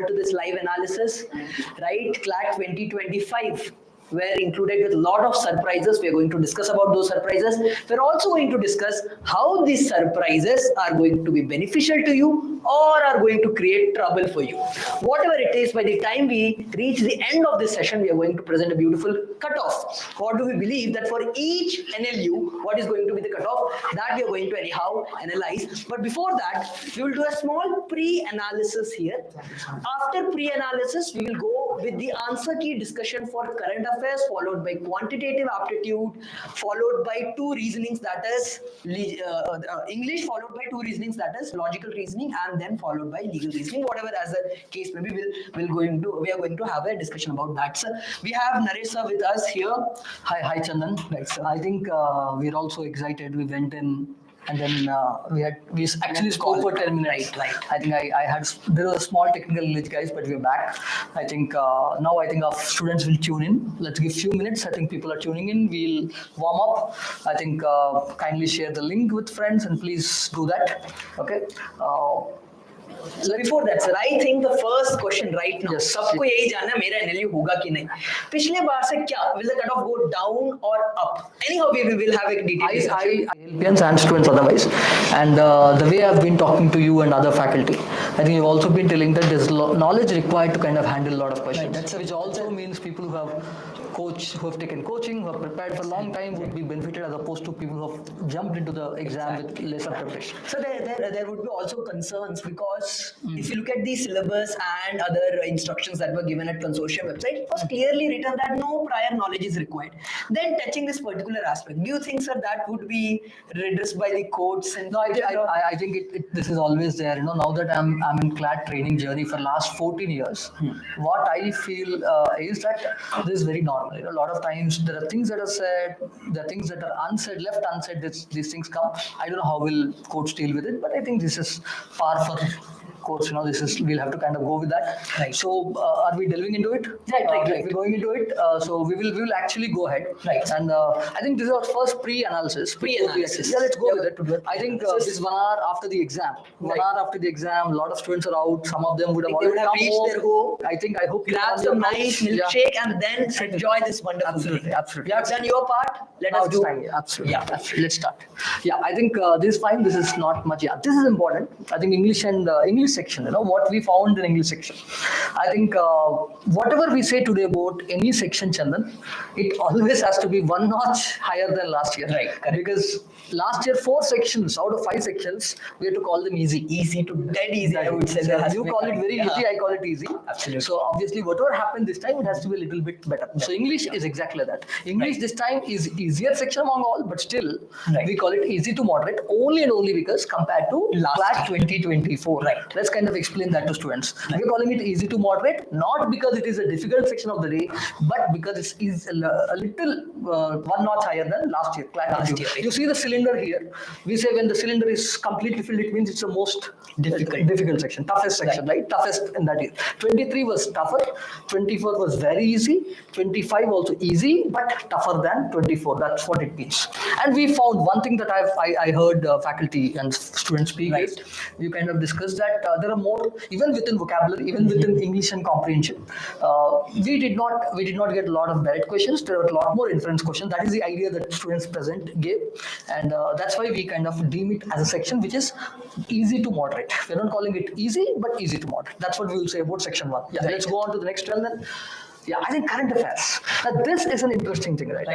all to this live analysis, right? CLAT 2025. We're included with a lot of surprises. We're going to discuss about those surprises. We're also going to discuss how these surprises are going to be beneficial to you or are going to create trouble for you. Whatever it is, by the time we reach the end of this session, we are going to present a beautiful cutoff. What do we believe that for each NLU, what is going to be the cutoff? That we are going to anyhow analyze. But before that, we will do a small pre-analysis here. After pre-analysis, we will go with the answer key discussion for current affairs, followed by quantitative aptitude, followed by two reasonings, that is English, followed by two reasonings, that is logical reasoning, and then followed by legal reasoning. Whatever as the case may be, we are going to have a discussion about that. So we have Naresh sir with us here. Hi Chandan. Right, so I think we're also excited. We went in. And then we actually spoke for 10 minutes. Right. I think there was a small technical glitch, guys, but we're back. I think now our students will tune in. Let's give a few minutes. I think people are tuning in. We'll warm up. I think kindly share the link with friends and please do that. Okay. So before that, sir, I think the first question right now, सबको यही जानना मेरा NLU होगा कि नहीं. पिछले बार से क्या will the cutoff go down or up? Anyhow, we will have a detailed discussion. I and students otherwise, and the way I've been talking to you and other faculty, I think you've also been telling that there's knowledge required to kind of handle a lot of questions. Right. Which also means people who have taken coaching, who have prepared for a long time would be benefited as opposed to people who have jumped into the exam with lesser preparation. So there would be also concerns because if you look at the syllabus and other instructions that were given at consortium website, it was clearly written that no prior knowledge is required. Then touching this particular aspect, do you think, sir, that would be redressed by the courts? And no, I think this is always there. You know, now that I'm in CLAT training journey for last 14 years, what I feel is that this is very normal. You know, a lot of times there are things that are said, there are things that are unsaid, left unsaid. These things come. I don't know how will courts deal with it, but I think this is par for course. You know, we'll have to kind of go with that. Right. So are we delving into it? Right. We're going into it. So we will actually go ahead. Right. And I think this is our first pre-analysis. Pre-analysis. Yeah, let's go with it. I think this is 1 hour after the exam. 1 hour after the exam, a lot of students are out. Some of them would have already reached their goal. I hope grab some nice milkshake and then enjoy this wonderful Absolutely. You have done your part. Let us do. Absolutely. Let's start. Yeah, I think this is fine. This is not much. Yeah, this is important. I think English and English section. You know what we found in English section. I think whatever we say today about any section, Chandan, it always has to be one notch higher than last year. Right. Because last year 4 sections out of 5 sections we had to call them easy. Easy to dead easy. I would say. You call it very easy. I call it easy. Absolutely. So obviously, whatever happened this time, it has to be a little bit better. So English is exactly that. English this time is easier section among all, but still we call it easy to moderate only and only because compared to CLAT 2024. Right. Let's kind of explain that to students. We're calling it easy to moderate, not because it is a difficult section of the day, but because it is a little 1 notch higher than last year. Last year. You see the cylinder here. We say when the cylinder is completely filled, it means it's the most difficult section, toughest section, right? Toughest in that year. 23 was tougher, 24 was very easy, 25 also easy, but tougher than 24. That's what it means. And we found one thing that I heard faculty and students speak is, we kind of discussed that there are more, even within vocabulary, even within English and comprehension. We did not get a lot of direct questions. There were a lot more inference questions. That is the idea that students present gave, and that's why we kind of deem it as a section which is easy to moderate. We're not calling it easy, but easy to moderate. That's what we will say about section 1. Yeah, let's go on to the next one then. Yeah, I think current affairs. Now, this is an interesting thing, right?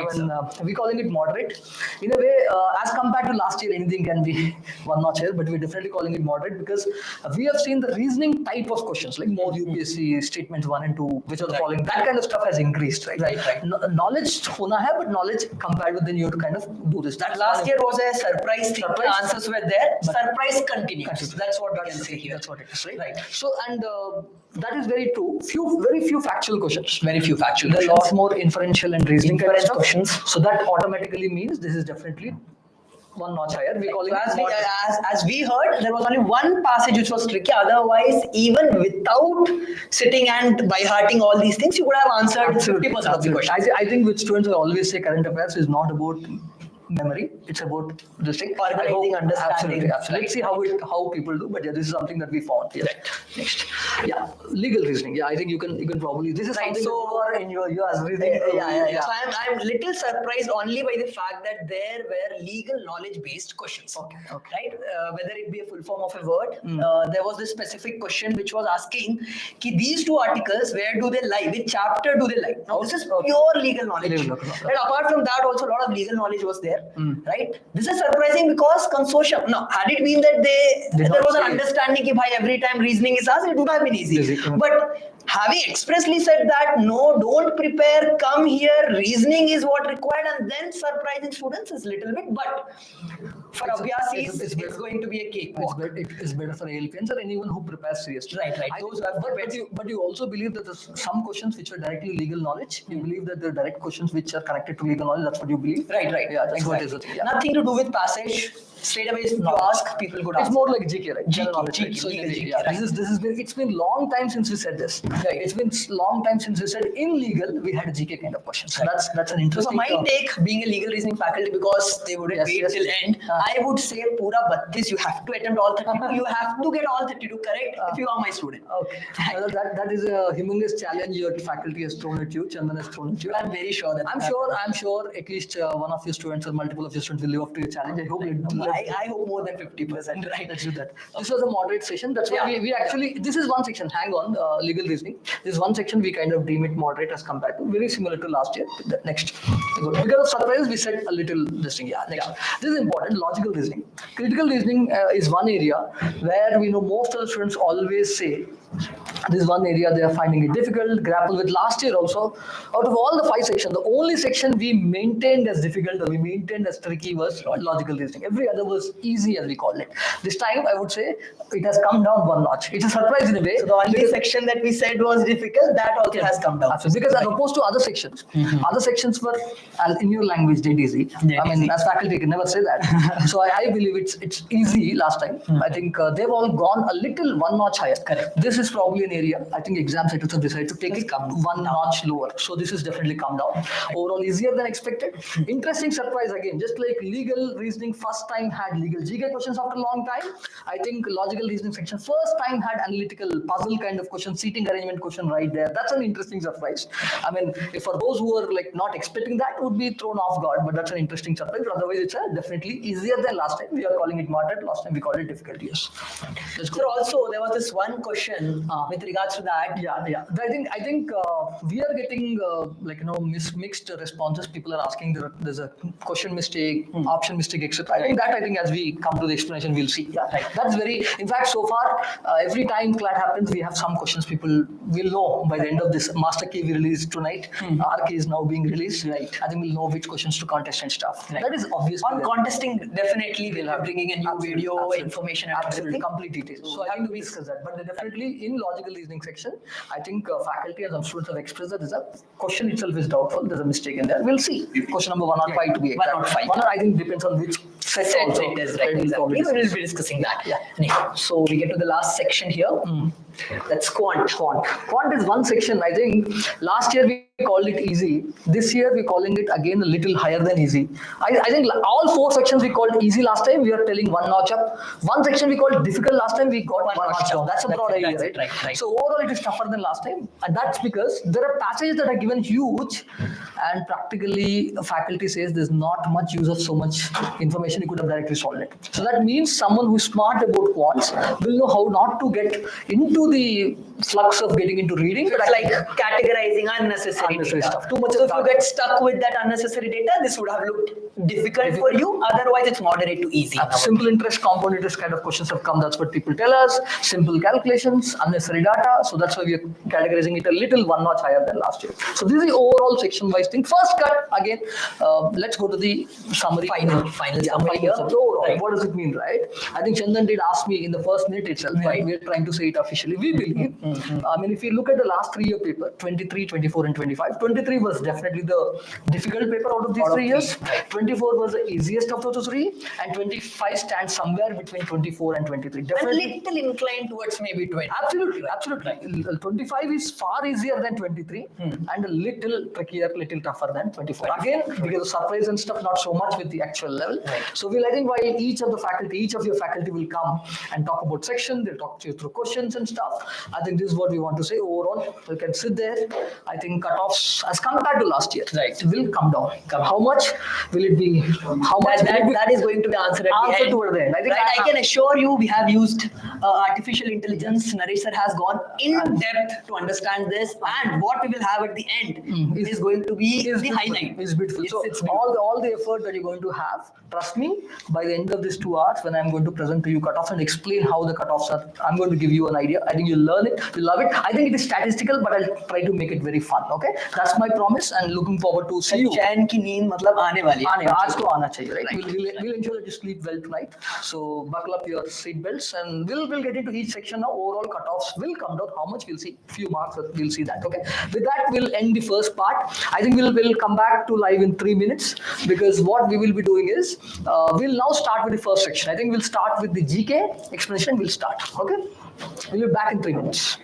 We're calling it moderate. In a way, as compared to last year, anything can be 1 notch here, but we're definitely calling it moderate because we have seen the reasoning type of questions, like more UPSC statements 1 and 2, which are the following. That kind of stuff has increased, right? Knowledge hona hai, but knowledge compared with then you have to kind of do this. That last year was a surprise thing. The answers were there. Surprise continues. That's what we can say here. That's what it is, right? So, and that is very true. Very few factual questions. Very few factual questions. A lot more inferential and reasoning kind of stuff. Questions. So that automatically means this is definitely 1 notch higher. We call it as we heard, there was only one passage which was tricky. Otherwise, even without sitting and by hearting all these things, you would have answered 50% of the questions. I think with students, I always say current affairs is not about memory. It's about this thing. Organizing, understanding. Absolutely. Let's see how people do. But yeah, this is something that we found. Yes. Right. Next. Yeah, legal reasoning. Yeah, I think you can probably. This is Right, something so- that you are in your as reading. So I'm little surprised only by the fact that there were legal knowledge based questions. Okay. Right? Whether it be a full form of a word, there was this specific question which was asking ki these two articles, where do they lie? Which chapter do they lie? Now this is pure legal knowledge. Legal knowledge. And apart from that, also a lot of legal knowledge was there. Right? This is surprising because consortium. Now, had it been that there was an understanding ki bhai every time reasoning is asked, it would have been easy. But having expressly said that, no, don't prepare, come here, reasoning is what required, and then surprising students is little bit, but for Abhyasis, it's going to be a cakewalk. It's better for ALPNs or anyone who prepares seriously. Right. Those who have But you also believe that there's some questions which are directly legal knowledge. You believe that there are direct questions which are connected to legal knowledge. That's what you believe. Right. Yeah, that's exactly. what is it. Yeah. Nothing to do with passage. Straight away, if you ask, people could It's answer. more like GK, right? General knowledge. GK, Right? So legal GK, yeah, right. it's been long time since we said this. Right. It's been long time since we said in legal we had GK kind of questions. So Right. that's an So interesting. my take, being a legal reasoning faculty, because they wouldn't wait till end, I would say pura 32, you have to attempt all 32, you have to get all 32 correct if you are my student. Okay. Well, that is a humongous challenge your faculty has thrown at you, Chandan has thrown at you. I'm very sure that I'm sure at least one of your students or multiple of your students will live up to your challenge. I hope I hope more than 50%. Right, let's do that. This was a moderate session. That's why we actually, this is one section. Hang on, legal reasoning. This is one section we kind of deem it moderate as compared to very similar to last year. Next. Because of surprises, we said a little this thing. Yeah, next. This is important. Logical reasoning. Critical reasoning is one area where we know most of the students always say this is one area they are finding it difficult, grapple with. Last year also, out of all the 5 sections, the only section we maintained as difficult or we maintained as tricky was logical reasoning. Every other was easy, as we called it. This time, I would say it has come down one notch. It's a surprise in a way. So the only section that we said was difficult, that also has come down. Absolutely. Because as opposed to other sections, other sections were in your language dead easy. I mean, as faculty, you can never say that. So I believe it's easy last time. I think they've all gone a little one notch higher. Correct. This is probably an area I think exam setters have decided to take it one notch lower. So this is definitely come down. Overall easier than expected. Interesting surprise again. Just like legal reasoning first time had legal GK questions after a long time. I think logical reasoning section first time had analytical puzzle kind of question, seating arrangement question right there. That's an interesting surprise. I mean, if for those who are like not expecting that would be thrown off guard, but that's an interesting surprise. But otherwise, it's definitely easier than last time. We are calling it moderate. Last time we called it difficult. Yes. So also there was this one question with regards to that. Yeah. I think we are getting mixed responses. People are asking there's a question mistake, option mistake, etc. I think as we come to the explanation, we'll see. Yeah, right. That's very. In fact, so far, every time CLAT happens, we have some questions. People will know by the end of this master key we released tonight. Our key is now being released. Right. I think we'll know which questions to contest and stuff. Right. That is obvious. On contesting, definitely we'll have bringing a new video, information, and absolutely everything. Complete details. So I think we discuss that. But definitely in logical reasoning section, I think faculty and some students have expressed that the question itself is doubtful. There's a mistake in there. We'll see. Question number 105 to be exact. 105. One I think depends on which set also. It is right. Exactly. We'll be discussing that. Yeah. So we get to the last section here. That's quant. Quant is one section. I think last year we called it easy. This year we're calling it again a little higher than easy. I think all 4 sections we called easy last time. We are telling one notch up. One section we called difficult last time. We got one notch down. That's a broad idea, right? So overall it is tougher than last time, and that's because there are passages that are given huge, and practically faculty says there's not much use of so much information. You could have directly solved it. So that means someone who's smart about quants will know how not to get into the flux of getting into reading. It's like categorizing unnecessary data. Stuff. Too much. So if you get stuck with that unnecessary data, this would have looked difficult for you. Otherwise, it's moderate to easy. Simple interest, compound interest kind of questions have come. That's what people tell us. Simple calculations, unnecessary data. So that's why we are categorizing it a little one notch higher than last year. So this is the overall section-wise thing. First cut again. Let's go to the summary. Final summary here. So overall, what does it mean, right? I think Chandan did ask me in the first minute itself. Right. We're trying to say it officially. we believe. I mean, if you look at the last 3-year paper, 23, 24, and 25, 23 was definitely the difficult paper out of these 3 years. 24 was the easiest of those three, and 25 stands somewhere between 24 and 23. Definitely. A little inclined towards maybe 20. Absolutely. 25 is far easier than 23 and a little trickier, little tougher than 24. Again, because of surprise and stuff, not so much with the actual level. So I think while each of your faculty will come and talk about section, they'll talk to you through questions and stuff. I think this is what we want to say. Overall, you can sit there. I think cutoffs as compared to last year, will come down. How much will it be? How much? That is going to be answered at the end. Toward the end. I can assure you, we have used artificial intelligence. Naresh sir has gone in depth to understand this, and what we will have at the end is going to be the highlight. It's beautiful. It's so all the effort that you're going to have, trust me, by the end of these 2 hours, when I'm going to present to you cutoffs and explain how the cutoffs are, I'm going to give you an idea. I think you'll learn it, you'll love it. I think it is statistical, but I'll try to make it very fun. Okay, that's my promise, and looking forward to see you. चैन की नींद मतलब आने वाली है. आज तो आना चाहिए, right? We'll ensure that you sleep well tonight. So buckle up your seat belts, and we'll get into each section now. Overall cutoffs will come down. How much we'll see? Few marks. We'll see that. Okay. With that, we'll end the first part. I think we'll come back to live in 3 minutes, because what we will be doing is we'll now start with the first section. I think we'll start with the GK explanation. We'll start. Okay. We'll be back in 3 minutes.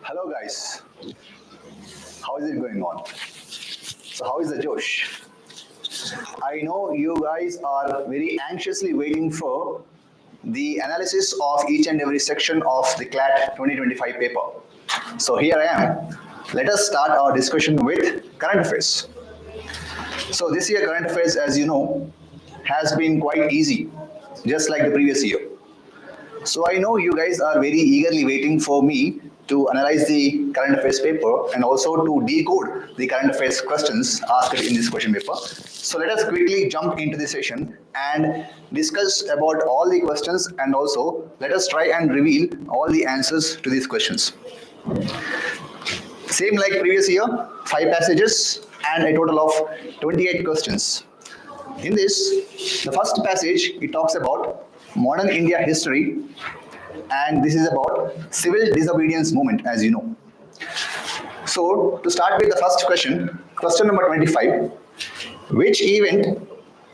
Hello guys, how is it going on? So how is the Josh? I know you guys are very anxiously waiting for the analysis of each and every section of the CLAT 2025 paper. So here I am. Let us start our discussion with current affairs. So this year current affairs, as you know, has been quite easy, just like the previous year. So I know you guys are very eagerly waiting for me to analyze the current affairs paper and also to decode the current affairs questions asked in this question paper. So let us quickly jump into the session and discuss about all the questions, and also let us try and reveal all the answers to these questions. Same like previous year, 5 passages and a total of 28 questions. In this, the first passage, it talks about modern India history, and this is about civil disobedience movement, as you know. So, to start with the first question, question number 25, which event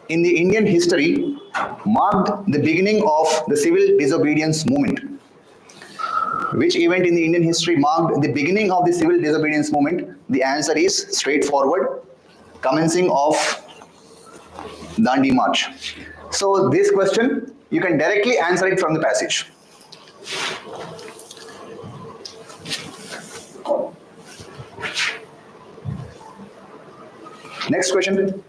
in the Indian history marked the beginning of the civil disobedience movement? Which event in the Indian history marked the beginning of the civil disobedience movement? The answer is straightforward, commencing of Dandi March. So this question, you can directly answer it from the passage. Next question.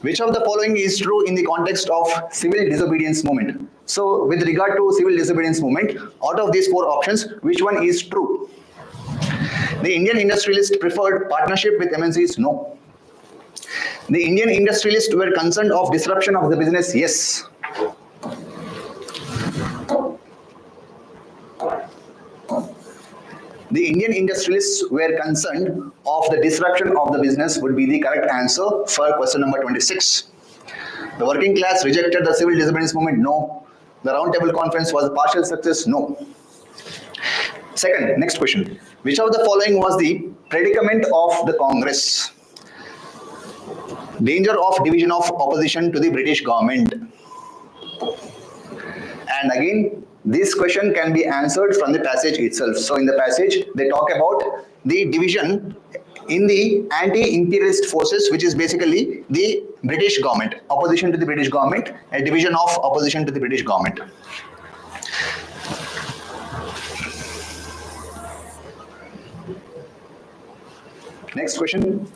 Which of the following is true in the context of civil disobedience movement? So with regard to civil disobedience movement, out of these 4 options, which one is true? The Indian industrialists preferred partnership with MNCs? No. The Indian industrialists were concerned of disruption of the business? Yes. The Indian industrialists were concerned of the disruption of the business would be the correct answer for question number 26. The working class rejected the civil disobedience movement? No. The round table conference was a partial success? No. Second, next question. Which of the following was the predicament of the Congress? Danger of division of opposition to the British government. And again, this question can be answered from the passage itself. So in the passage, they talk about the division in the anti-imperialist forces, which is basically the British government, opposition to the British government, a division of opposition to the British government. Next question.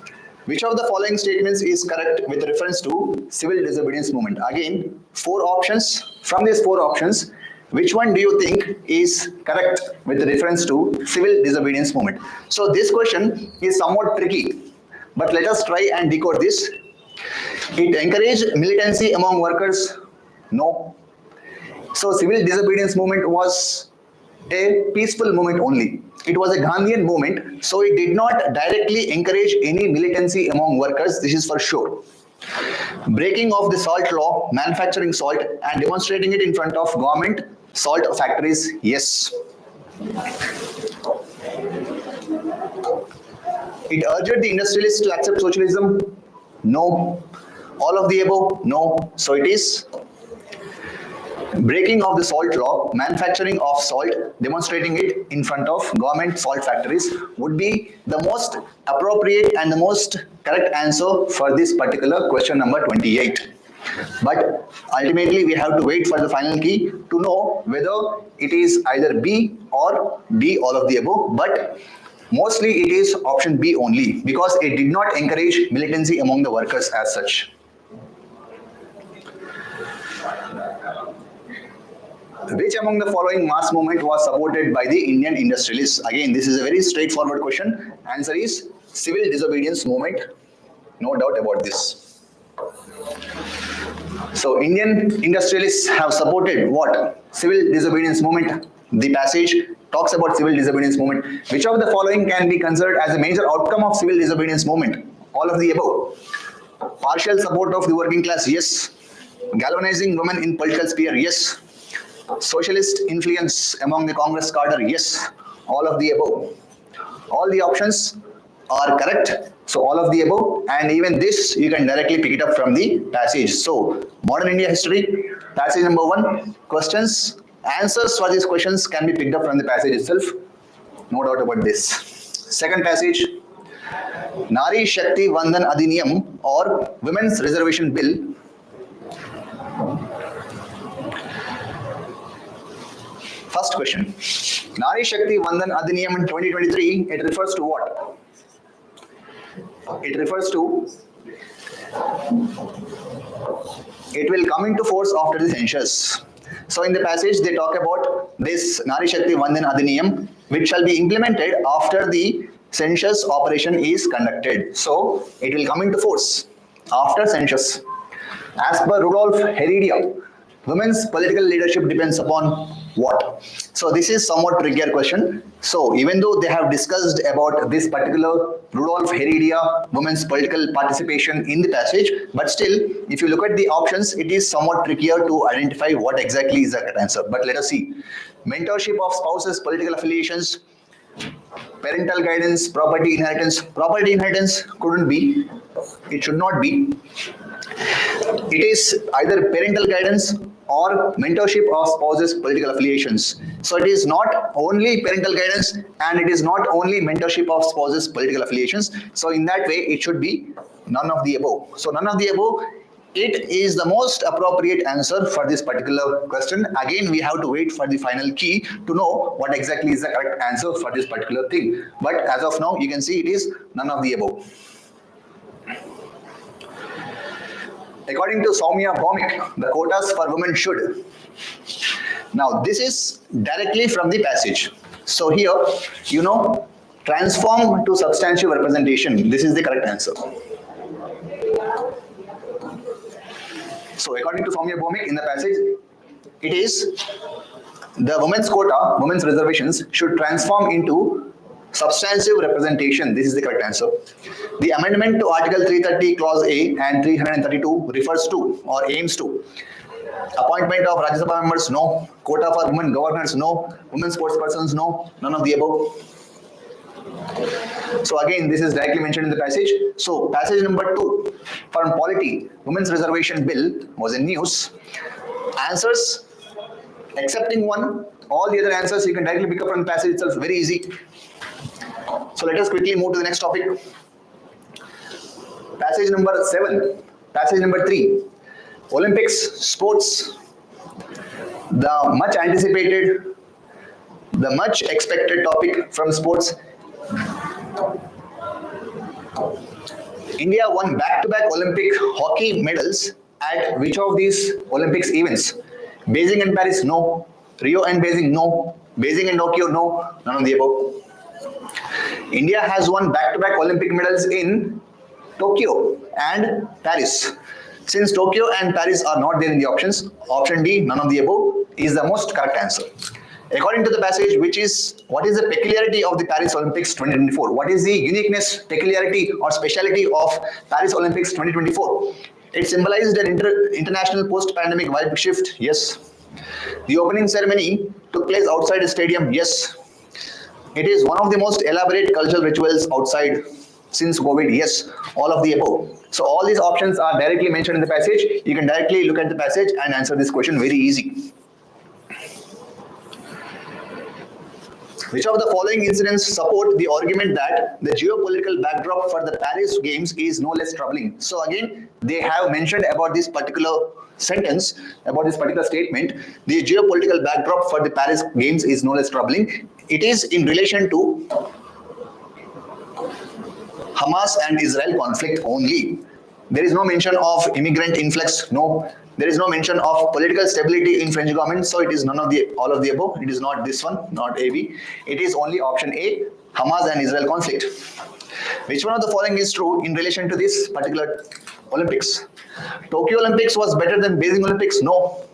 Which of the following statements is correct with reference to civil disobedience movement? Again, 4 options. From these 4 options, which one do you think is correct with reference to civil disobedience movement? So this question is somewhat tricky, but let us try and decode this. It encouraged militancy among workers? No. So civil disobedience movement was a peaceful movement only. It was a Gandhian movement, so it did not directly encourage any militancy among workers, this is for sure. Breaking of the salt law, manufacturing salt and demonstrating it in front of government salt factories, yes. It urged the industrialists to accept socialism? No. All of the above? No. So it is breaking of the salt law, manufacturing of salt, demonstrating it in front of government salt factories would be the most appropriate and the most correct answer for this particular question number 28. But ultimately we have to wait for the final key to know whether it is either B or D, all of the above, but mostly it is option B only, because it did not encourage militancy among the workers as such. Which among the following mass movement was supported by the Indian industrialists? Again, this is a very straightforward question. Answer is civil disobedience movement. No doubt about this. So Indian industrialists have supported what? Civil disobedience movement. The passage talks about civil disobedience movement. Which of the following can be considered as a major outcome of civil disobedience movement? All of the above. Partial support of the working class? Yes. Galvanizing women in political sphere? Yes. Socialist influence among the Congress cadre? Yes. All of the above. All the options are correct. So all of the above, and even this you can directly pick it up from the passage. So modern India history, passage number 1, questions, answers for these questions can be picked up from the passage itself. No doubt about this. Second passage, Nari Shakti Vandan Adhiniyam or Women's Reservation Bill. First question, Nari Shakti Vandan Adhiniyam in 2023, it refers to what? It refers to It will come into force after the census. So in the passage, they talk about this Nari Shakti Vandan Adhiniyam, which shall be implemented after the census operation is conducted. So it will come into force after census. As per Rudolf Heredia, women's political leadership depends upon what? So this is somewhat trickier question. So even though they have discussed about this particular Rudolf Heredia women's political participation in the passage, but still, if you look at the options, it is somewhat trickier to identify what exactly is the correct answer. But let us see. Mentorship of spouses, political affiliations, parental guidance, property inheritance. Property inheritance couldn't be. It should not be. It is either parental guidance or mentorship of spouses' political affiliations. So it is not only parental guidance and it is not only mentorship of spouses' political affiliations. So in that way, it should be none of the above. So none of the above, it is the most appropriate answer for this particular question. Again, we have to wait for the final key to know what exactly is the correct answer for this particular thing. But as of now, you can see it is none of the above. According to Soumya Bhowmik, the quotas for women should. Now, this is directly from the passage. So here, transform to substantive representation. This is the correct answer. So according to Soumya Bhowmik in the passage, it is the women's quota, women's reservations should transform into substantive representation. This is the correct answer. The amendment to Article 330 Clause A and 332 refers to or aims to appointment of Rajya Sabha members, no. Quota for women governors, no. Women sportspersons, no. None of the above. So again, this is directly mentioned in the passage. So passage number 2 from polity, women's reservation bill was in news. Answers, excepting one, all the other answers you can directly pick up from the passage itself. Very easy. So let us quickly move to the next topic. Passage number 7. Passage number 3. Olympics, sports, the much anticipated, the much expected topic from sports. India won back-to-back Olympic hockey medals at which of these Olympics events? Beijing and Paris, no. Rio and Beijing, no. Beijing and Tokyo, no. None of the above. India has won back-to-back Olympic medals in Tokyo and Paris. Since Tokyo and Paris are not there in the options, option D, none of the above, is the most correct answer. According to the passage, what is the peculiarity of the Paris Olympics 2024? What is the uniqueness, peculiarity or speciality of Paris Olympics 2024? It symbolized an international post-pandemic vibe shift, yes. The opening ceremony took place outside a stadium, yes. It is one of the most elaborate cultural rituals outside since COVID, yes. All of the above. So all these options are directly mentioned in the passage. You can directly look at the passage and answer this question very easy. Which of the following incidents support the argument that the geopolitical backdrop for the Paris Games is no less troubling? So again, they have mentioned about this particular sentence, about this particular statement, the geopolitical backdrop for the Paris Games is no less troubling. It is in relation to Hamas and Israel conflict only. There is no mention of immigrant influx, no. There is no mention of political stability in French government, so it is none of the all of the above. It is not this one, not AB. It is only option A, Hamas and Israel conflict. Which one of the following is true in relation to this particular Olympics? Tokyo Olympics was better than Beijing Olympics? No.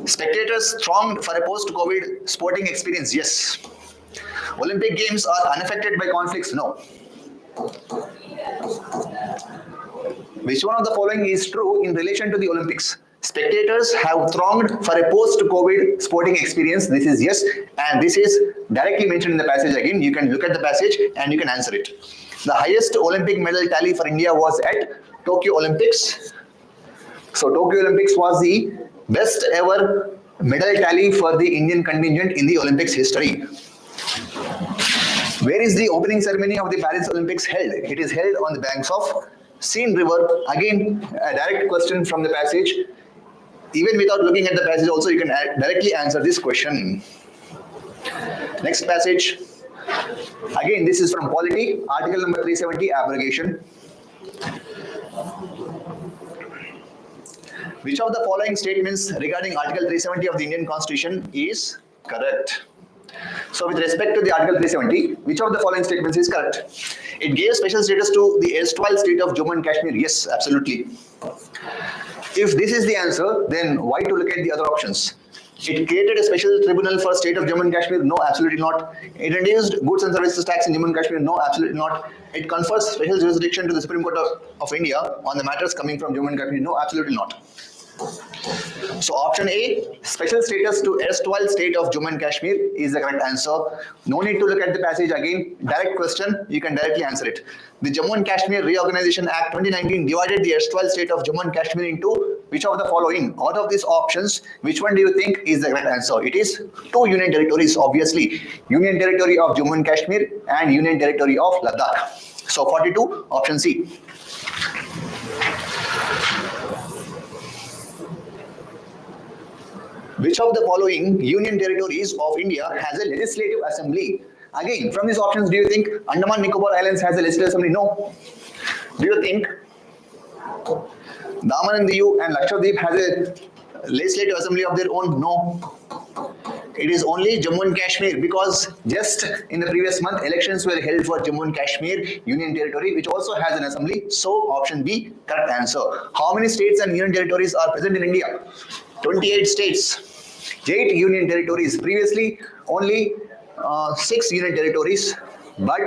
Spectators thronged for a post-COVID sporting experience? Yes. Olympic Games are unaffected by conflicts? No. Which one of the following is true in relation to the Olympics? Spectators have thronged for a post-COVID sporting experience. This is yes, and this is directly mentioned in the passage again. You can look at the passage and you can answer it. The highest Olympic medal tally for India was at Tokyo Olympics. So Tokyo Olympics was the best ever medal tally for the Indian contingent in the Olympics history. Where is the opening ceremony of the Paris Olympics held? It is held on the banks of Seine River. Again, a direct question from the passage. Even without looking at the passage also, you can directly answer this question. Next passage. Again, this is from polity, article number 370, abrogation. Which of the following statements regarding Article 370 of the Indian Constitution is correct? So with respect to the Article 370, which of the following statements is correct? It gave special status to the erstwhile state of Jammu and Kashmir. Yes, absolutely. If this is the answer, then why to look at the other options? It created a special tribunal for state of Jammu and Kashmir. No, absolutely not. It reduced goods and services tax in Jammu and Kashmir. No, absolutely not. It confers special jurisdiction to the Supreme Court of India on the matters coming from Jammu and Kashmir. No, absolutely not. So option A, special status to erstwhile state of Jammu and Kashmir is the correct answer. No need to look at the passage again. Direct question, you can directly answer it. The Jammu and Kashmir Reorganization Act 2019 divided the erstwhile state of Jammu and Kashmir into which of the following? Out of these options, which one do you think is the correct answer? It is two union territories, obviously. Union territory of Jammu and Kashmir and Union territory of Ladakh. So 42, option C. Which of the following union territories of India has a legislative assembly? Again, from these options, do you think Andaman Nicobar Islands has a legislative assembly? No. Do you think Daman and Diu and Lakshadweep has a legislative assembly of their own? No. It is only Jammu and Kashmir, because just in the previous month, elections were held for Jammu and Kashmir Union Territory, which also has an assembly. So option B, correct answer. How many states and union territories are present in India? 28 states, 8 union territories. Previously, only 6 union territories, but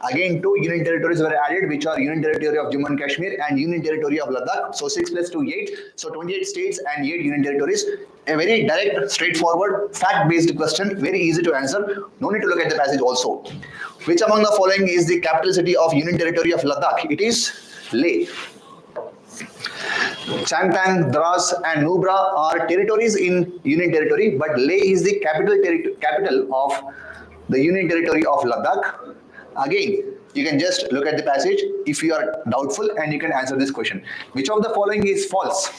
again 2 union territories were added, which are Union Territory of Jammu and Kashmir and Union Territory of Ladakh. So 6 plus 2, 8. So 28 states and 8 union territories. A very direct, straightforward, fact-based question, very easy to answer. No need to look at the passage also. Which among the following is the capital city of Union Territory of Ladakh? It is Leh. Changtang, Dras and Nubra are territories in Union Territory, but Leh is the capital of the Union Territory of Ladakh. Again, you can just look at the passage if you are doubtful, and you can answer this question. Which of the following is false?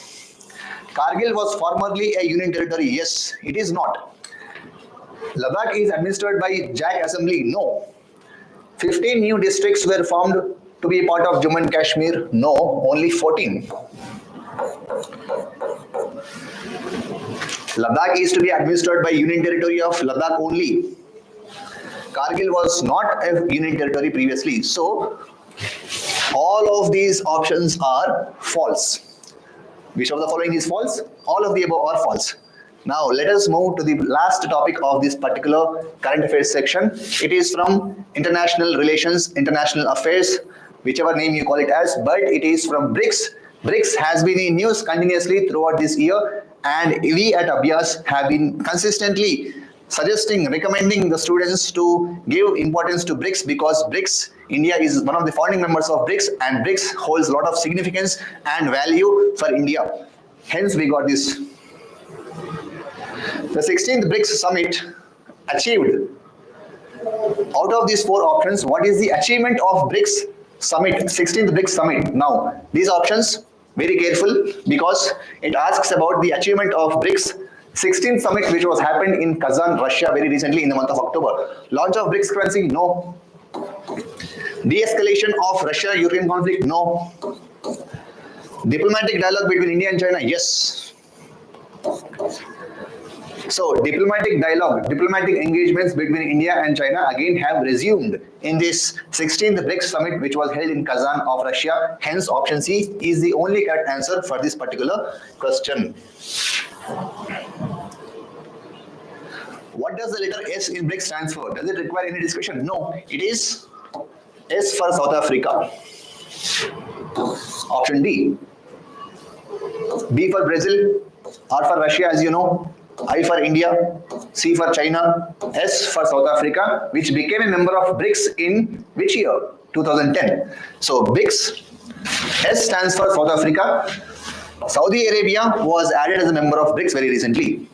Kargil was formerly a Union Territory. Yes, it is not. Ladakh is administered by JAC Assembly. No. 15 new districts were formed to be part of Jammu and Kashmir. No, only 14. Ladakh is to be administered by Union Territory of Ladakh only. Kargil was not a Union Territory previously. So, all of these options are false. Which of the following is false? All of the above are false. Now, let us move to the last topic of this particular current affairs section. It is from international relations, international affairs, whichever name you call it as, but it is from BRICS. BRICS has been in news continuously throughout this year, and we at Abhyaas have been consistently suggesting, recommending the students to give importance to BRICS, because BRICS, India is one of the founding members of BRICS, and BRICS holds a lot of significance and value for India. Hence, we got this. The 16th BRICS summit achieved, out of these 4 options, what is the achievement of BRICS summit, 16th BRICS summit? Now, these options, very careful, because it asks about the achievement of BRICS 16th summit, which was happened in Kazan, Russia very recently in the month of October. Launch of BRICS currency? No. De-escalation of Russia-Ukraine conflict? No. Diplomatic dialogue between India and China? Yes. So, diplomatic dialogue, diplomatic engagements between India and China again have resumed in this 16th BRICS summit, which was held in Kazan of Russia. Hence, option C is the only correct answer for this particular question. What does the letter S in BRICS stand for? Does it require any discussion? No, it is S for South Africa. Option D. B for Brazil, R for Russia, as you know, I for India, C for China, S for South Africa, which became a member of BRICS in which year? 2010. So BRICS, S stands for South Africa. Saudi Arabia was added as a member of BRICS very recently.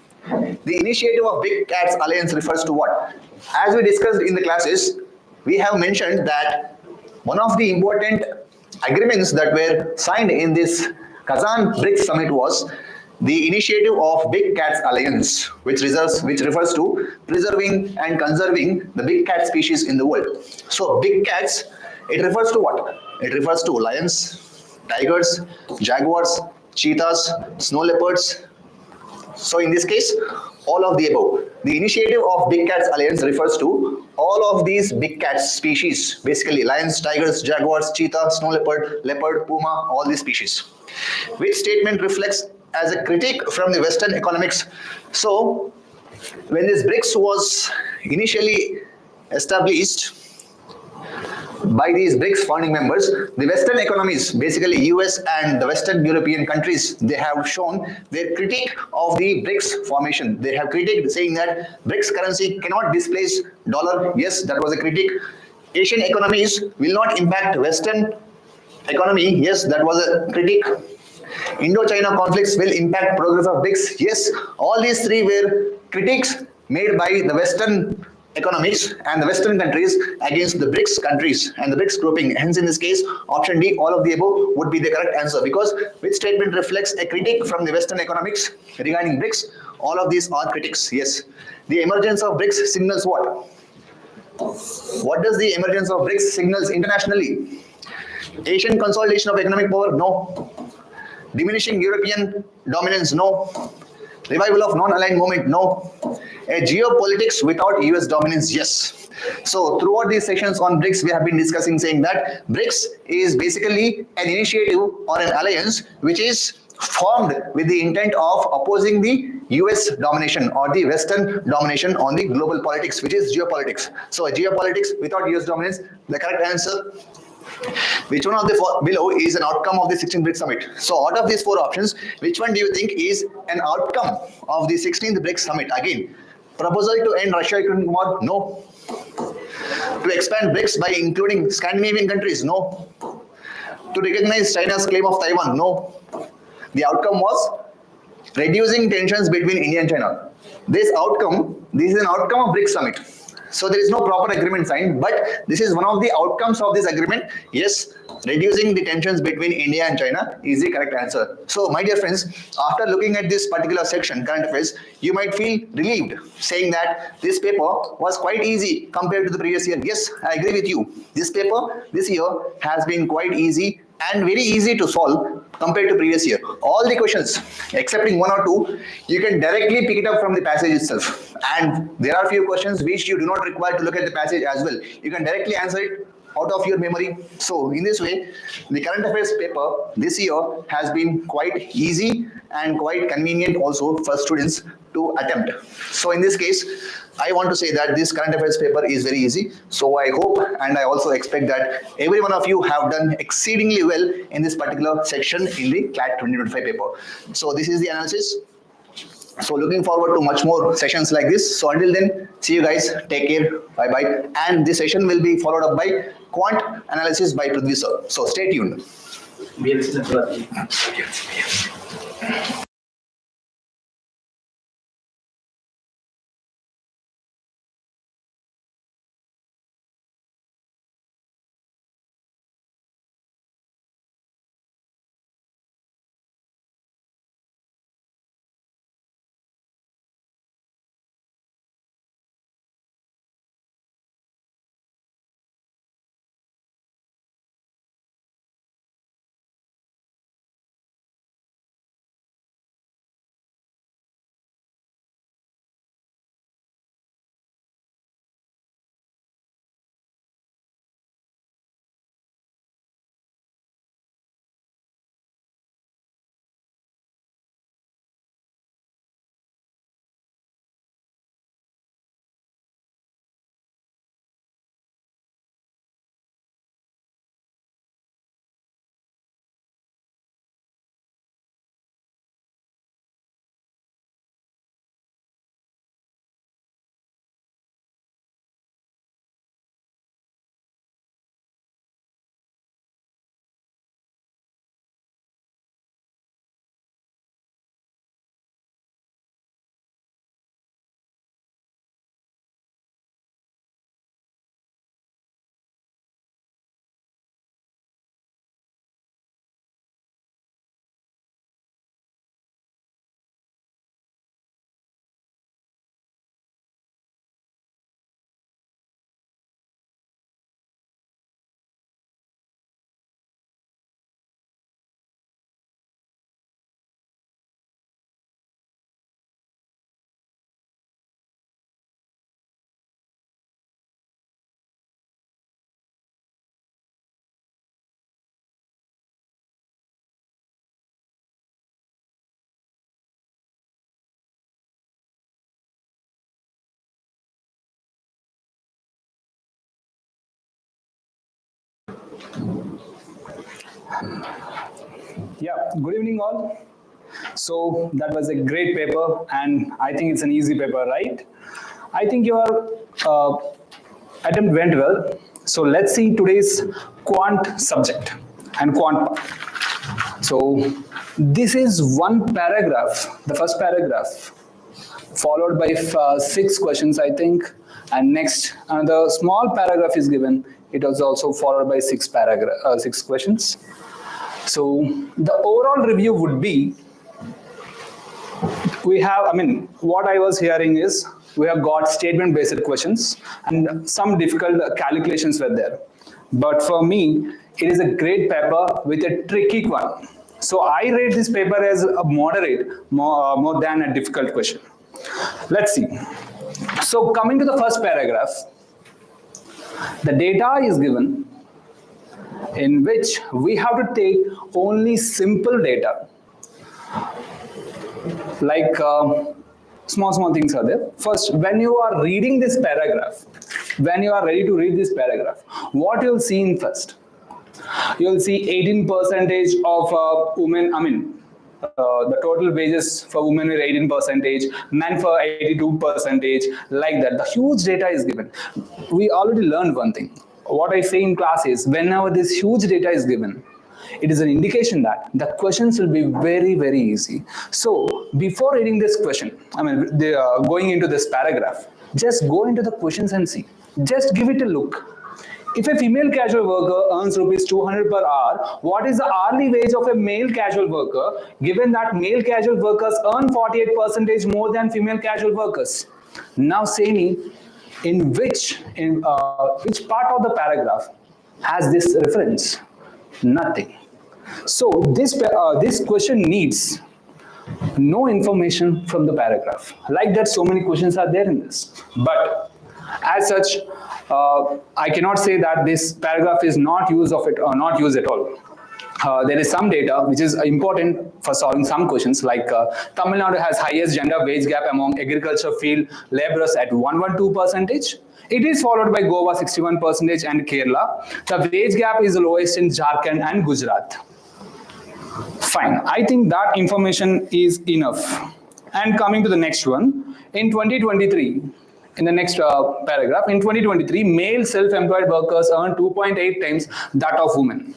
The initiative of Big Cats Alliance refers to what? As we discussed in the classes, we have mentioned that one of the important agreements that were signed in this Kazan BRICS summit was the initiative of Big Cats Alliance, which refers to preserving and conserving the big cat species in the world. So big cats, it refers to what? It refers to lions, tigers, jaguars, cheetahs, snow leopards. So in this case, all of the above. The initiative of Big Cats Alliance refers to all of these big cat species, basically lions, tigers, jaguars, cheetah, snow leopard, leopard, puma, all these species. Which statement reflects as a critique from the Western economics. So when this BRICS was initially established, by these BRICS founding members, the Western economies, basically US and the Western European countries, they have shown their critique of the BRICS formation. They have critiqued saying that BRICS currency cannot displace dollar. Yes, that was a critique. Asian economies will not impact Western economy. Yes, that was a critique. Indo-China conflicts will impact progress of BRICS. Yes, all these three were critiques made by the Western economics and the Western countries against the BRICS countries and the BRICS grouping. Hence, in this case, option D, all of the above, would be the correct answer because which statement reflects a critique from the Western economics regarding BRICS? All of these are critics. Yes. The emergence of BRICS signals what? What does the emergence of BRICS signals internationally? Asian consolidation of economic power? No. Diminishing European dominance? No. Revival of non-aligned movement? No. A geopolitics without US dominance? Yes. So throughout these sessions on BRICS, we have been discussing saying that BRICS is basically an initiative or an alliance which is formed with the intent of opposing the US domination or the Western domination on the global politics, which is geopolitics. So a geopolitics without US dominance, the correct answer. Which one of the four below is an outcome of the 16th BRICS summit? So out of these four options, which one do you think is an outcome of the 16th BRICS summit? Again, proposal to end Russia-Ukraine war? No. To expand BRICS by including Scandinavian countries? No. To recognize China's claim of Taiwan? No. The outcome was reducing tensions between India and China. This is an outcome of BRICS summit. So there is no proper agreement signed, but this is one of the outcomes of this agreement. Yes, reducing the tensions between India and China is the correct answer. So my dear friends, after looking at this particular section, current affairs, you might feel relieved saying that this paper was quite easy compared to the previous year. Yes, I agree with you. This paper this year has been quite easy and very easy to solve compared to previous year. All the questions, excepting one or two, you can directly pick it up from the passage itself. And there are few questions which you do not require to look at the passage as well. You can directly answer it out of your memory. So in this way, the current affairs paper this year has been quite easy and quite convenient also for students to attempt. So in this case, I want to say that this current affairs paper is very easy. So I hope and I also expect that every one of you have done exceedingly well in this particular section in the CLAT 2025 paper. So this is the analysis. So looking forward to much more sessions like this. So until then, see you guys. Take care. Bye bye. And this session will be followed up by quant analysis by Prithvi sir. So stay tuned. Yeah, good evening all. So that was a great paper and I think it's an easy paper, right? I think your attempt went well. So let's see today's quant subject and quant part. So this is one paragraph, the first paragraph, followed by 6 questions, I think, and next another small paragraph is given. It was also followed by 6 questions. So the overall review would be, what I was hearing is we have got statement based questions and some difficult calculations were there. But for me, it is a great paper with a tricky one. So I rate this paper as a moderate, more than a difficult question. Let's see. So coming to the first paragraph, the data is given in which we have to take only simple data. Like small things are there. First, when you are reading this paragraph, when you are ready to read this paragraph, what you'll see in first? You'll see 18% of women, the total wages for women is 18%, men for 82%, like that. The huge data is given. We already learned one thing. What I say in class is, whenever this huge data is given, it is an indication that the questions will be very, very easy. So before reading this question, going into this paragraph, just go into the questions and see. Just give it a look. If a female casual worker earns rupees 200 per hour, what is the hourly wage of a male casual worker, given that male casual workers earn 48% more than female casual workers? Now say me, in which part of the paragraph has this reference? Nothing. So this question needs no information from the paragraph. Like that, so many questions are there in this. But as such, I cannot say that this paragraph is not used of it or not used at all. There is some data which is important for solving some questions, like Tamil Nadu has highest gender wage gap among agriculture field laborers at 112%. It is followed by Goa 61% and Kerala. The wage gap is the lowest in Jharkhand and Gujarat. Fine, I think that information is enough. And coming to the next one, in 2023, in the next paragraph, in 2023, male self-employed workers earn 2.8 times that of women.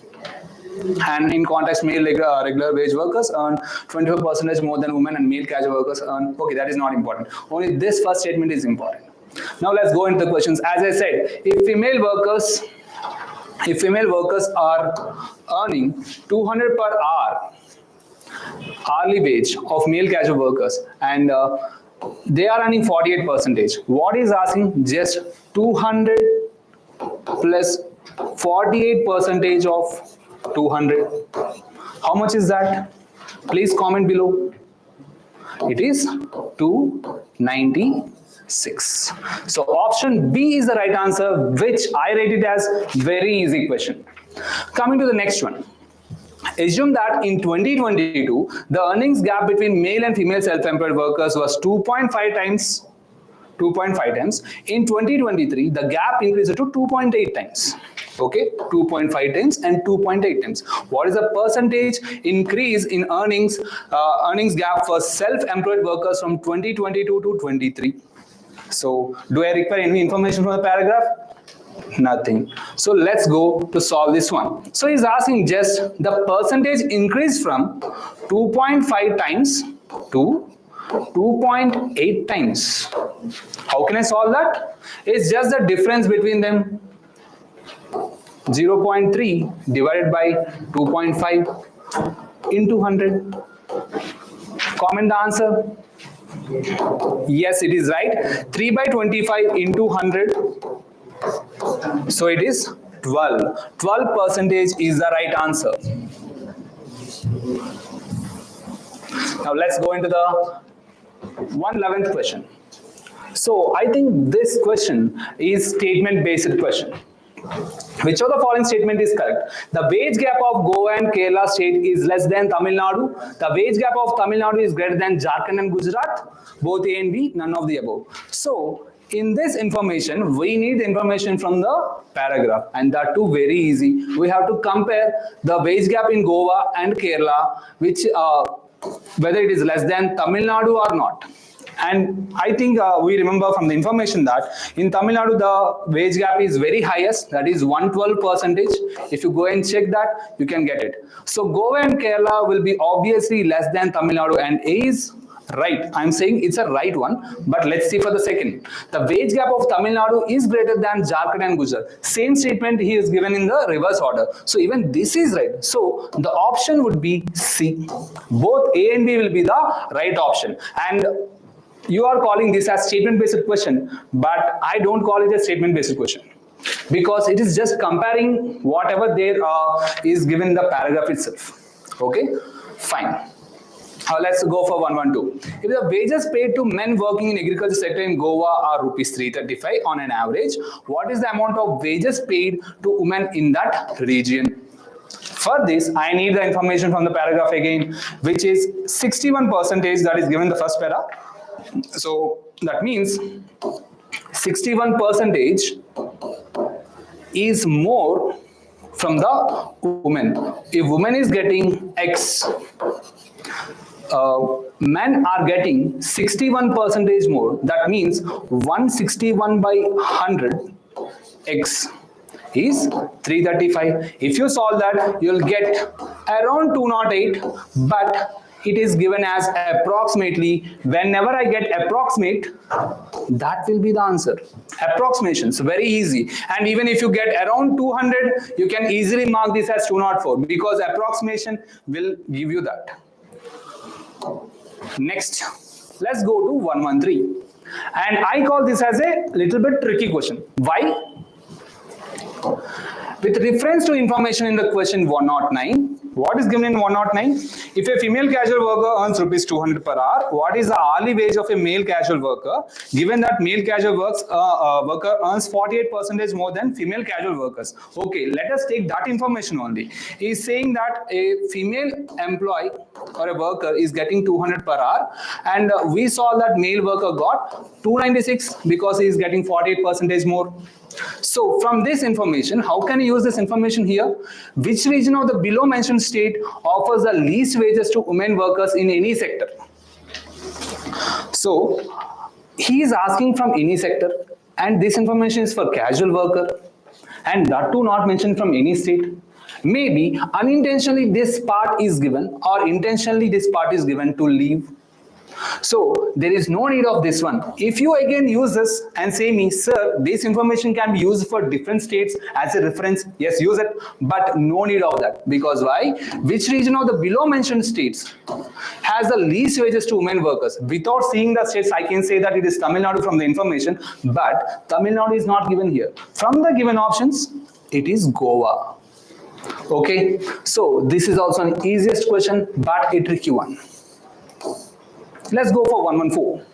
And in contrast, male regular wage workers earn 24% more than women, and male casual workers earn, okay, that is not important. Only this first statement is important. Now let's go into the questions. As I said, if female workers are earning 200 per hour hourly wage of male casual workers, and they are earning 48%. What is asking? Just 200 plus 48% of 200. How much is that? Please comment below. It is 296. So option B is the right answer, which I rate it as very easy question. Coming to the next one. Assume that in 2022, the earnings gap between male and female self-employed workers was 2.5 times. In 2023, the gap increased to 2.8 times. Okay, 2.5 times and 2.8 times. What is the percentage increase in earnings gap for self-employed workers from 2022 to 23? So, do I require any information from the paragraph? Nothing. So let's go to solve this one. So he's asking just the percentage increase from 2.5 times to 2.8 times. How can I solve that? It's just the difference between them. 0.3 divided by 2.5 into 100. Comment the answer. Yes, it is right. 3 by 25 into 100. So it is 12. 12% is the right answer. Now let's go into the 111th question. So I think this question is statement based question. Which of the following statement is correct? The wage gap of Goa and Kerala state is less than Tamil Nadu. The wage gap of Tamil Nadu is greater than Jharkhand and Gujarat. Both A and B, none of the above. So in this information, we need the information from the paragraph, and that too very easy. We have to compare the wage gap in Goa and Kerala, which whether it is less than Tamil Nadu or not. And I think we remember from the information that in Tamil Nadu the wage gap is very highest, that is 112%. If you go and check that, you can get it. So Goa and Kerala will be obviously less than Tamil Nadu, and A is right. I'm saying it's a right one, but let's see for the second. The wage gap of Tamil Nadu is greater than Jharkhand and Gujarat. Same statement he is given in the reverse order. So even this is right. So the option would be C. Both A and B will be the right option. And you are calling this as statement based question, but I don't call it a statement based question, because it is just comparing whatever there is given in the paragraph itself. Okay, fine. Let's go for 112. If the wages paid to men working in agriculture sector in Goa are rupees 335 on an average, what is the amount of wages paid to women in that region? For this, I need the information from the paragraph again, which is 61% that is given the first para. So that means 61% is more from the woman. If woman is getting X, men are getting 61% more. That means 161 by 100 X is 335. If you solve that, you'll get around 208, but it is given as approximately. Whenever I get approximate, that will be the answer. Approximations, very easy. And even if you get around 200, you can easily mark this as 204, because approximation will give you that. Next, let's go to 113. And I call this as a little bit tricky question. Why? With reference to information in the question 109, what is given in 109? If a female casual worker earns rupees 200 per hour, what is the hourly wage of a male casual worker, given that male casual worker earns 48% more than female casual workers? Okay, let us take that information only. He is saying that a female employee or a worker is getting 200 per hour, and we saw that male worker got 296 because he is getting 48% more. So from this information, how can you use this information here? Which region of the below mentioned state offers the least wages to women workers in any sector? So he is asking from any sector, and this information is for casual worker, and that too not mentioned from any state. Maybe unintentionally this part is given, or intentionally this part is given to leave. So there is no need of this one. If you again use this and say me, sir, this information can be used for different states as a reference, yes, use it, but no need of that. Because why? Which region of the below mentioned states has the least wages to women workers? Without seeing the states, I can say that it is Tamil Nadu from the information, but Tamil Nadu is not given here. From the given options, it is Goa. Okay, so this is also an easiest question, but a tricky one. Let's go for 114.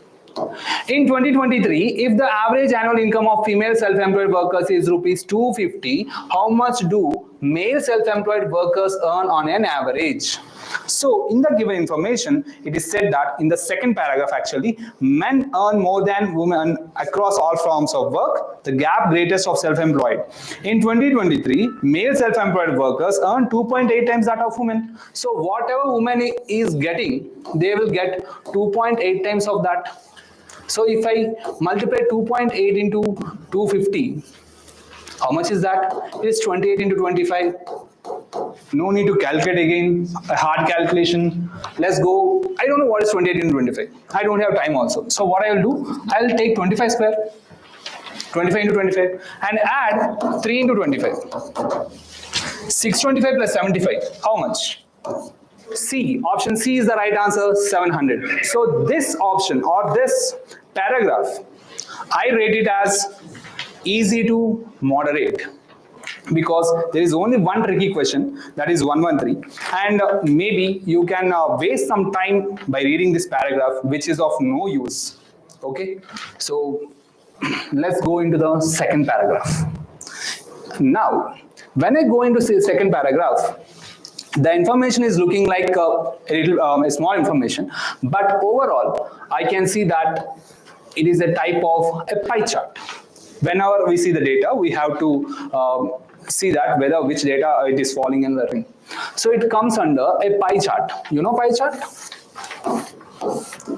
In 2023, if the average annual income of female self-employed workers is rupees 250, how much do male self-employed workers earn on an average? So in the given information, it is said that in the second paragraph actually, men earn more than women across all forms of work, the gap greatest of self-employed. In 2023, male self-employed workers earn 2.8 times that of women. So whatever woman is getting, they will get 2.8 times of that. So if I multiply 2.8 into 250, how much is that? It is 28 into 25. No need to calculate again, a hard calculation. Let's go. I don't know what is 28 into 25. I don't have time also. So what I will do, I will take 25 square, 25 into 25, and add 3 into 25. 625 plus 75. How much? C. Option C is the right answer, 700. So this option or this paragraph, I rate it as easy to moderate, because there is only one tricky question, that is 113, and maybe you can waste some time by reading this paragraph, which is of no use. Okay, so let's go into the second paragraph. Now when I go into the second paragraph, the information is looking like a small information, but overall I can see that it is a type of a pie chart. Whenever we see the data, we have to see that whether which data it is falling in the ring. So it comes under a pie chart. You know pie chart?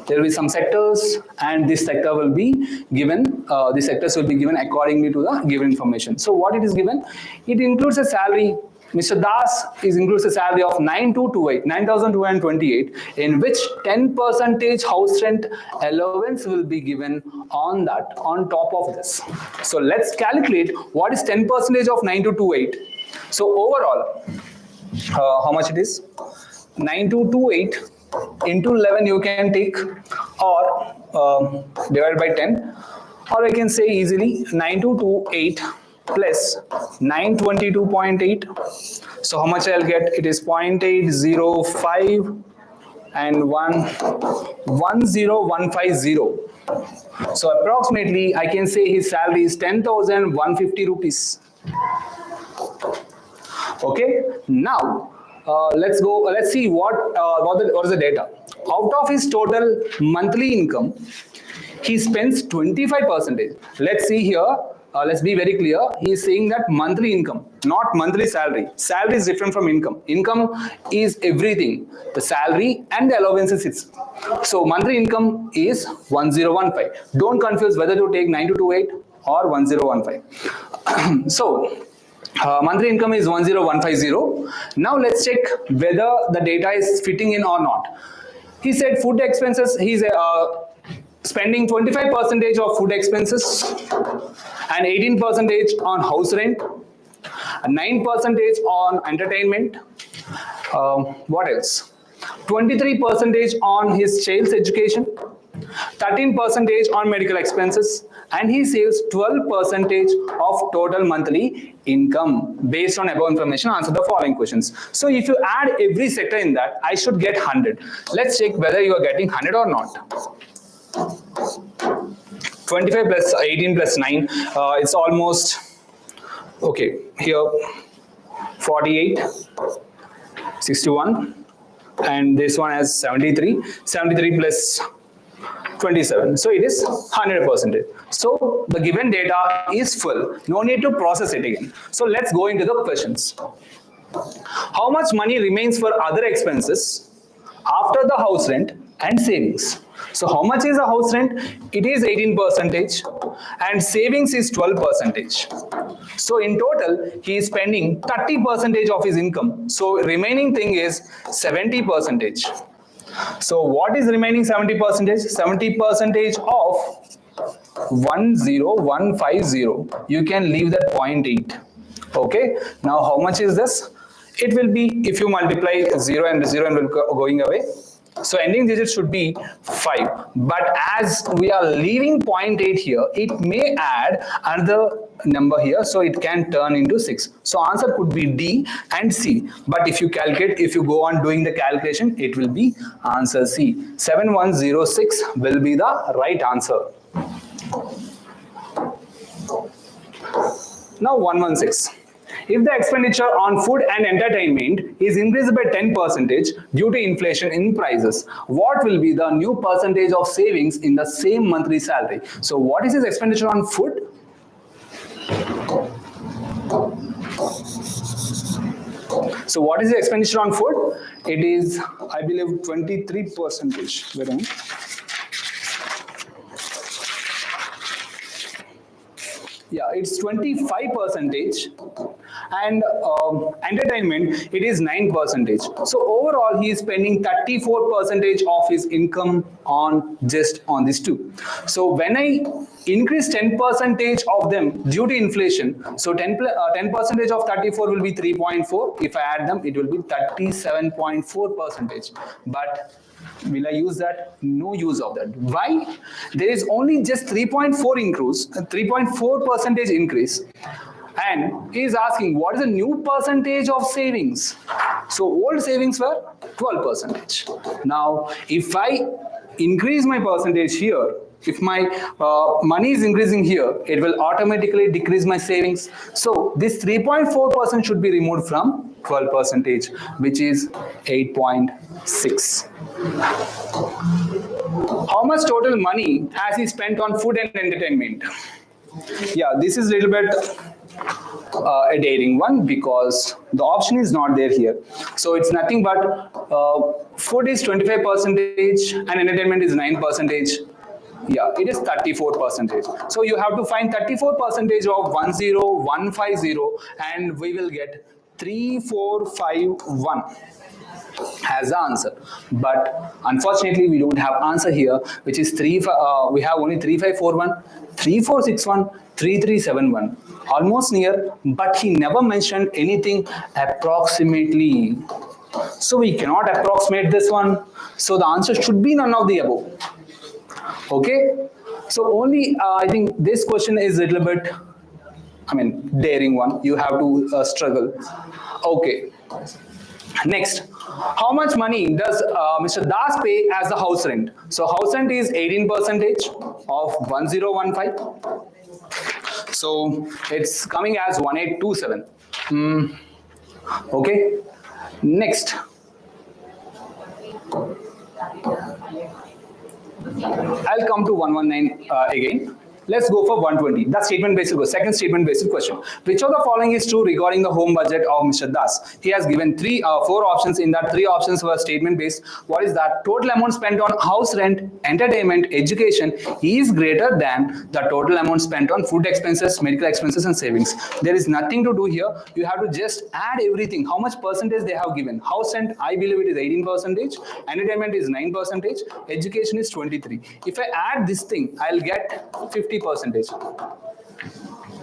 There will be some sectors, and this sector will be given, the sectors will be given accordingly to the given information. So what it is given? It includes a salary. Mr. Das includes a salary of 9,228, in which 10% house rent allowance will be given on that, on top of this. So let's calculate what is 10% of 9,228. So overall, how much it is? 9,228 into 11 you can take, or divided by 10, or I can say easily 9,228 plus 922.8. So how much I'll get? It is 0.805 and 10150. So approximately I can say his salary is 10,150 rupees. Okay, now let's see what is the data. Out of his total monthly income, he spends 25%. Let's see here. Let's be very clear. He is saying that monthly income, not monthly salary. Salary is different from income. Income is everything. The salary and the allowances it's. So monthly income is 1015. Don't confuse whether to take 9228 or 1015. So monthly income is 10150. Now let's check whether the data is fitting in or not. He said food expenses, he's spending 25% of food expenses and 18% on house rent, 9% on entertainment. What else? 23% on his child's education, 13% on medical expenses, and he saves 12% of total monthly income. Based on above information, answer the following questions. So if you add every sector in that, I should get 100. Let's check whether you are getting 100 or not. 25 plus 18 plus 9, it's almost, okay, here 48, 61, and this one has 73 plus 27, so it is 100%. So the given data is full, no need to process it again. So let's go into the questions. How much money remains for other expenses after the house rent and savings? So how much is the house rent? It is 18% and savings is 12%. So in total, he is spending 30% of his income. So remaining thing is 70%. So what is remaining 70%? 70% of 10150. You can leave that 0.8. Okay. Now how much is this? It will be, if you multiply 0 and 0 and will going away. So ending digit should be 5. But as we are leaving 0.8 here, it may add another number here. So it can turn into 6. So answer could be D and C. But if you calculate, if you go on doing the calculation, it will be answer C. 7106 will be the right answer. Now 116. If the expenditure on food and entertainment is increased by 10% due to inflation in prices, what will be the new percentage of savings in the same monthly salary? So what is his expenditure on food? So what is the expenditure on food? It is, I believe, 23%. Wait a minute. Yeah, it's 25%, and entertainment, it is 9%. So overall, he is spending 34% of his income on just on these two. So when I increase 10% of them due to inflation, so 10% of 34 will be 3.4. If I add them, it will be 37.4%. But will I use that? No use of that. Why? There is only just 3.4% increase. And he is asking what is the new percentage of savings? So old savings were 12%. Now, if I increase my percentage here, if my money is increasing here, it will automatically decrease my savings. So this 3.4% should be removed from 12%, which is 8.6. How how much total money has he spent on food and entertainment? Yeah, this is a little bit a daring one because the option is not there here. So it's nothing but food is 25% and entertainment is 9%. Yeah, it is 34%. So you have to find 34% of 10150 and we will get 3451 as the answer. But unfortunately we don't have answer here, which is we have only 3541, 3461, 3371. Almost near, but he never mentioned anything approximately. So we cannot approximate this one. So the answer should be none of the above. Okay, so only I think this question is a little bit, daring one. You have to struggle. Okay, next, how much money does Mr. Das pay as the house rent? So house rent is 18% of 1015. So it's coming as 1827. Okay, next. I'll come to 119 again. Let's go for 120. The statement based question. Second statement based question. Which of the following is true regarding the home budget of Mr. Das? He has given four options. In that, three options were statement based. What is that? Total amount spent on house rent, entertainment, education is greater than the total amount spent on food expenses, medical expenses, and savings. There is nothing to do here. You have to just add everything. How much percentage they have given? House rent, I believe it is 18%. Entertainment is 9%. Education is 23. If I add this thing, I'll get 50%.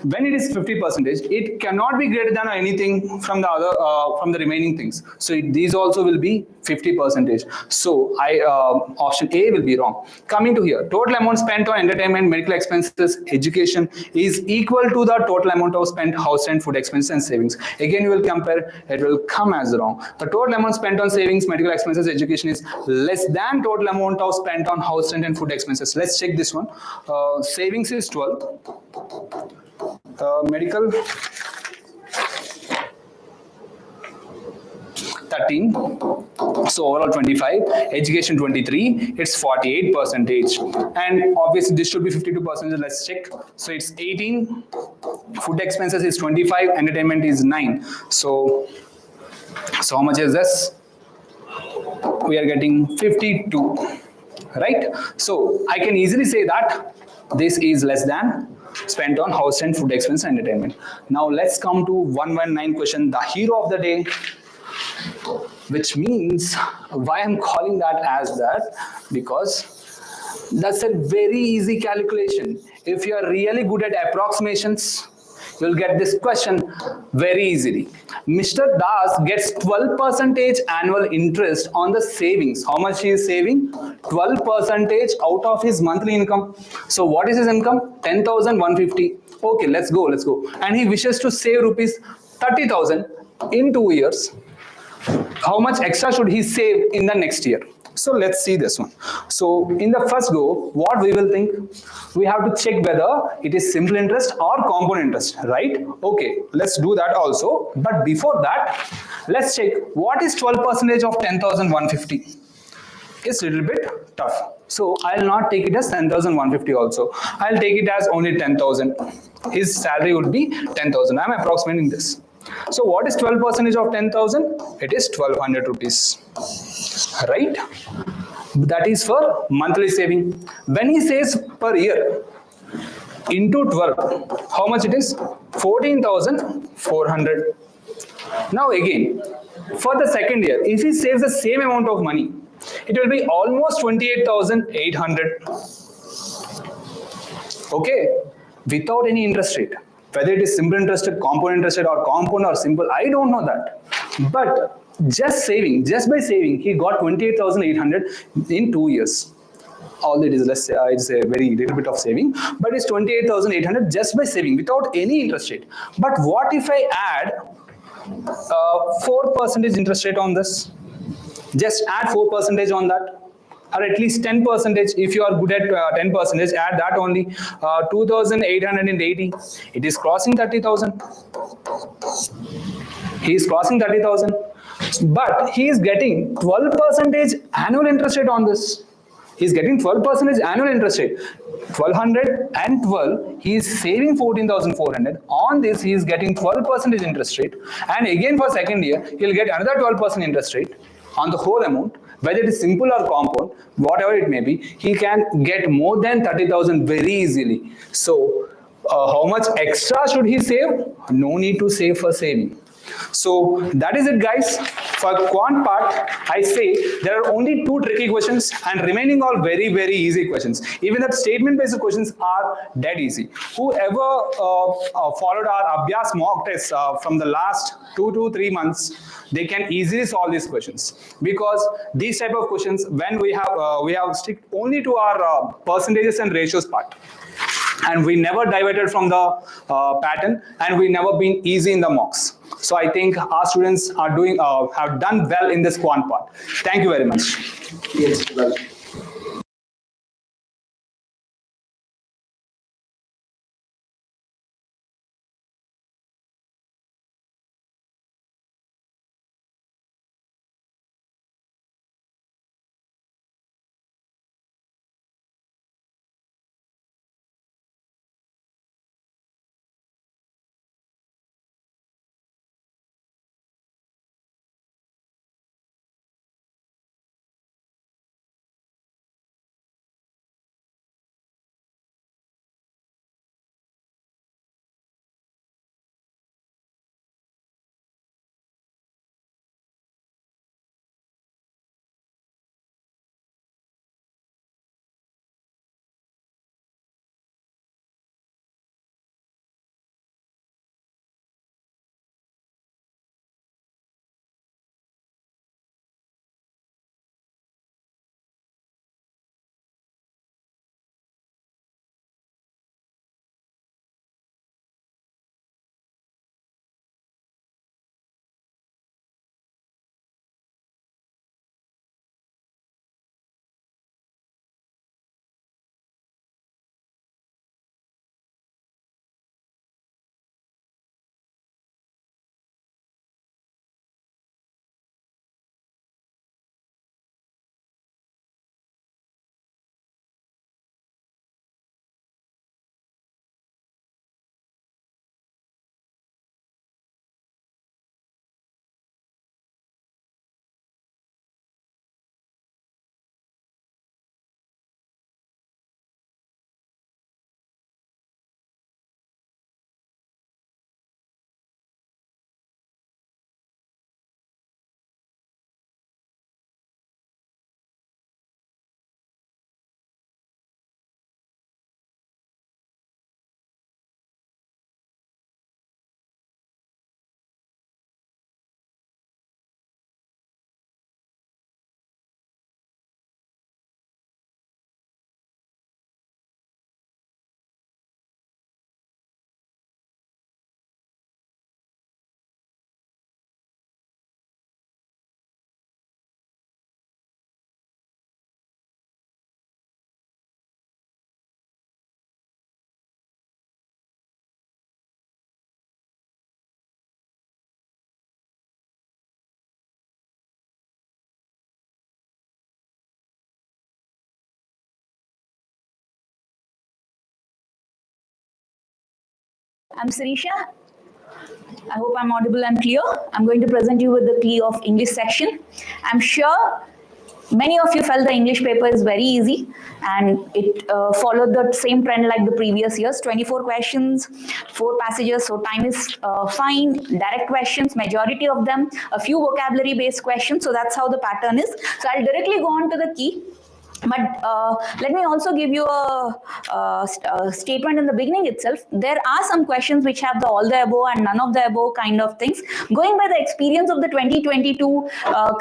When it is 50%, it cannot be greater than anything from the other from the remaining things. So these also will be 50%. So option A will be wrong. Coming to here, total amount spent on entertainment, medical expenses, education is equal to the total amount of spent house rent, food expenses, and savings. Again, you will compare. It will come as wrong. The total amount spent on savings, medical expenses, education is less than total amount of spent on house rent and food expenses. Let's check this one. Savings is 12. Medical 13, so overall 25, education 23, it's 48%, and obviously this should be 52%. Let's check. So it's 18, food expenses is 25, entertainment is 9. So how much is this? We are getting 52, right? So I can easily say that this is less than spent on house rent, food expense, and entertainment. Now let's come to 119 question, the hero of the day, which means why I'm calling that as that, because that's a very easy calculation. If you are really good at approximations, you'll get this question very easily. Mr. Das gets 12% annual interest on the savings. How much he is saving? 12% out of his monthly income. So what is his income? 10,150. Okay, let's go. And he wishes to save rupees 30,000 in 2 years. How much extra should he save in the next year? So let's see this one. So in the first go, what we will think? We have to check whether it is simple interest or compound interest, right? Okay, let's do that also. But before that, let's check what is 12% of 10,150. It's a little bit tough. So I'll not take it as 10,150 also. I'll take it as only 10,000. His salary would be 10,000. I'm approximating this. So what is 12% of 10,000? It is 1,200 rupees, right? That is for monthly saving. When he says per year, into 12, how much it is? 14,400. Now again, for the second year, if he saves the same amount of money, it will be almost 28,800. Okay, without any interest rate. Whether it is simple interested, compound interested, or compound or simple, I don't know that. But just by saving, he got 28,800 in 2 years. All it is, let's say, it's a very little bit of saving, but it's 28,800 just by saving without any interest rate. But what if I add 4% interest rate on this? Just add 4% on that. Or at least 10%. If you are good at 10%, add that only. 2,880. It is crossing 30,000. He is crossing 30,000. But he is getting 12% annual interest rate on this. He's getting 12% annual interest rate. 1212, he is saving 14,400. On this, he is getting 12% interest rate. And again for second year, he'll get another 12% interest rate on the whole amount. Whether it is simple or compound, whatever it may be, he can get more than 30,000 very easily. So, how much extra should he save? No need to save for saving. So that is it, guys. For quant part, I say there are only 2 tricky questions and remaining all very, very easy questions. Even the statement-based questions are dead easy. Whoever followed our Abhyaas mock tests from the last 2 to 3 months, they can easily solve these questions, because these type of questions, when we have stick only to our percentages and ratios part. And we never diverted from the pattern, and we never been easy in the mocks. So I think our students are doing have done well in this quant part. Thank you very much. Yes, well. I'm Sirisha. I hope I'm audible and clear. I'm going to present you with the key of English section. I'm sure many of you felt the English paper is very easy, and it followed the same trend like the previous years. 24 questions, 4 passages, so time is fine. Direct questions, majority of them, a few vocabulary based questions, so that's how the pattern is. So I'll directly go on to the key. But let me also give you a statement in the beginning itself. There are some questions which have the all the above and none of the above kind of things. Going by the experience of the 2022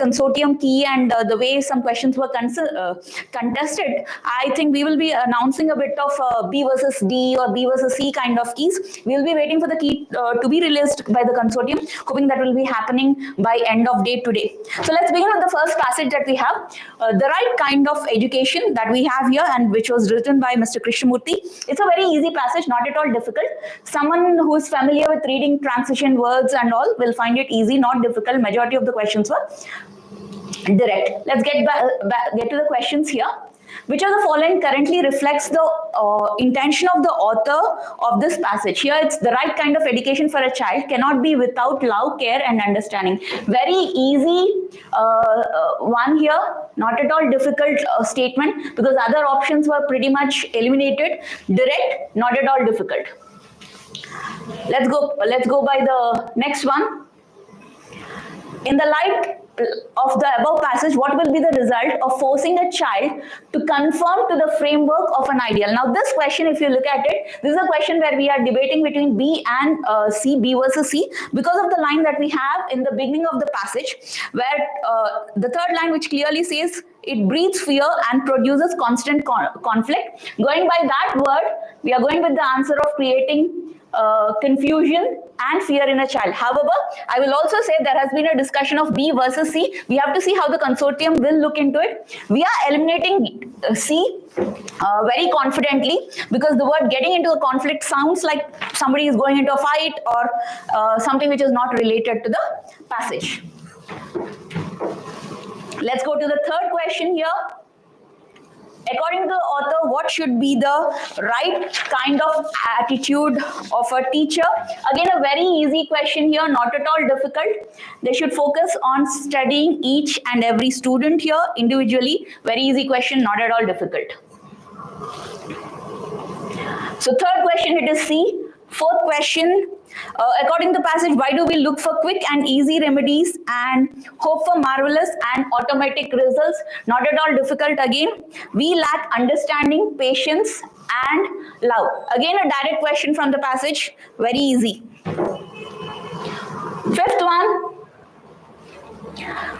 consortium key and the way some questions were contested, I think we will be announcing a bit of B versus D or B versus C kind of keys. We will be waiting for the key to be released by the consortium, hoping that will be happening by end of day today. So let's begin with the first passage that we have. The right kind of education that we have here, and which was written by Mr. Krishnamurthy. It's a very easy passage, not at all difficult. Someone who is familiar with reading transition words and all will find it easy, not difficult. Majority of the questions were direct. Let's get to the questions here. Which of the following currently reflects the intention of the author of this passage? Here it's the right kind of education for a child cannot be without love, care and understanding. Very easy one here, not at all difficult statement, because other options were pretty much eliminated. Direct, not at all difficult. Let's go by the next one. In the light of the above passage, what will be the result of forcing a child to conform to the framework of an ideal? Now this question, if you look at it, this is a question where we are debating between B and C, B versus C, because of the line that we have in the beginning of the passage, where the third line which clearly says it breeds fear and produces constant conflict. Going by that word, we are going with the answer of creating confusion and fear in a child. However, I will also say there has been a discussion of B versus C. We have to see how the consortium will look into it. We are eliminating C very confidently, because the word getting into a conflict sounds like somebody is going into a fight or something which is not related to the passage. Let's go to the third question here. According to the author, what should be the right kind of attitude of a teacher? Again, a very easy question here, not at all difficult. They should focus on studying each and every student here individually. Very easy question, not at all difficult. So third question, it is C. Fourth question, according to the passage, why do we look for quick and easy remedies and hope for marvelous and automatic results? Not at all difficult again. We lack understanding, patience and love. Again, a direct question from the passage, very easy. Fifth one,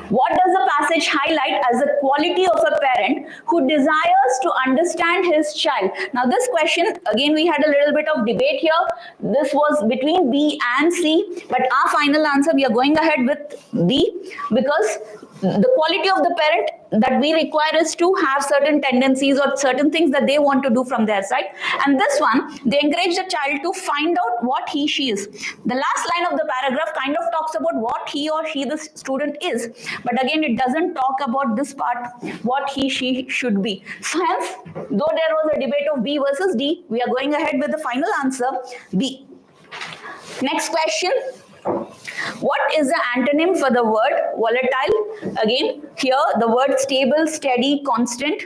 what does the passage highlight as the quality of a parent who desires to understand his child? Now this question, again we had a little bit of debate here. This was between B and C, but our final answer, we are going ahead with B, because the quality of the parent that we require is to have certain tendencies or certain things that they want to do from their side. And this one, they encourage the child to find out what he, she is. The last line of the paragraph kind of talks about what he or she, the student is. But again, it doesn't talk about this part, what he, she should be. So hence, though there was a debate of B versus D, we are going ahead with the final answer, B. Next question. What is the antonym for the word volatile? Again, here the word stable, steady, constant.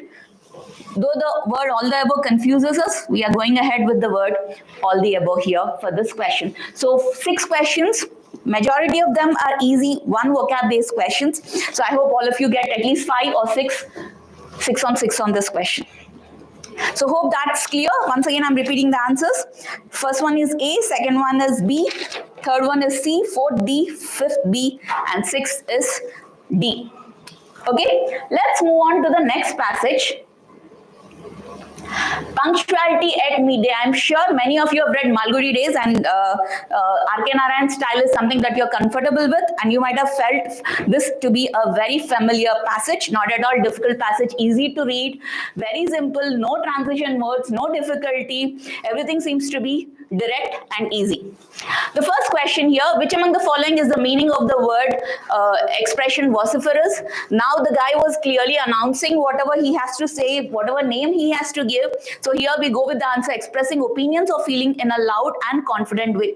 Though the word all the above confuses us, we are going ahead with the word all the above here for this question. So 6 questions. Majority of them are easy, 1 vocab based questions. So I hope all of you get at least 5 or 6 on 6 on this question. So hope that's clear. Once again, I'm repeating the answers. First one is A, second one is B, third one is C, fourth D, fifth B, and sixth is D. Okay, let's move on to the next passage. Punctuality at midday. I'm sure many of you have read Malgudi Days, and R.K. Narayan's style is something that you're comfortable with, and you might have felt this to be a very familiar passage, not at all difficult passage, easy to read, very simple, no transition words, no difficulty. Everything seems to be direct and easy. The first question here, which among the following is the meaning of the word expression vociferous? Now the guy was clearly announcing whatever he has to say, whatever name he has to give. So here we go with the answer, expressing opinions or feeling in a loud and confident way.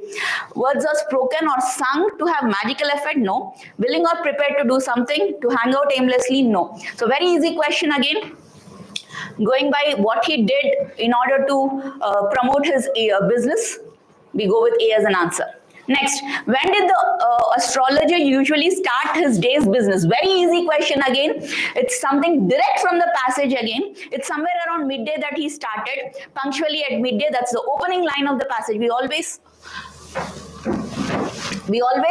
Words are spoken or sung to have magical effect? No. Willing or prepared to do something, to hang out aimlessly? No. So very easy question again. Going by what he did in order to promote his business, we go with A as an answer. Next, when did the astrologer usually start his day's business? Very easy question again. It's something direct from the passage again. It's somewhere around midday that he started. Punctually at midday, that's the opening line of the passage. We always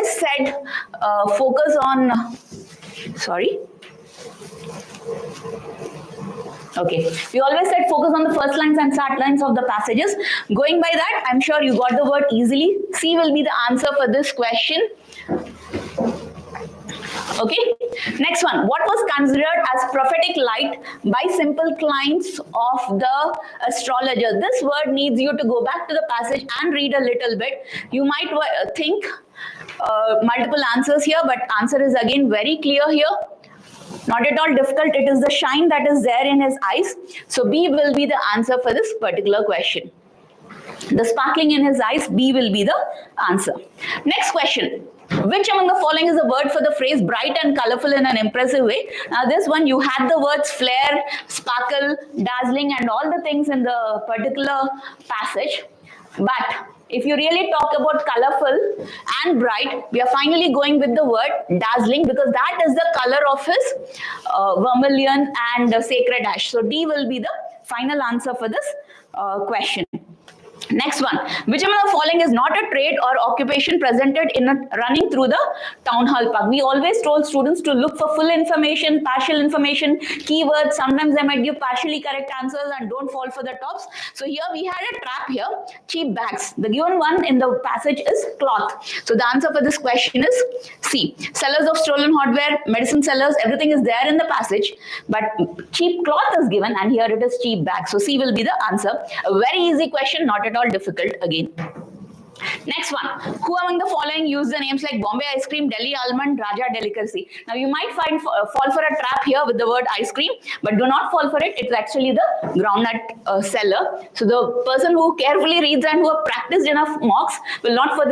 said focus on, sorry. Okay, we always said focus on the first lines and start lines of the passages. Going by that, I'm sure you got the word easily. C will be the answer for this question. Okay, next one. What was considered as prophetic light by simple clients of the astrologer? This word needs you to go back to the passage and read a little bit. You might think multiple answers here, but answer is again very clear here. Not at all difficult. It is the shine that is there in his eyes. So B will be the answer for this particular question. The sparkling in his eyes, B will be the answer. Next question. Which among the following is a word for the phrase bright and colorful in an impressive way? Now this one, you had the words flare, sparkle, dazzling and all the things in the particular passage. But if you really talk about colorful and bright, we are finally going with the word dazzling because that is the color of his vermilion and sacred ash. So D will be the final answer for this question. Next one, which among the following is not a trade or occupation presented in running through the town hall park? We always told students to look for full information, partial information, keywords. Sometimes they might give partially correct answers and don't fall for the tops. So here we had a trap here, cheap bags. The given one in the passage is cloth. So the answer for this question is C. Sellers of stolen hardware, medicine sellers, everything is there in the passage, but cheap cloth is given and here it is cheap bags. So C will be the answer. A very easy question, not at all difficult again. Next one, who among the following use the names like Bombay ice cream, Delhi almond, Raja delicacy? Now you might fall for a trap here with the word ice cream, but do not fall for it. It's actually the groundnut seller. So the person who carefully reads and who have practiced enough mocks will not fall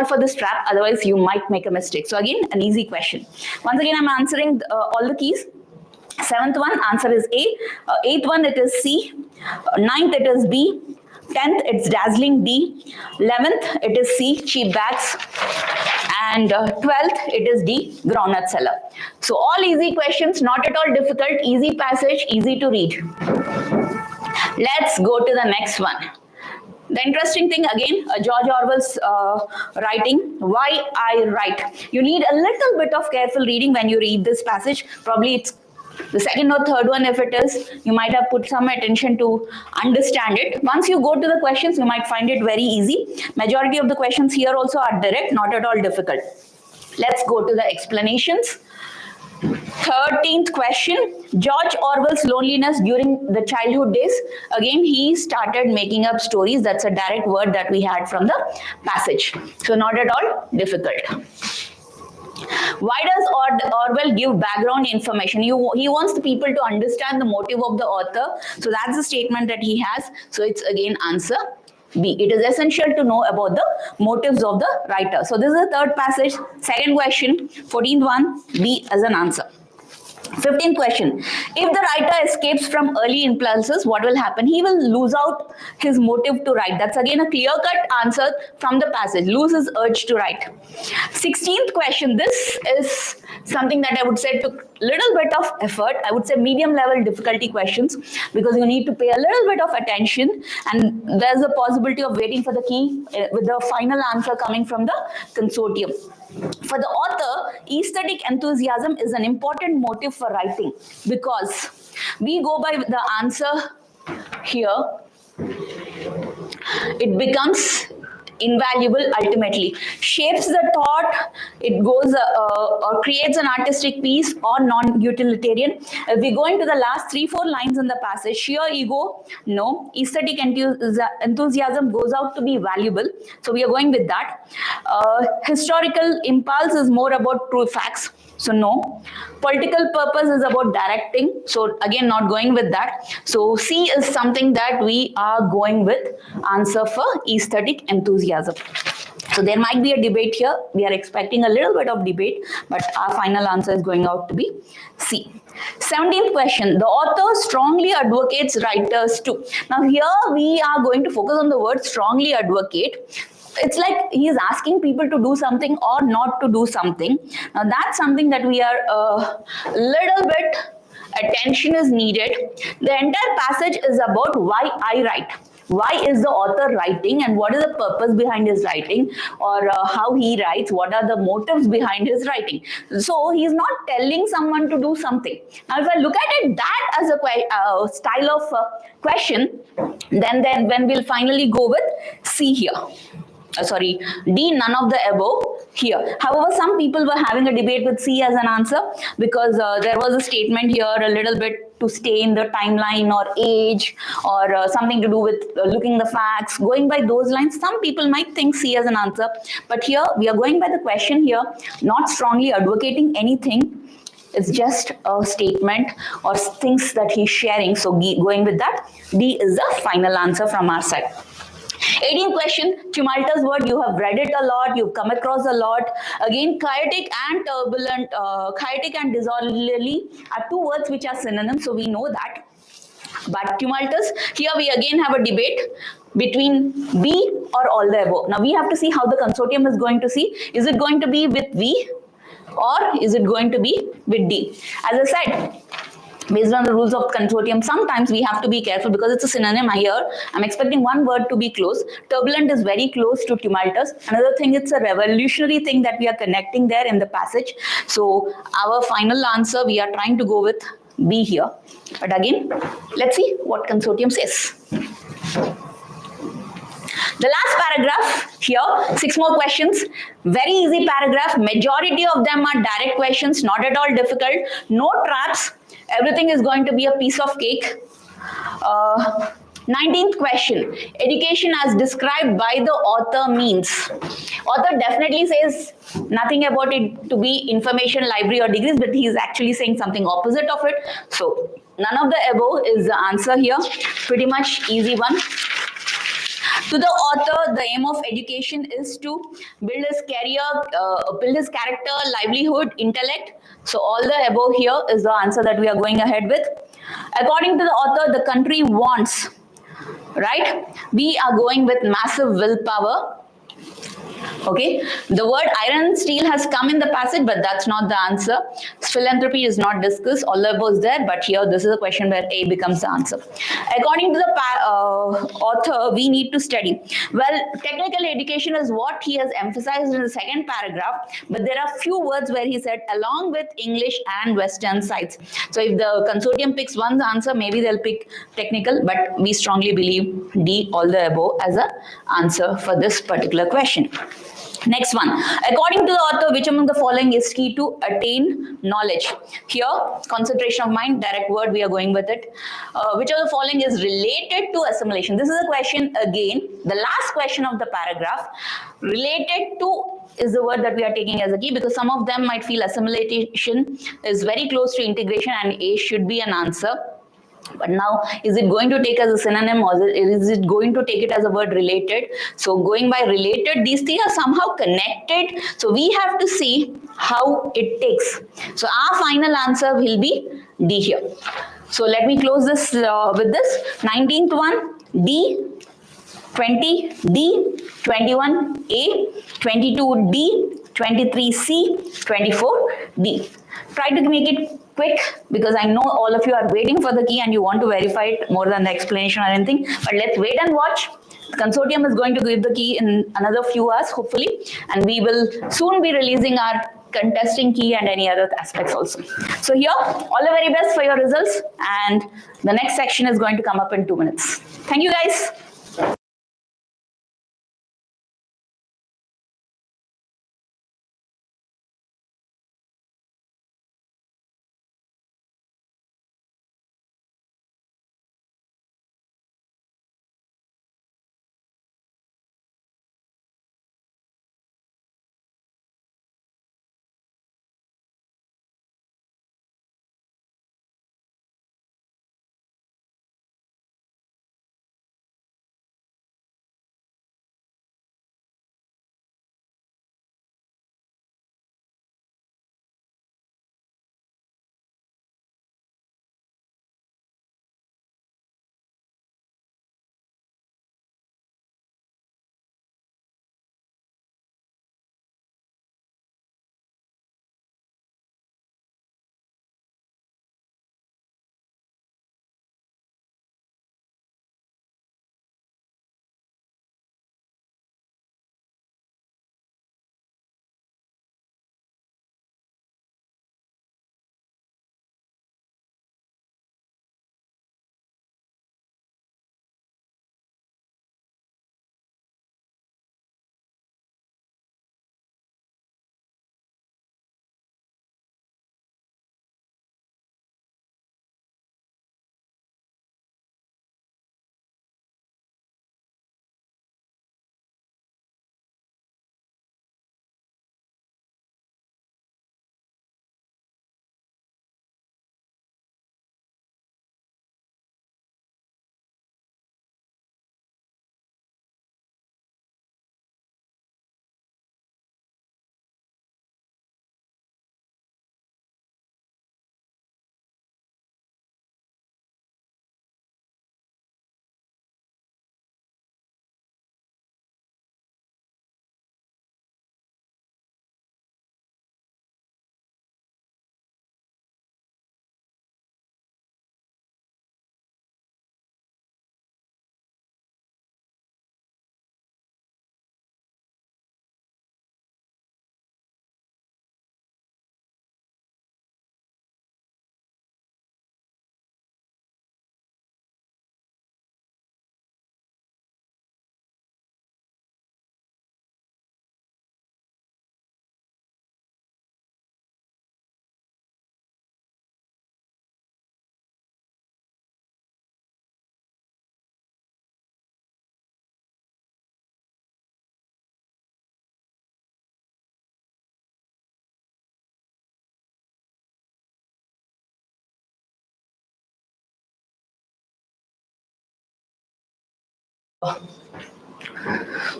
for this trap, otherwise you might make a mistake. So again, an easy question. Once again, I'm answering all the keys. 7th one, answer is A. 8th one, it is C. 9th, it is B. 10th, it's dazzling, D. 11th, it is C, cheap bags. And 12th, it is D, groundnut seller. So all easy questions, not at all difficult, easy passage, easy to read. Let's go to the next one. The interesting thing again, George Orwell's writing, Why I Write. You need a little bit of careful reading when you read this passage. Probably it's the second or third one, if it is, you might have put some attention to understand it. Once you go to the questions, you might find it very easy. Majority of the questions here also are direct, not at all difficult. Let's go to the explanations. 13th question, George Orwell's loneliness during the childhood days. Again, he started making up stories. That's a direct word that we had from the passage. So not at all difficult. Why does Orwell give background information? He wants the people to understand the motive of the author. So that's the statement that he has. So it's again answer B. It is essential to know about the motives of the writer. So this is the third passage. Second question, 14th one, B as an answer. 15th question, if the writer escapes from early impulses, what will happen? He will lose out his motive to write. That's again a clear-cut answer from the passage, lose his urge to write. 16th question, this is something that I would say took little bit of effort. I would say medium level difficulty questions because you need to pay a little bit of attention and there's a possibility of waiting for the key with the final answer coming from the consortium. For the author, aesthetic enthusiasm is an important motive for writing because we go by the answer here, it becomes invaluable ultimately, shapes the thought, it goes or creates an artistic piece or non-utilitarian. If we go into the last 3-4 lines in the passage, sheer ego, no. Aesthetic enthusiasm goes out to be valuable, so we are going with that. Historical impulse is more about true facts, so no. Political purpose is about directing, so again not going with that. So C is something that we are going with, answer for aesthetic enthusiasm. So there might be a debate here. We are expecting a little bit of debate, but our final answer is going out to be C. 17th question, the author strongly advocates writers too. Now here we are going to focus on the word strongly advocate. It's like he is asking people to do something or not to do something. Now that's something that we are a little bit attention is needed. The entire passage is about why I write. Why is the author writing and what is the purpose behind his writing, or how he writes, what are the motives behind his writing. So he's not telling someone to do something. Now if I look at it that as a style of question, then when we'll finally go with C here. D, none of the above. here. However, some people were having a debate with C as an answer because there was a statement here a little bit to stay in the timeline or age or something to do with looking the facts. Going by those lines, some people might think C as an answer. But here, we are going by the question here, not strongly advocating anything. It's just a statement or things that he's sharing. So going with that, D is the final answer from our side. 18th question, tumultuous word, you have read it a lot, you've come across a lot. Again, chaotic and turbulent, chaotic and disorderly are two words which are synonyms, so we know that. But tumultuous, here we again have a debate between B or all the above. Now we have to see how the consortium is going to see. Is it going to be with V or is it going to be with D? As I said, based on the rules of consortium, sometimes we have to be careful because it's a synonym here. I'm expecting one word to be close. Turbulent is very close to tumultuous. Another thing, it's a revolutionary thing that we are connecting there in the passage. So our final answer, we are trying to go with B here. But again, let's see what consortium says. The last paragraph here, 6 more questions. Very easy paragraph. Majority of them are direct questions, not at all difficult. No traps. Everything is going to be a piece of cake. 19th question. Education as described by the author means. Author definitely says nothing about it to be information, library or degrees, but he is actually saying something opposite of it. So none of the above is the answer here. Pretty much easy one. To the author, the aim of education is to build his career, build his character, livelihood, intellect. So all the above here is the answer that we are going ahead with. According to the author, the country wants, right? We are going with massive willpower. Okay, the word iron and steel has come in the passage, but that's not the answer. Philanthropy is not discussed, all the above is there, but here this is a question where A becomes the answer. According to the author, we need to study. Well, technical education is what he has emphasized in the second paragraph, but there are few words where he said along with English and Western sites. So if the consortium picks one answer, maybe they'll pick technical, but we strongly believe D, all the above, as an answer for this particular question. Next one. According to the author, which among the following is key to attain knowledge? Here, concentration of mind, direct word, we are going with it. Which of the following is related to assimilation? This is a question again, the last question of the paragraph. Related to is the word that we are taking as a key because some of them might feel assimilation is very close to integration and A should be an answer. But now, is it going to take as a synonym or is it going to take it as a word related? So going by related, these things are somehow connected. So we have to see how it takes. So our final answer will be D here. So let me close this with this. 19th one, D. 20, D. 21, A. 22, D. 23, C. 24, D. Try to make it quick because I know all of you are waiting for the key and you want to verify it more than the explanation or anything. But let's wait and watch. The consortium is going to give the key in another few hours, hopefully, and we will soon be releasing our contesting key and any other aspects also. So here, all the very best for your results, and the next section is going to come up in 2 minutes. Thank you guys.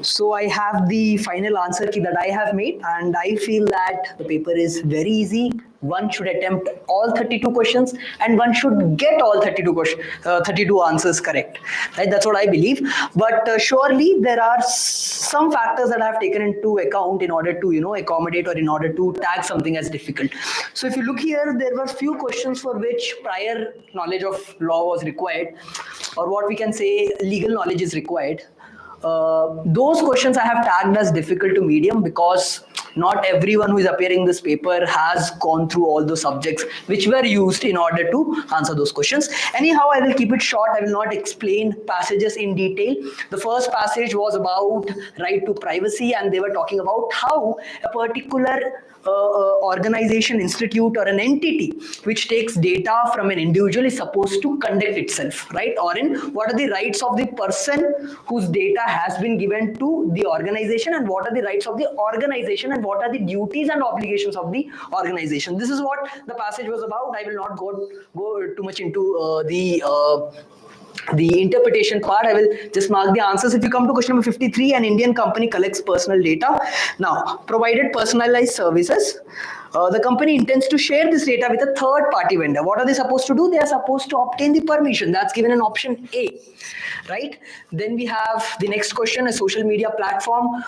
So I have the final answer key that I have made, and I feel that the paper is very easy. One should attempt all 32 questions, and one should get all 32 answers correct. Right? That's what I believe. But surely there are some factors that I have taken into account in order to accommodate, or in order to tag something as difficult. So if you look here, there were few questions for which prior knowledge of law was required, or what we can say legal knowledge is required. Those questions I have tagged as difficult to medium, because not everyone who is appearing in this paper has gone through all those subjects which were used in order to answer those questions. Anyhow, I will keep it short. I will not explain passages in detail. The first passage was about right to privacy, and they were talking about how a particular organization, institute, or an entity which takes data from an individual is supposed to conduct itself, right? Or in what are the rights of the person whose data has been given to the organization, and what are the rights of the organization, and what are the duties and obligations of the organization. This is what the passage was about. I will not go too much into the interpretation part. I will just mark the answers. If you come to question number 53, an Indian company collects personal data. Now, provided personalized services, the company intends to share this data with a third party vendor. What are they supposed to do? They are supposed to obtain the permission. That's given in option A, right? Then we have the next question. A social media platform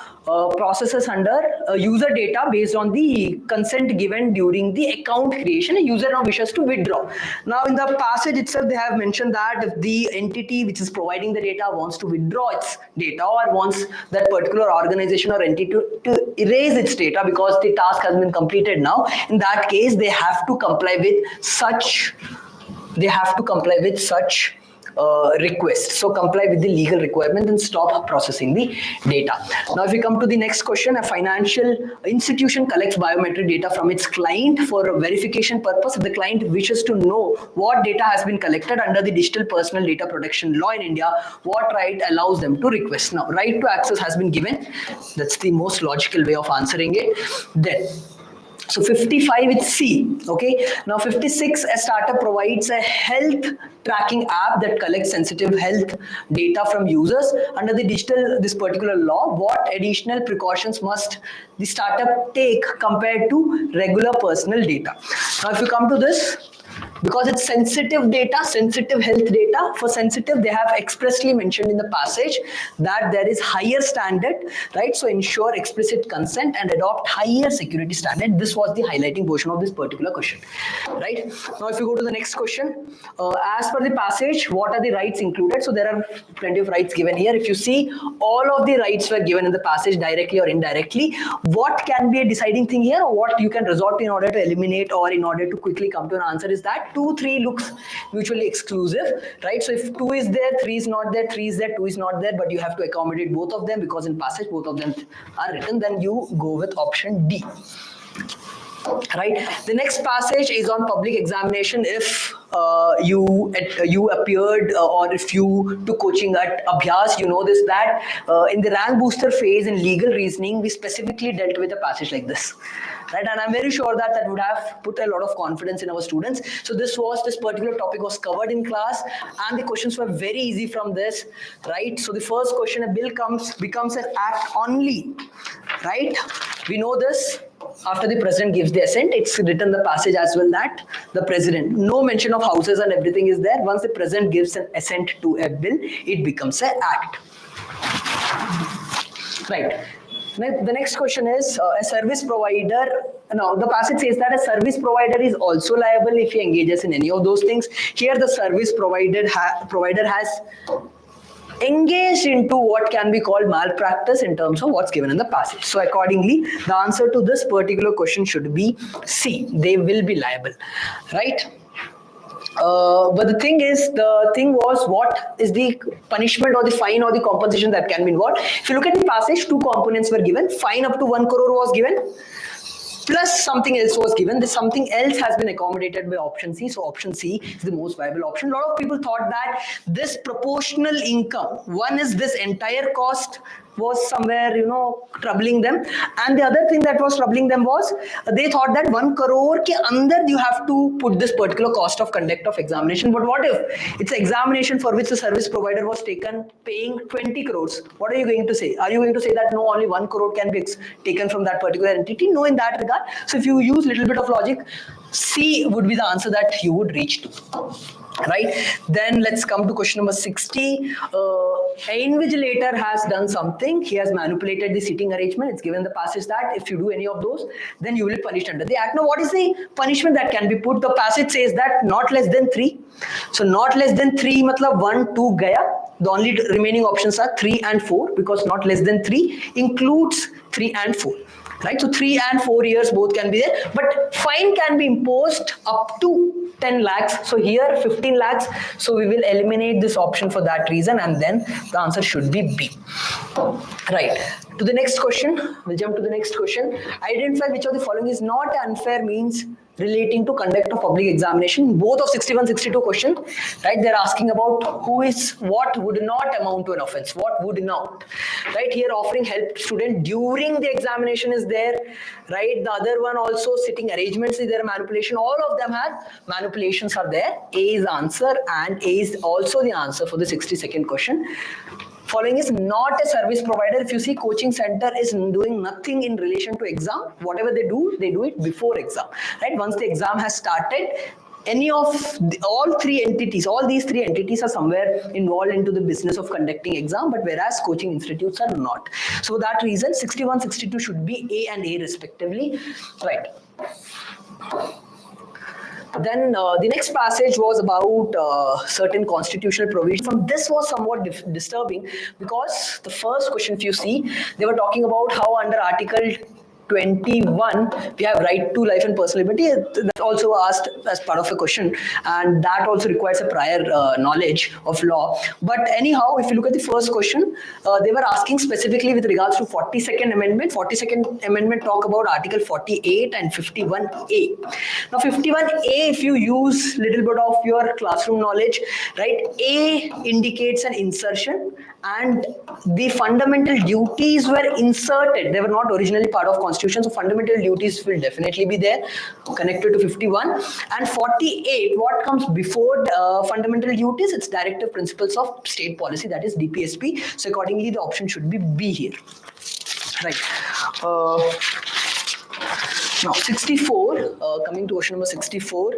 processes under user data based on the consent given during the account creation. A user now wishes to withdraw. Now, in the passage itself, they have mentioned that if the entity which is providing the data wants to withdraw its data, or wants that particular organization or entity to erase its data because the task has been completed now, in that case they have to comply with such request. So comply with the legal requirement and stop processing the data. Now, if we come to the next question, a financial institution collects biometric data from its client for a verification purpose. If the client wishes to know what data has been collected under the Digital Personal Data Protection Law in India, what right allows them to request? Now, right to access has been given. That's the most logical way of answering it. Then, so 55 is C. Okay. Now 56, a startup provides a health tracking app that collects sensitive health data from users. Under this particular law, what additional precautions must the startup take compared to regular personal data? Now, if you come to this, because it's sensitive data, sensitive health data, for sensitive they have expressly mentioned in the passage that there is higher standard, right? So ensure explicit consent and adopt higher security standard. This was the highlighting portion of this particular question, right? Now, if you go to the next question, as per the passage, what are the rights included? So there are plenty of rights given here. If you see, all of the rights were given in the passage directly or indirectly. What can be a deciding thing here, or what you can resort to in order to eliminate, or in order to quickly come to an answer, is that 2, 3 looks mutually exclusive, right? So if 2 is there, 3 is not there, 3 is there, 2 is not there, but you have to accommodate both of them because in passage both of them are written, then you go with option D. Right. The next passage is on public examination. If you appeared or if you took coaching at Abhyaas, you know this, that in the rank booster phase in legal reasoning, we specifically dealt with a passage like this. Right, and I'm very sure that would have put a lot of confidence in our students. So this particular topic was covered in class, and the questions were very easy from this. Right. So the first question: a bill becomes an act only. Right. We know this. After the president gives the assent, it's written the passage as well that the president, no mention of houses and everything is there. Once the president gives an assent to a bill, it becomes an act. Right. The next question is a service provider. Now, the passage says that a service provider is also liable if he engages in any of those things. Here, the service provider has engaged into what can be called malpractice in terms of what's given in the passage. So accordingly, the answer to this particular question should be C. They will be liable, right? But the thing was, what is the punishment or the fine or the compensation that can be involved? If you look at the passage, 2 components were given. Fine up to 1 crore was given, plus something else was given. This something else has been accommodated by option C. So option C is the most viable option. A lot of people thought that this proportional income, one is this entire cost was somewhere, troubling them. And the other thing that was troubling them was they thought that 1 crore ke andar you have to put this particular cost of conduct of examination. But what if it's an examination for which the service provider was paying 20 crores? What are you going to say? Are you going to say that no, only 1 crore can be taken from that particular entity? No, in that regard. So if you use little bit of logic, C would be the answer that you would reach to. Right, then let's come to question number 60. Invigilator has done something. He has manipulated the seating arrangement. It's given the passage that if you do any of those, then you will be punished under the act. Now, what is the punishment that can be put? The passage says that not less than 3. So not less than 3 matlab 1, 2 gaya. The only remaining options are 3 and 4 because not less than 3 includes 3 and 4. Right, so 3 and 4 years both can be there, but fine can be imposed up to 10 lakhs. So here 15 lakhs. So we will eliminate this option for that reason, and then the answer should be B. Right. To the next question. We'll jump to the next question. Identify which of the following is not unfair means relating to conduct of public examination. Both of 61, 62 question, right? They're asking about what would not amount to an offense, what would not, right? Here offering help to student during the examination is there, right? The other one also sitting arrangements is there, manipulation. All of them have manipulations are there. A is answer and A is also the answer for the 62nd question. Following is not a service provider. If you see coaching center is doing nothing in relation to exam, whatever they do it before exam, right? Once the exam has started, all these three entities are somewhere involved into the business of conducting exam, but whereas coaching institutes are not. So for that reason, 61, 62 should be A and A respectively, right? Then the next passage was about certain constitutional provision. From this was somewhat disturbing because the first question, if you see, they were talking about how under Article 21 we have right to life and personal liberty. That's also asked as part of a question, and that also requires a prior knowledge of law. But anyhow, if you look at the first question, they were asking specifically with regards to 42nd amendment. 42nd amendment talk about Article 48 and 51A. Now 51A, if you use little bit of your classroom knowledge, right, A indicates an insertion and the fundamental duties were inserted. They were not originally part of constitution, so fundamental duties will definitely be there connected to 51. And 48, what comes before fundamental duties? It's directive principles of state policy, that is DPSP. So accordingly the option should be B here, right? Now 64, coming to question number 64,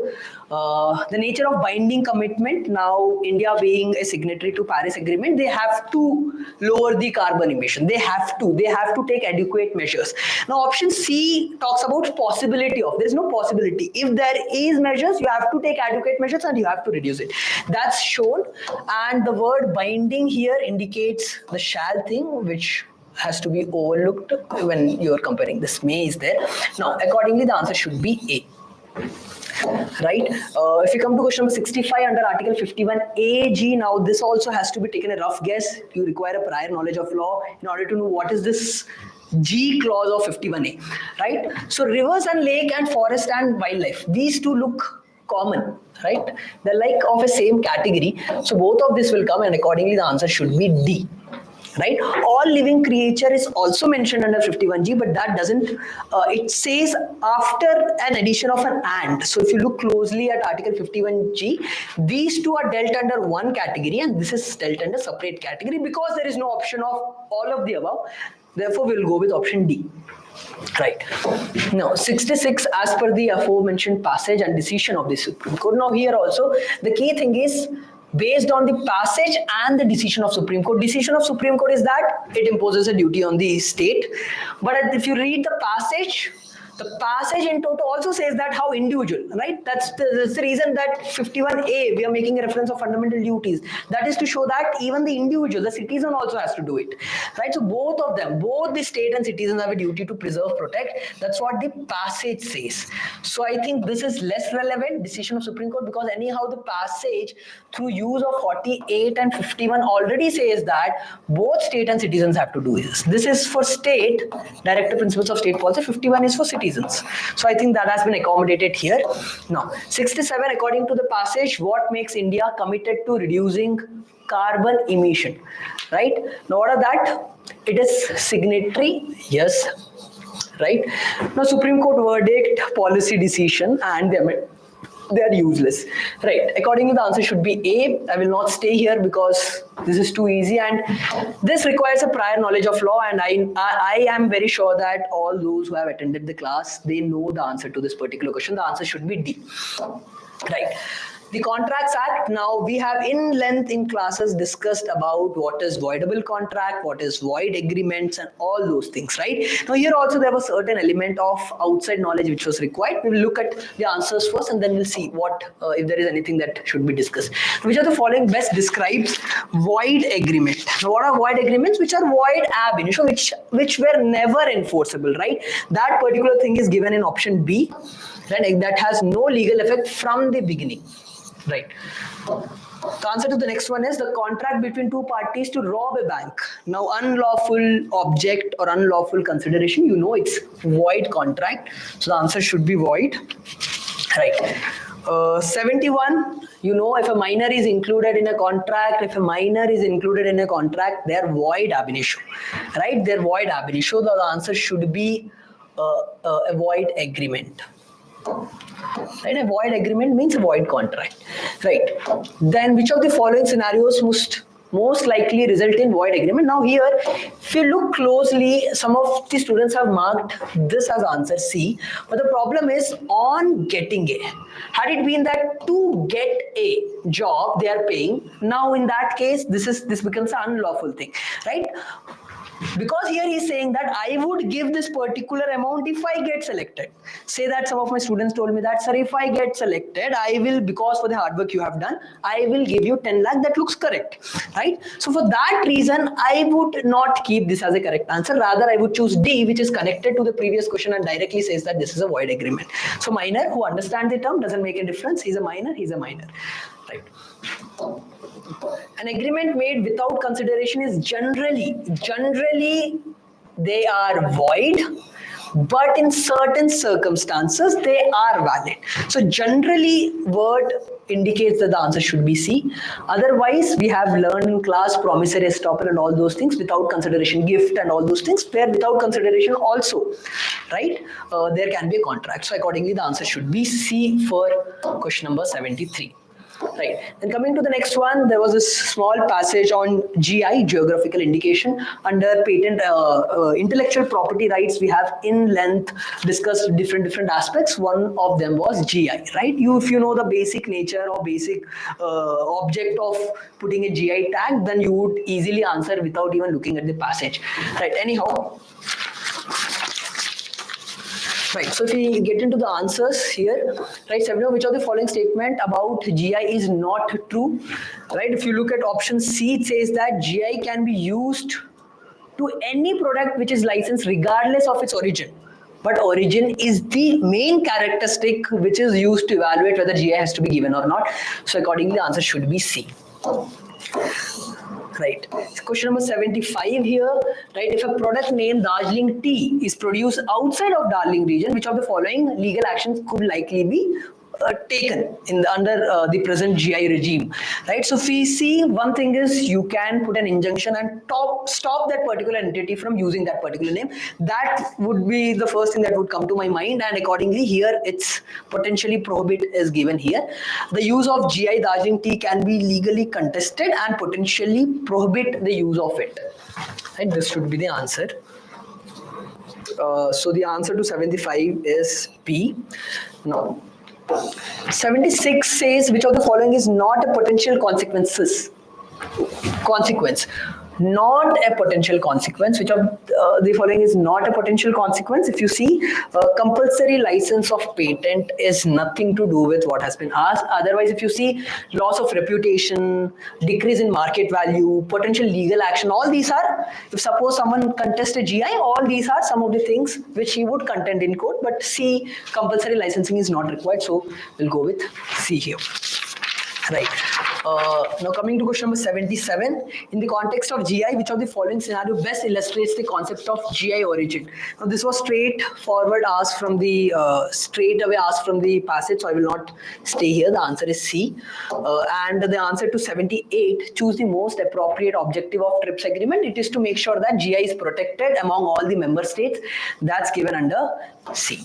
the nature of binding commitment. Now India being a signatory to Paris Agreement, they have to lower the carbon emission. They have to take adequate measures. Now option C talks about possibility of, there is no possibility. If there is measures, you have to take adequate measures and you have to reduce it. That's shown, and the word binding here indicates the shall thing, which has to be overlooked when you are comparing. This may is there. Now, accordingly, the answer should be A. Right? If you come to question number 65 under Article 51AG, now this also has to be taken a rough guess. You require a prior knowledge of law in order to know what is this G clause of 51A. Right? So rivers and lake and forest and wildlife, these two look common, right? They're like of a same category. So both of this will come, and accordingly the answer should be D. Right? All living creature is also mentioned under 51G, but that doesn't, it says after an addition of an and. So if you look closely at Article 51G, these two are dealt under one category and this is dealt under separate category because there is no option of all of the above. Therefore, we will go with option D. Right. Now, 66, as per the aforementioned passage and decision of the Supreme Court. Now, here also, the key thing is, based on the passage and the decision of Supreme Court. Decision of Supreme Court is that it imposes a duty on the state. But if you read the passage in total also says that how individual, right? That's the reason that 51A, we are making a reference of fundamental duties. That is to show that even the individual, the citizen also has to do it, right? So both of them, both the state and citizens have a duty to preserve, protect. That's what the passage says. So I think this is less relevant, decision of Supreme Court, because anyhow the passage through use of 48 and 51 already says that both state and citizens have to do this. This is for state, directive principles of state policy, 51 is for citizens. So I think that has been accommodated here. Now, 67, according to the passage, what makes India committed to reducing carbon emission, right? Now, what are that? It is signatory, yes, right? Now, Supreme Court verdict, policy decision, and they are useless, right? Accordingly, the answer should be A. I will not stay here because this is too easy, and this requires a prior knowledge of law. And I am very sure that all those who have attended the class, they know the answer to this particular question. The answer should be D, right? The Contracts Act, now we have in length in classes discussed about what is voidable contract, what is void agreements, and all those things, right? Now here also there was certain element of outside knowledge which was required. We will look at the answers first and then we'll see what, if there is anything that should be discussed. Which of the following best describes void agreement? Now what are void agreements? Which are void ab initio, which were never enforceable, right? That particular thing is given in option B, right? That has no legal effect from the beginning. Right. The answer to the next one is the contract between two parties to rob a bank. Now, unlawful object or unlawful consideration, you know it's void contract. So the answer should be void. Right. 71, you know, if a minor is included in a contract, if a minor is included in a contract, they are void ab initio. Right? They're void ab initio. The answer should be a void agreement. Right, a void agreement means a void contract, right? Then which of the following scenarios most likely result in void agreement? Now here, if you look closely, some of the students have marked this as answer C, but the problem is on getting A. Had it been that to get a job they are paying, now in that case this becomes an unlawful thing, right? Because here he is saying that I would give this particular amount if I get selected. Say that some of my students told me that, sir, if I get selected, I will, because for the hard work you have done, I will give you 10 lakh. That looks correct, right? So for that reason, I would not keep this as a correct answer. Rather, I would choose D, which is connected to the previous question and directly says that this is a void agreement. So minor who understands the term doesn't make a difference. He's a minor, right? An agreement made without consideration is generally they are void, but in certain circumstances they are valid. So generally word indicates that the answer should be C. Otherwise, we have learned in class promissory estoppel and all those things, without consideration, gift and all those things, where without consideration also, right, there can be a contract. So accordingly, the answer should be C for question number 73. Right. Then coming to the next one, there was a small passage on GI, geographical indication. Under patent intellectual property rights, we have in length discussed different aspects. One of them was GI, right? If you know the basic nature or basic object of putting a GI tag, then you would easily answer without even looking at the passage, right? Anyhow. Right, so if we get into the answers here, right, which of the following statement about GI is not true, right? If you look at option C, it says that GI can be used to any product which is licensed regardless of its origin. But origin is the main characteristic which is used to evaluate whether GI has to be given or not. So accordingly, the answer should be C. Right. Question number 75 here, right? If a product named Darjeeling tea is produced outside of Darjeeling region, which of the following legal actions could likely be taken under the present GI regime, right? So if we see, one thing is you can put an injunction and stop that particular entity from using that particular name. That would be the first thing that would come to my mind, and accordingly here it's potentially prohibit is given here. The use of GI Darjeeling tea can be legally contested and potentially prohibit the use of it. Right? This should be the answer. So the answer to 75 is B. Now 76 says which of the following is not a potential consequence. Not a potential consequence. Which of the following is not a potential consequence? If you see, compulsory license of patent is nothing to do with what has been asked. Otherwise, if you see, loss of reputation, decrease in market value, potential legal action, all these are, if suppose someone contests a GI, all these are some of the things which he would contend in court. But C, compulsory licensing is not required. So we'll go with C here. Right. Now coming to question number 77, in the context of GI, which of the following scenario best illustrates the concept of GI origin? Now this was straightforward asked from the straight away asked from the passage, so I will not stay here. The answer is C. And the answer to 78, choose the most appropriate objective of TRIPS agreement. It is to make sure that GI is protected among all the member states. That's given under C.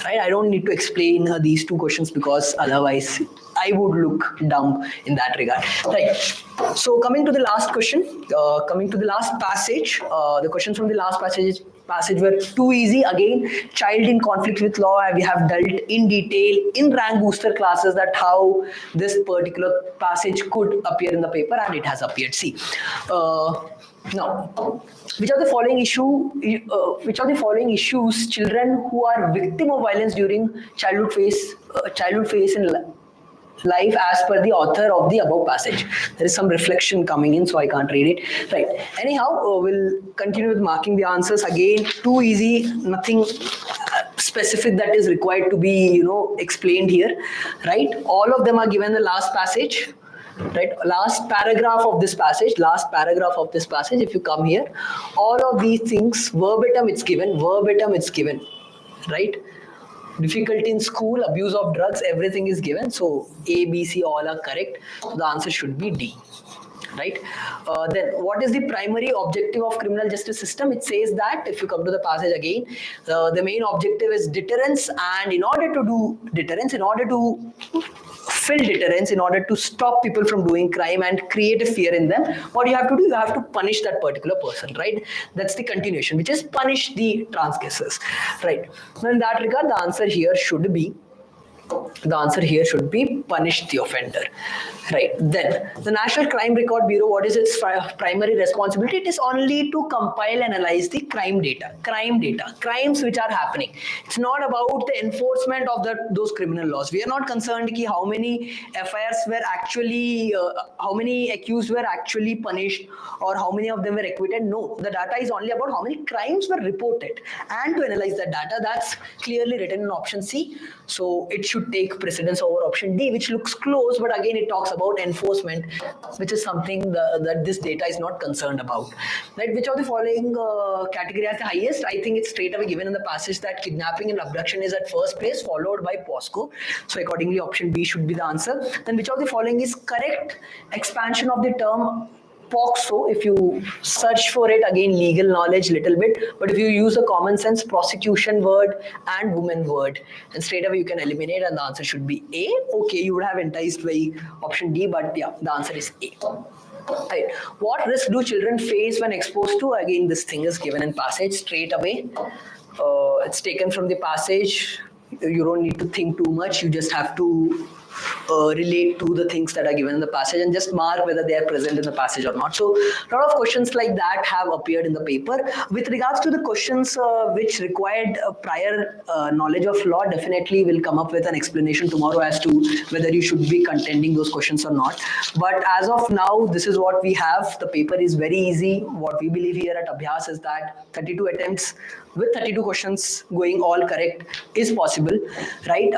Right? I don't need to explain these two questions because otherwise I would look dumb in that regard. Right. So coming to the last question, coming to the last passage, the questions from the last passage were too easy. Again, child in conflict with law. We have dealt in detail in rank booster classes that how this particular passage could appear in the paper, and it has appeared. See. Now, which of the following issues children who are victim of violence during childhood face in life as per the author of the above passage? There is some reflection coming in, so I can't read it. Right. Anyhow, we'll continue with marking the answers. Again, too easy, nothing specific that is required to be explained here. Right. All of them are given the last passage. Right, last paragraph of this passage, if you come here, all of these things verbatim it's given, right? Difficulty in school, abuse of drugs, everything is given. So A, B, C all are correct. So the answer should be D. Right. Then what is the primary objective of criminal justice system? It says that, if you come to the passage again, the main objective is deterrence, and in order to do deterrence, in order to fill deterrence, in order to stop people from doing crime and create a fear in them, what you have to do, you have to punish that particular person, right? That's the continuation, which is punish the transgressors, right? Now in that regard, the answer here should be punish the offender. Right. Then the National Crime Record Bureau, what is its primary responsibility? It is only to compile and analyze the crime data, crimes which are happening. It's not about the enforcement of those criminal laws. We are not concerned ki how many FIRs were actually, how many accused were actually punished, or how many of them were acquitted. No, the data is only about how many crimes were reported, and to analyze that data, that's clearly written in option C. So it should take precedence over option D, which looks close, but again it talks about enforcement, which is something that this data is not concerned about. Right? Which of the following category has the highest? I think it's straight away given in the passage that kidnapping and abduction is at first place, followed by POSCO. So accordingly, option B should be the answer. Then which of the following is correct expansion of the term POXO? If you search for it, again legal knowledge little bit, but if you use a common sense, prosecution word and woman word, and straight away you can eliminate, and the answer should be A. Okay, you would have enticed by option D, but yeah, the answer is A. Right. What risk do children face when exposed to? Again, this thing is given in passage straight away. It's taken from the passage. You don't need to think too much. You just have to relate to the things that are given in the passage and just mark whether they are present in the passage or not. So a lot of questions like that have appeared in the paper. With regards to the questions which required prior knowledge of law, definitely we'll come up with an explanation tomorrow as to whether you should be contending those questions or not. But as of now, this is what we have. The paper is very easy. What we believe here at Abhyaas is that 32 attempts with 32 questions going all correct is possible, right?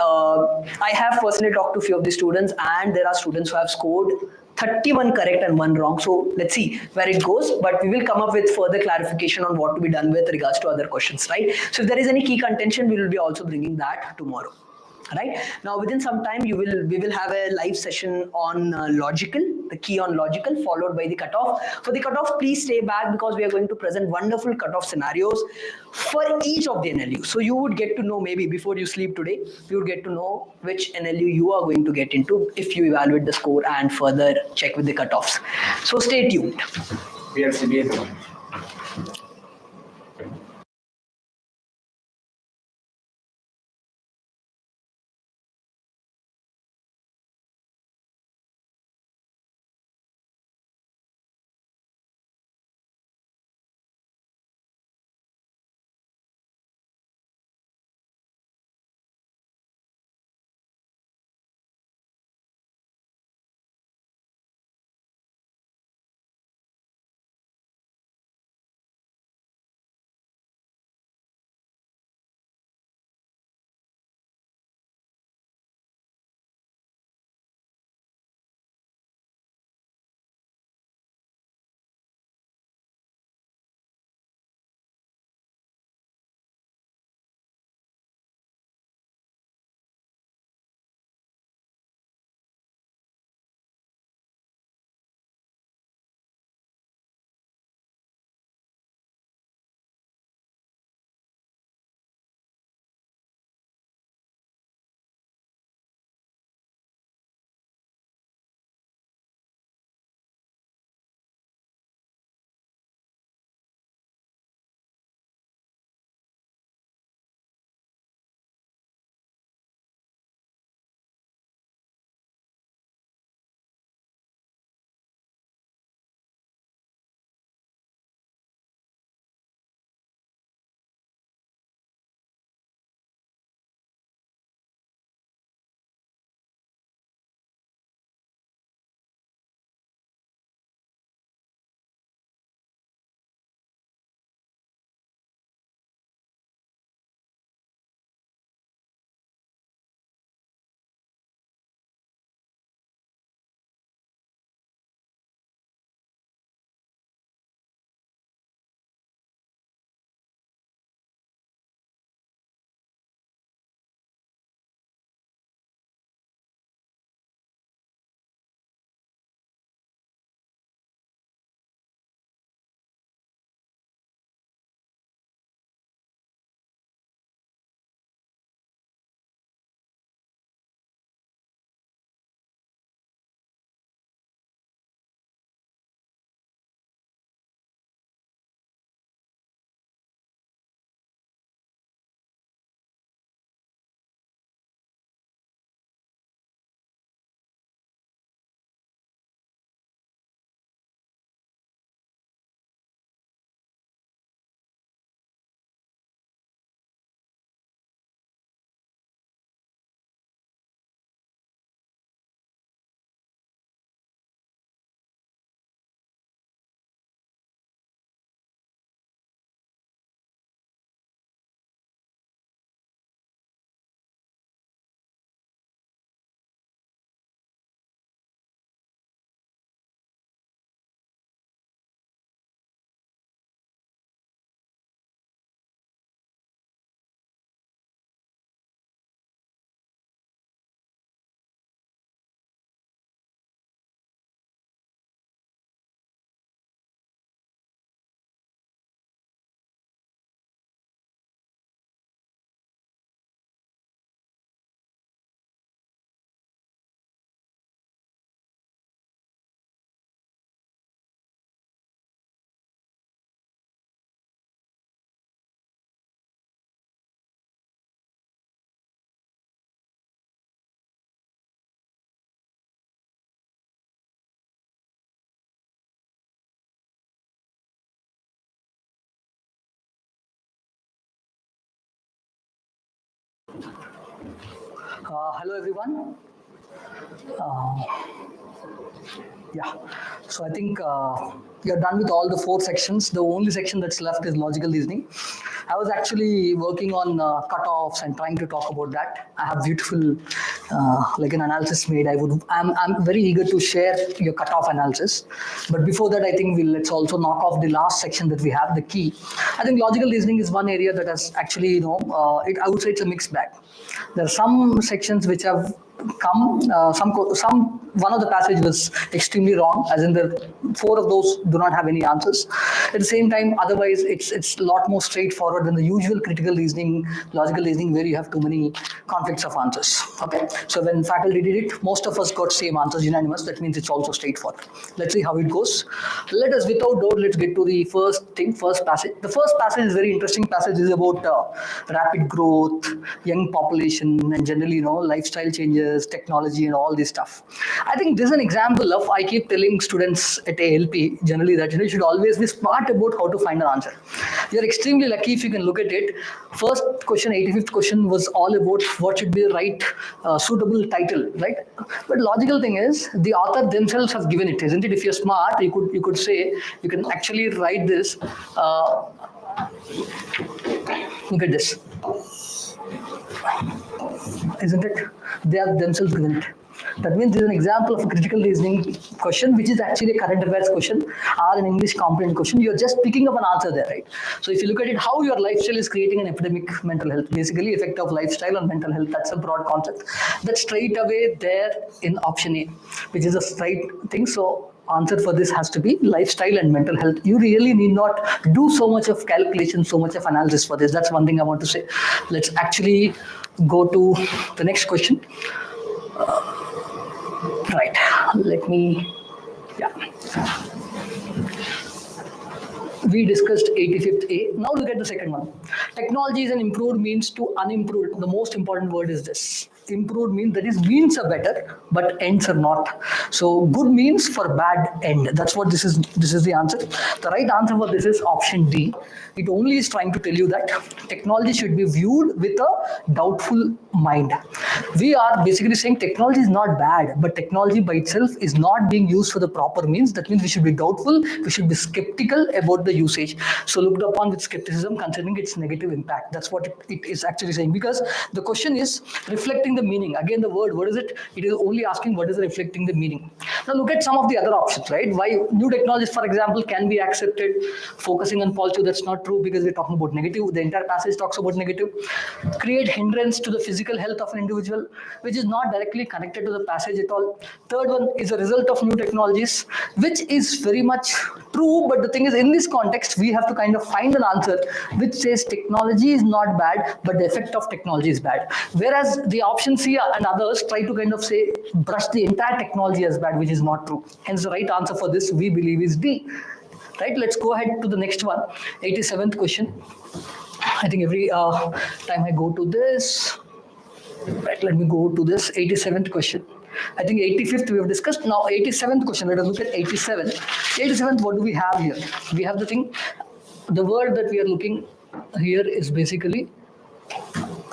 I have personally talked to a few of the students, and there are students who have scored 31 correct and 1 wrong. So let's see where it goes, but we will come up with further clarification on what to be done with regards to other questions, right? So if there is any key contention, we will be also bringing that tomorrow. Right now, within some time, we will have a live session on logical, the key on logical, followed by the cutoff. For the cutoff, please stay back because we are going to present wonderful cutoff scenarios for each of the NLU. So you would get to know, maybe before you sleep today, you would get to know which NLU you are going to get into if you evaluate the score and further check with the cutoffs. So stay tuned. Hello everyone. Uh, yeah, so I think we are done with all the 4 sections. The only section that's left is logical reasoning. I was actually working on cutoffs and trying to talk about that. I have beautiful, like an analysis made. I'm very eager to share your cutoff analysis. But before that, I think let's also knock off the last section that we have, the key. I think logical reasoning is one area that has actually, I would say it's a mixed bag. There are some sections which have come, one of the passage was extremely wrong, as in the 4 of those do not have any answers. At the same time, otherwise it's a lot more straightforward than the usual critical reasoning, logical reasoning, where you have too many conflicts of answers. Okay, so when faculty did it, most of us got same answers, unanimous. That means it's also straightforward. Let's see how it goes. Let us, without doubt, let's get to the first passage. The first passage is very interesting passage. Is about rapid growth, young population, and generally, lifestyle changes, technology, and all this stuff. I think this is an example of, I keep telling students at ALP generally that you should always be smart about how to find an answer. You're extremely lucky if you can look at it. First question, 85th question, was all about what should be the right suitable title, right? But logical thing is, the author themselves have given it, isn't it? If you're smart, you could say, you can actually write this. Look at this. Isn't it? They have themselves given it. That means this is an example of a critical reasoning question, which is actually a current affairs question or an English component question. You're just picking up an answer there, right? So if you look at it, how your lifestyle is creating an epidemic mental health, basically effect of lifestyle on mental health. That's a broad concept. That's straight away there in option A, which is a straight thing. So answer for this has to be lifestyle and mental health. You really need not do so much of calculation, so much of analysis for this. That's one thing I want to say. Let's actually go to the next question. Right, let me, yeah. We discussed 85th A. Now look at the second one. Technology is an improved means to unimproved. The most important word is this. Improved means, that is, means are better, but ends are not. So good means for bad end. That's what this is. This is the answer. The right answer for this is option D. It only is trying to tell you that technology should be viewed with a doubtful mind. We are basically saying technology is not bad, but technology by itself is not being used for the proper means. That means we should be doubtful, we should be skeptical about the usage. So looked upon with skepticism, considering its negative impact. That's what it is actually saying, because the question is reflecting the meaning. Again, the word, what is it? It is only asking what is reflecting the meaning. Now look at some of the other options, right? Why new technologies, for example, can be accepted. Focusing on positive, that's not true, because we're talking about negative. The entire passage talks about negative. Create hindrance to the physical health of an individual, which is not directly connected to the passage at all. Third one is a result of new technologies, which is very much true, but the thing is, in this context, we have to kind of find an answer which says technology is not bad, but the effect of technology is bad. Whereas the option C and others try to kind of say, brush the entire technology as bad, which is not true. Hence, the right answer for this, we believe, is D. Right, let's go ahead to the next one, 87th question. I think every time I go to this, right, let me go to this 87th question. I think 85th we have discussed. Now 87th question, let us look at 87. 87th, what do we have here? We have the thing, the word that we are looking here is basically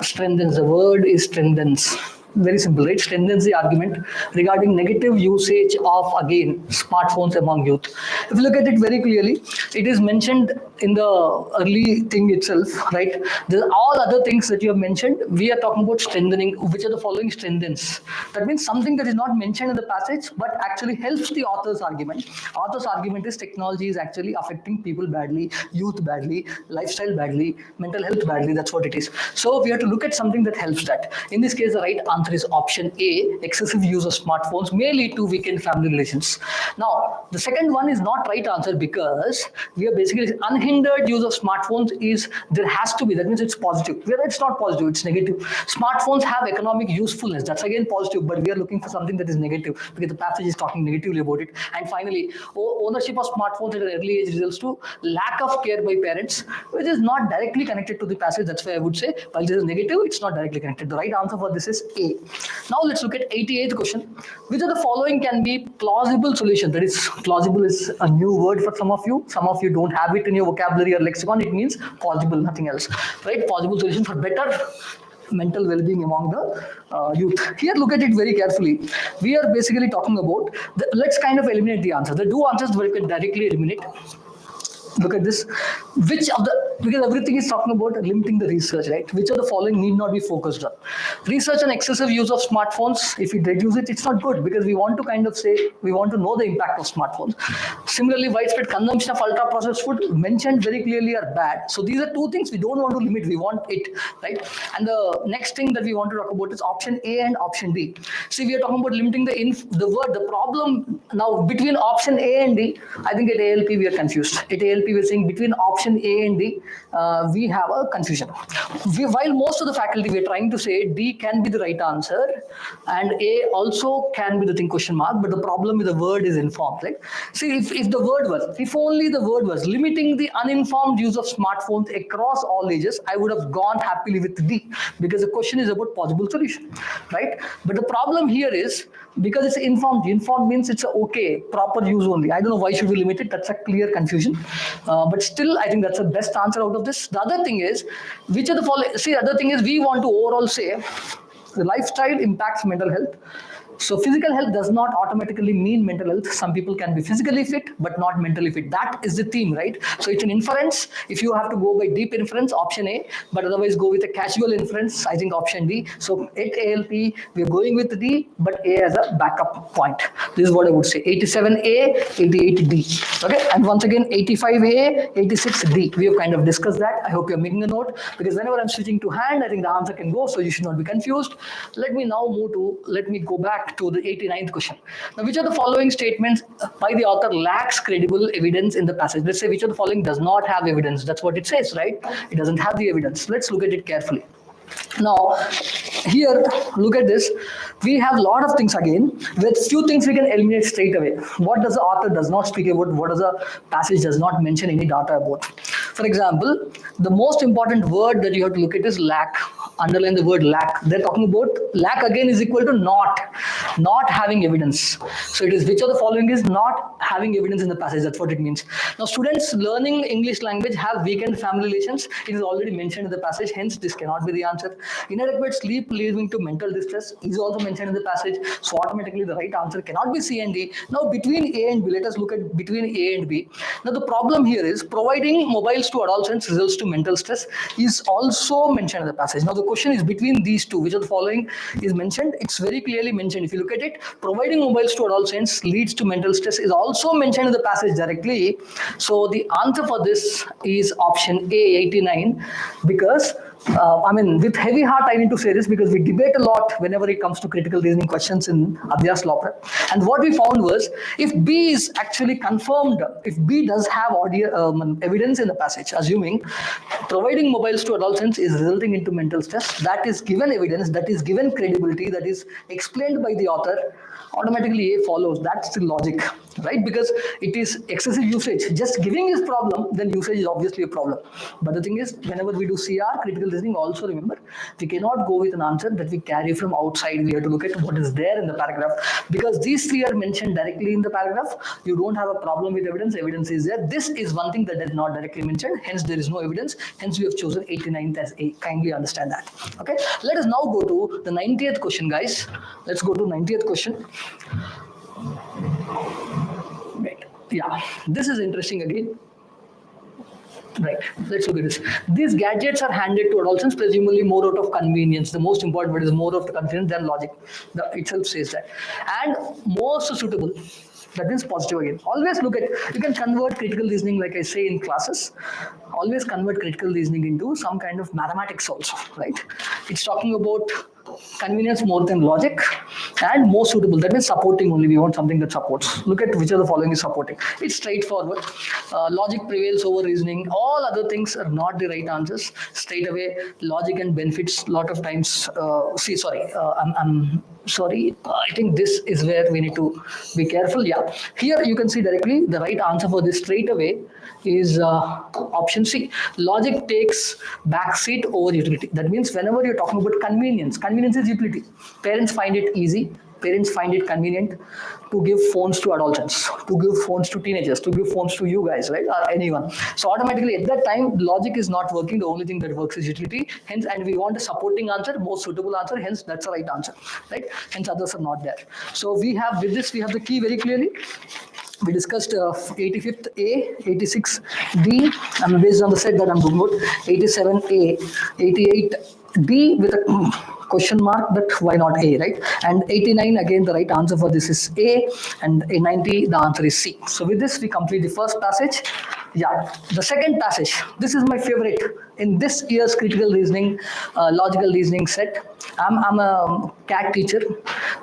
strengthens. The word is strengthens. Very simple, right? Strengthens the argument regarding negative usage of, again, smartphones among youth. If you look at it very clearly, it is mentioned in the early thing itself, right? All other things that you have mentioned, we are talking about strengthening. Which are the following strengthens? That means something that is not mentioned in the passage, but actually helps the author's argument. Author's argument is technology is actually affecting people badly, youth badly, lifestyle badly, mental health badly. That's what it is. So we have to look at something that helps that. In this case, the right answer is option A. Excessive use of smartphones may lead to weakened family relations. Now, the second one is not right answer, because we are basically unhindered use of smartphones is, there has to be, that means it's positive. Where it's not positive, it's negative. Smartphones have economic usefulness. That's again positive, but we are looking for something that is negative, because the passage is talking negatively about it. And finally, ownership of smartphones at an early age results to lack of care by parents, which is not directly connected to the passage. That's why I would say, while this is negative, it's not directly connected. The right answer for this is A. Now let's look at 88th question. Which of the following can be plausible solution? That is, plausible is a new word for some of you. Some of you don't have it in your vocabulary or lexicon. It means possible, nothing else. Right? Possible solution for better mental well-being among the youth. Here, look at it very carefully. We are basically talking about, let's kind of eliminate the answer. The two answers we can directly eliminate. Look at this. Which of the, because everything is talking about limiting the research, right? Which of the following need not be focused on? Research on excessive use of smartphones. If we reduce it, it's not good, because we want to kind of say, we want to know the impact of smartphones. Similarly, widespread consumption of ultra processed food mentioned very clearly are bad. So these are two things we don't want to limit, we want it, right? And the next thing that we want to talk about is option A and option D. See, we are talking about limiting the problem now between option A and D. I think at ALP we are confused. At ALP we are saying between option A and D, we have a confusion. While most of the faculty we are trying to say D can be the right answer and A also can be the thing question mark, but the problem with the word is informed, right? See, if only the word was limiting the uninformed use of smartphones across all ages, I would have gone happily with D, because the question is about possible solution, right? But the problem here is, because it's informed means it's a okay, proper use only. I don't know why should we limit it. That's a clear confusion. But still, I think that's the best answer out of this. The other thing is, which are the following? See, the other thing is, we want to overall say the lifestyle impacts mental health. So physical health does not automatically mean mental health. Some people can be physically fit but not mentally fit. That is the theme, right? So it's an inference. If you have to go by deep inference, option A, but otherwise go with a casual inference, I think option D. So at ALP, we are going with D, but A as a backup point. This is what I would say. 87A, 88D. Okay, and once again, 85A, 86D. We have kind of discussed that. I hope you're making a note, because whenever I'm switching to hand, I think the answer can go, so you should not be confused. Let me go back to the 89th question. Now, which of the following statements by the author lacks credible evidence in the passage? Let's say which of the following does not have evidence. That's what it says, right? It doesn't have the evidence. Let's look at it carefully. Now, here, look at this. We have a lot of things again. With few things we can eliminate straight away. What does the author does not speak about? What does the passage does not mention any data about? For example, the most important word that you have to look at is lack. Underline the word lack. They're talking about lack again is equal to not having evidence. So it is which of the following is not having evidence in the passage. That's what it means. Now, students learning English language have weakened family relations. It is already mentioned in the passage. Hence, this cannot be the answer. Inadequate sleep leading to mental distress is also mentioned in the passage. So automatically the right answer cannot be C and D. Now, between A and B, let us look at between A and B. Now, the problem here is providing mobiles to adolescents results to mental stress is also mentioned in the passage. Now, the question is between these two, which of the following is mentioned? It's very clearly mentioned. If you look at it, providing mobiles to adolescents leads to mental stress is also mentioned in the passage directly. So the answer for this is option A, 89, because with heavy heart, I need to say this, because we debate a lot whenever it comes to critical reasoning questions in Abhyaas LawPrep. And what we found was, if B is actually confirmed, if B does have evidence in the passage, assuming providing mobiles to adolescents is resulting into mental stress, that is given evidence, that is given credibility, that is explained by the author, automatically A follows. That's the logic, right? Because it is excessive usage. Just giving is problem, then usage is obviously a problem. But the thing is, whenever we do CR, critical reasoning, also remember, we cannot go with an answer that we carry from outside. We have to look at what is there in the paragraph. Because these three are mentioned directly in the paragraph, you don't have a problem with evidence. Evidence is there. This is one thing that is not directly mentioned. Hence, there is no evidence. Hence, we have chosen 89th as A. Kindly understand that. Okay. Let us now go to the 90th question, guys. Let's go to 90th question. Right. Yeah, this is interesting again. Right, let's look at this. These gadgets are handed to adolescents, presumably more out of convenience. The most important word is more of the convenience than logic. The itself says that. And most suitable. That means positive again. Always look at, you can convert critical reasoning, like I say in classes. Always convert critical reasoning into some kind of mathematics also, right? It's talking about convenience more than logic, and more suitable. That means supporting only. We want something that supports. Look at which of the following is supporting. It's straightforward. Logic prevails over reasoning. All other things are not the right answers. Straight away, logic and benefits. A lot of times. I'm sorry. I think this is where we need to be careful. Yeah. Here you can see directly the right answer for this straight away is option C. Logic takes backseat over utility. That means whenever you're talking about convenience is utility. Parents find it easy. parents find it convenient to give phones to adolescents, to give phones to teenagers, to give phones to you guys, right, or anyone. So automatically at that time, logic is not working. The only thing that works is utility. Hence, and we want a supporting answer, most suitable answer. Hence, that's the right answer, right? Hence, others are not there. So we have with this, we have the key very clearly. We discussed 85th A, 86 D. I'm based on the set that I'm doing good. 87 A, 88 D with a question mark, but why not A, right? And 89, again, the right answer for this is A, and a 90, the answer is C. So with this, we complete the first passage. Yeah, the second passage, this is my favorite in this year's critical reasoning, logical reasoning set. I'm a CAT teacher,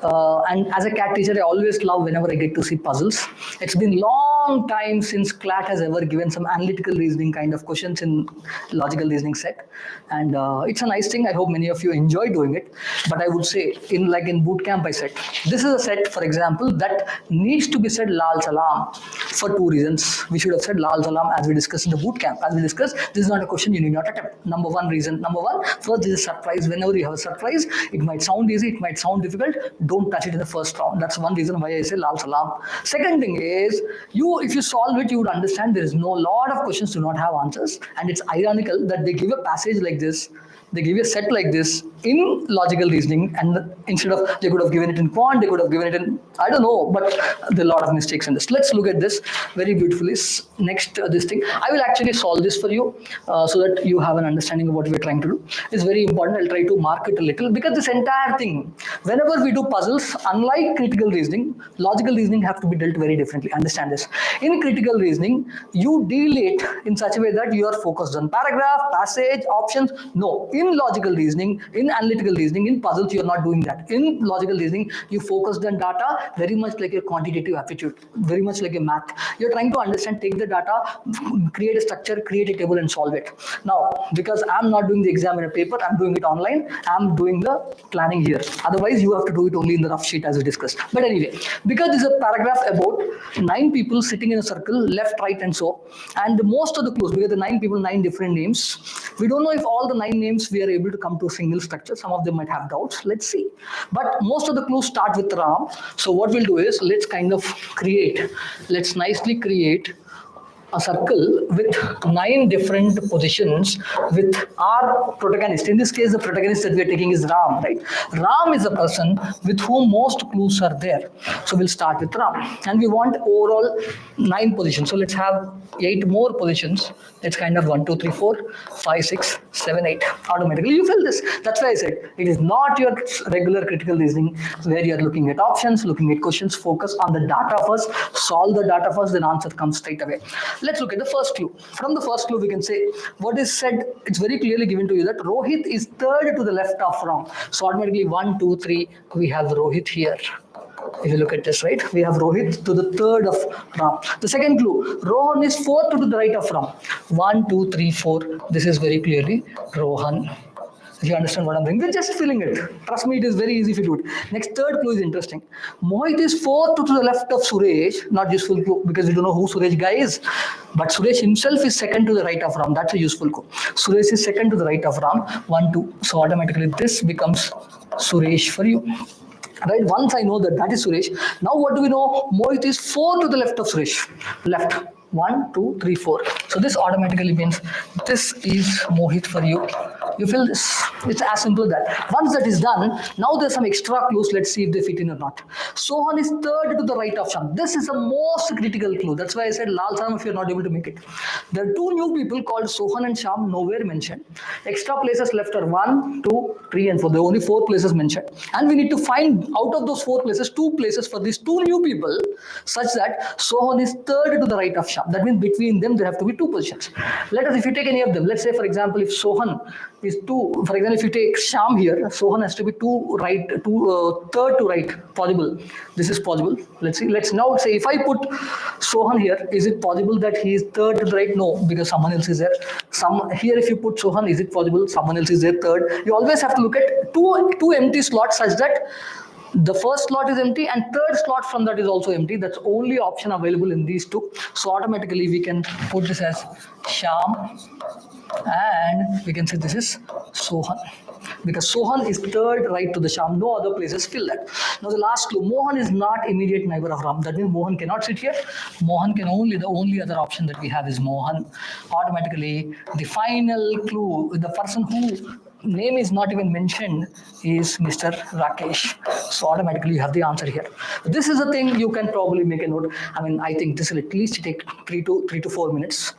and as a CAT teacher, I always love whenever I get to see puzzles. It's been long time since CLAT has ever given some analytical reasoning kind of questions in logical reasoning set, and it's a nice thing. I hope many of you enjoy doing it. But I would say, in boot camp, I said this is a set, for example, that needs to be said lal salam for two reasons. We should have said lal salam as we discussed in the boot camp. As we discussed, this is not a question you need not attempt. Number one reason. Number one, first, this is a surprise. Whenever you have a surprise, it might sound easy, it might sound difficult. Don't touch it in the first round. That's one reason why I say lal salam. Second thing is, if you solve it, you would understand there is no lot of questions do not have answers, and it's ironical that they give a passage like this. They give you a set like this in logical reasoning, and instead of, they could have given it in quant, they could have given it in, I don't know, but there are a lot of mistakes in this. Let's look at this very beautifully. Next, this thing, I will actually solve this for you so that you have an understanding of what we're trying to do. It's very important. I'll try to mark it a little, because this entire thing, whenever we do puzzles, unlike critical reasoning, logical reasoning have to be dealt very differently. Understand this. In critical reasoning, you deal it in such a way that you are focused on paragraph, passage, options. No. In logical reasoning, in analytical reasoning, in puzzles, you are not doing that. In logical reasoning, you focused on data, very much like a quantitative aptitude, very much like a math. You're trying to understand, take the data, create a structure, create a table, and solve it. Now, because I'm not doing the exam in a paper, I'm doing it online, I'm doing the planning here. Otherwise, you have to do it only in the rough sheet as we discussed. But anyway, because this is a paragraph about 9 people sitting in a circle, left, right, and so, and most of the clues, because the 9 people, 9 different names, we don't know if all the 9 names we are able to come to a single structure. Some of them might have doubts. Let's see. But most of the clues start with Ram. So what we'll do is, let's nicely create a circle with 9 different positions with our protagonist. In this case, the protagonist that we are taking is Ram, right? Ram is a person with whom most clues are there. So we'll start with Ram. And we want overall 9 positions. So let's have 8 more positions. It's kind of 1, 2, 3, 4, 5, 6, 7, 8. Automatically you fill this. That's why I said it is not your regular critical reasoning where you're looking at options, looking at questions. Focus on the data first, solve the data first, then answer comes straight away. Let's look at the first clue. From the first clue, we can say what is said. It's very clearly given to you that Rohit is third to the left of Ram. So automatically 1, 2, 3, we have Rohit here. If you look at this, right, we have Rohit to the third of Ram. The second clue, Rohan is fourth to the right of Ram. 1, 2, 3, 4. This is very clearly Rohan. If you understand what I'm doing, we're just filling it. Trust me, it is very easy if you do it. Next, third clue is interesting. Mohit is fourth to the left of Suresh. Not useful clue because we don't know who Suresh guy is. But Suresh himself is second to the right of Ram. That's a useful clue. Suresh is second to the right of Ram. 1, 2. So automatically this becomes Suresh for you. Right, once I know that that is Suresh. Now what do we know? Mohit is 4 to the left of Suresh. Left. 1, 2, 3, 4. So this automatically means this is Mohit for you. You fill this. It's as simple as that. Once that is done, now there's some extra clues. Let's see if they fit in or not. Sohan is third to the right of Sham. This is the most critical clue. That's why I said Lal Salam if you're not able to make it. There are 2 new people called Sohan and Sham, nowhere mentioned. Extra places left are 1, 2, 3, and 4. There are only 4 places mentioned. And we need to find out of those 4 places, 2 places for these 2 new people, such that Sohan is third to the right of Sham. That means between them there have to be 2 positions. Let us, if you take any of them, let's say for example, if Sohan is 2, for example, if you take Sham here, Sohan has to be 2 right, 2 third to right, possible. This is possible. Let's see. Let's now say if I put Sohan here, is it possible that he is third to the right? No, because someone else is there. Here if you put Sohan, is it possible someone else is there third? You always have to look at two empty slots such that the first slot is empty and third slot from that is also empty. That's only option available in these 2. So automatically we can put this as Sham and we can say this is Sohan. because Sohan is third right to the Sham. No other places fill that. Now the last clue, Mohan is not immediate neighbor of Ram. That means Mohan cannot sit here. Mohan can only, the only other option that we have is Mohan. Automatically, the final clue, the person who name is not even mentioned is Mr. Rakesh. So automatically you have the answer here. This is a thing you can probably make a note. I mean, I think this will at least take 3 to 4 minutes.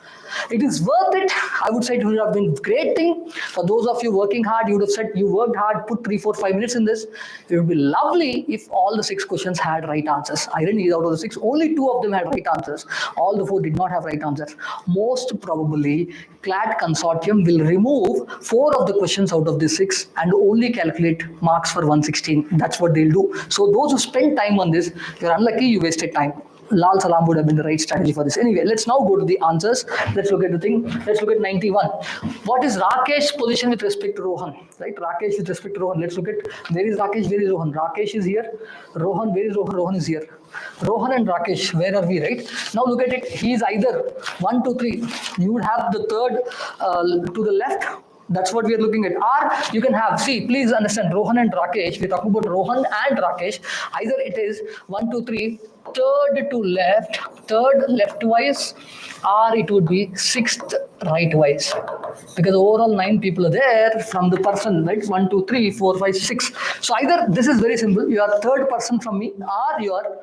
It is worth it. I would say it would have been a great thing. For those of you working hard, you would have said you worked hard, put 3, 4, 5 minutes in this. It would be lovely if all the 6 questions had right answers. Irony is out of the 6, only 2 of them had right answers. All the 4 did not have right answers. Most probably, CLAT consortium will remove 4 of the questions out of the 6 and only calculate marks for 116. That's what they'll do. So those who spend time on this, you're unlucky, you wasted time. Lal Salam would have been the right strategy for this. Anyway, let's now go to the answers. Let's look at the thing. Let's look at 91. What is Rakesh's position with respect to Rohan? Right? Rakesh with respect to Rohan. Let's look at where is Rakesh, where is Rohan? Rakesh is here. Rohan, where is Rohan? Rohan is here. Rohan and Rakesh, where are we, right? Now look at it. He is either 1, 2, 3. You would have the third to the left. That's what we are looking at. Or you can have, see, please understand, Rohan and Rakesh, we're talking about Rohan and Rakesh. Either it is 1, 2, 3, third to left, third leftwise, or it would be sixth rightwise. Because overall 9 people are there from the person, right? 1, 2, 3, 4, 5, 6. So either this is very simple, you are third person from me, or you are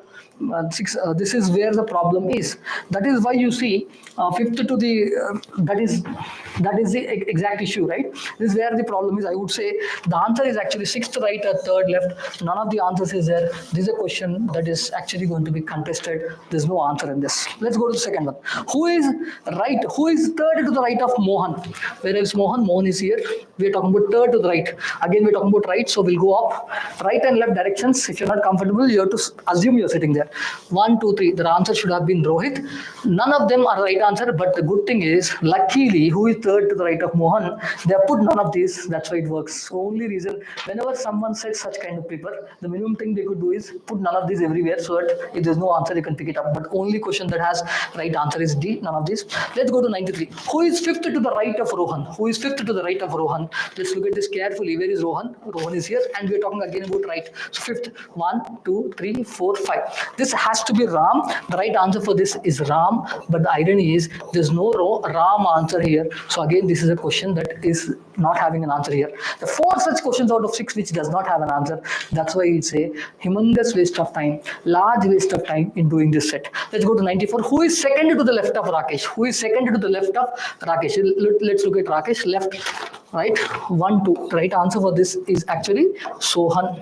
6. This is where the problem is. That is why you see fifth to the that is the exact issue, right? This is where the problem is. I would say the answer is actually sixth right or third left. None of the answers is there. This is a question that is actually going to be contested. There's no answer in this. Let's go to the second one. Who is right? Who is third to the right of Mohan? Where is Mohan? Mohan is here. We are talking about third to the right. Again, we're talking about right, so we'll go up. Right and left directions. If you're not comfortable, you have to assume you're sitting there. 1, 2, 3. The answer should have been Rohit. None of them are right answer, but the good thing is, luckily, who is third to the right of Mohan? They have put none of these. That's why it works. So only reason, whenever someone sets such kind of paper, the minimum thing they could do is put none of these everywhere, so that if there's no answer, you can pick it up. But only question that has right answer is D. None of these. Let's go to 93. Who is fifth to the right of Rohan? Who is fifth to the right of Rohan? Let's look at this carefully. Where is Rohan? Rohan is here, and we're talking again about right. So fifth, 1, 2, 3, 4, 5. This has to be Ram. The right answer for this is Ram, but the irony is there's no Ram answer here. So again, this is a question that is not having an answer here. The 4 such questions out of 6 which does not have an answer. That's why it's a humongous waste of time, large waste of time in doing this set. Let's go to 94. Who is second to the left of Rakesh? Who is second to the left of Rakesh? Let's look at Rakesh. Left, right, 1, 2. The right answer for this is actually Sohan.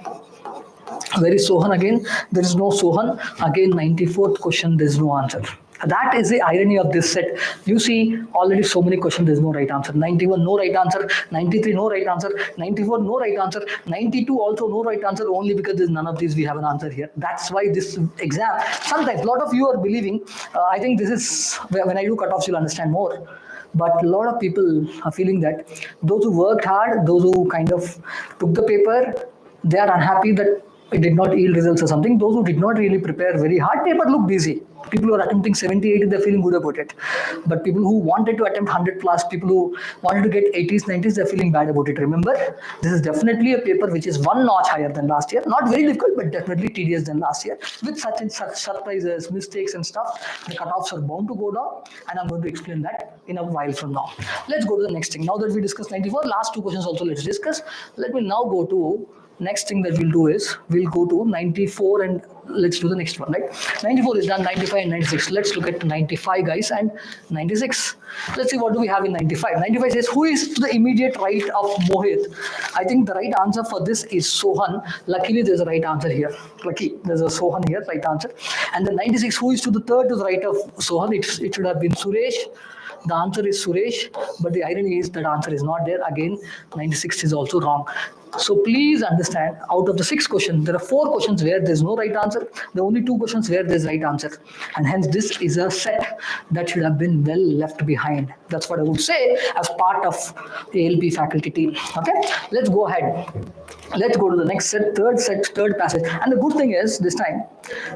Where is Sohan again? There is no Sohan. Again, 94th question, there is no answer. That is the irony of this set. You see already so many questions, there is no right answer. 91, no right answer. 93, no right answer. 94, no right answer. 92, also no right answer, only because there's none of these we have an answer here. That's why this exam, sometimes a lot of you are believing, I think this is, when I do cutoffs, you'll understand more. But a lot of people are feeling that those who worked hard, those who kind of took the paper, they are unhappy that it did not yield results or something. Those who did not really prepare very hard paper looked easy. People who are attempting 70, 80, they're feeling good about it. But people who wanted to attempt 100 plus, people who wanted to get 80s, 90s, they're feeling bad about it. Remember, this is definitely a paper which is 1 notch higher than last year. Not very difficult, but definitely tedious than last year. With such and such surprises, mistakes and stuff, the cutoffs are bound to go down. And I'm going to explain that in a while from now. Let's go to the next thing. Now that we discussed 94, last 2 questions also let's discuss. Let me now go to next thing that we'll do is we'll go to 94 and let's do the next one, right? 94 is done, 95 and 96. Let's look at 95, guys, and 96. Let's see what do we have in 95. 95 says, who is to the immediate right of Mohit? I think the right answer for this is Sohan. Luckily, there's a right answer here. Lucky, there's a Sohan here, right answer. And the 96, who is to the third to the right of Sohan? It should have been Suresh. The answer is Suresh, but the irony is that answer is not there. Again, 96 is also wrong. So please understand, out of the 6 questions, there are 4 questions where there's no right answer. There are only 2 questions where there's right answer. And hence this is a set that should have been well left behind. That's what I would say as part of ALP faculty team. Okay, let's go ahead. Let's go to the next set, third passage. And the good thing is this time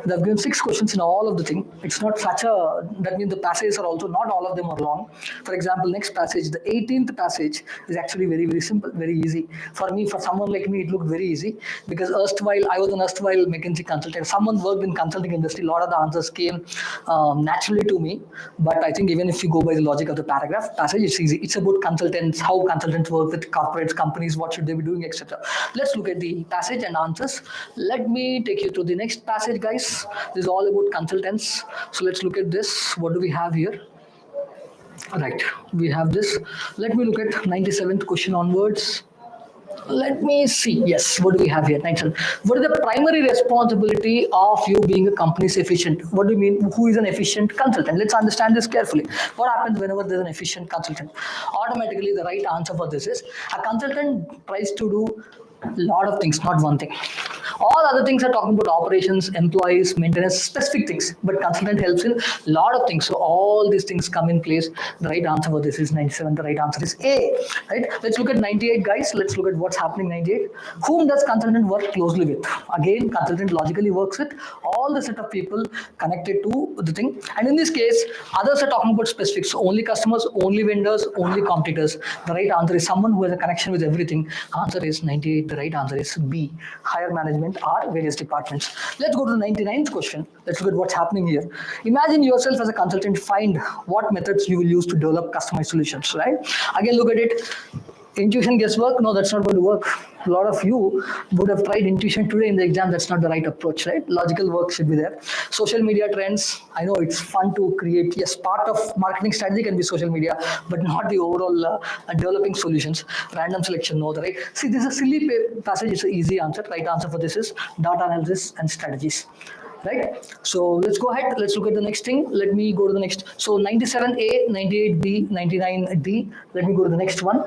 they've given 6 questions in all of the thing. It's not such a, that means the passages are also not all of them are long. For example, next passage, the 18th passage is actually very, very simple, very easy. For me, for someone like me, it looked very easy because I was an erstwhile McKinsey consultant. Someone worked in consulting industry. A lot of the answers came naturally to me. But I think even if you go by the logic of the passage, it's easy. It's about consultants, how consultants work with corporates, companies, what should they be doing, etc. Let's look at the passage and answers. Let me take you to the next passage, guys. This is all about consultants. So let's look at this. What do we have here? Right, we have this. Let me look at 97th question onwards. Let me see. Yes, what do we have here? 97. What is the primary responsibility of you being a company's efficient? What do you mean? Who is an efficient consultant? Let's understand this carefully. What happens whenever there's an efficient consultant? Automatically, the right answer for this is a consultant tries to do a lot of things, not one thing. All other things are talking about operations, employees, maintenance, specific things. But consultant helps in a lot of things. So all these things come in place. The right answer for this is 97. The right answer is A. Right? Let's look at 98, guys. Let's look at what's happening 98. Whom does consultant work closely with? Again, consultant logically works with all the set of people connected to the thing. And in this case, others are talking about specifics. So only customers, only vendors, only competitors. The right answer is someone who has a connection with everything. Answer is 98. The right answer is B. Higher management are various departments. Let's go to the 99th question. Let's look at what's happening here. Imagine yourself as a consultant, find what methods you will use to develop customized solutions, right? Again, look at it. Intuition guesswork? No, that's not going to work. A lot of you would have tried intuition today in the exam. That's not the right approach, right? Logical work should be there. Social media trends. I know it's fun to create. Yes, part of marketing strategy can be social media, but not the overall developing solutions. Random selection, no, right? See, this is a silly passage. It's an easy answer. Right answer for this is data analysis and strategies. Right, so let's go ahead. Let's look at the next thing. Let me go to the next. So 97A, 98B, 99D. Let me go to the next one.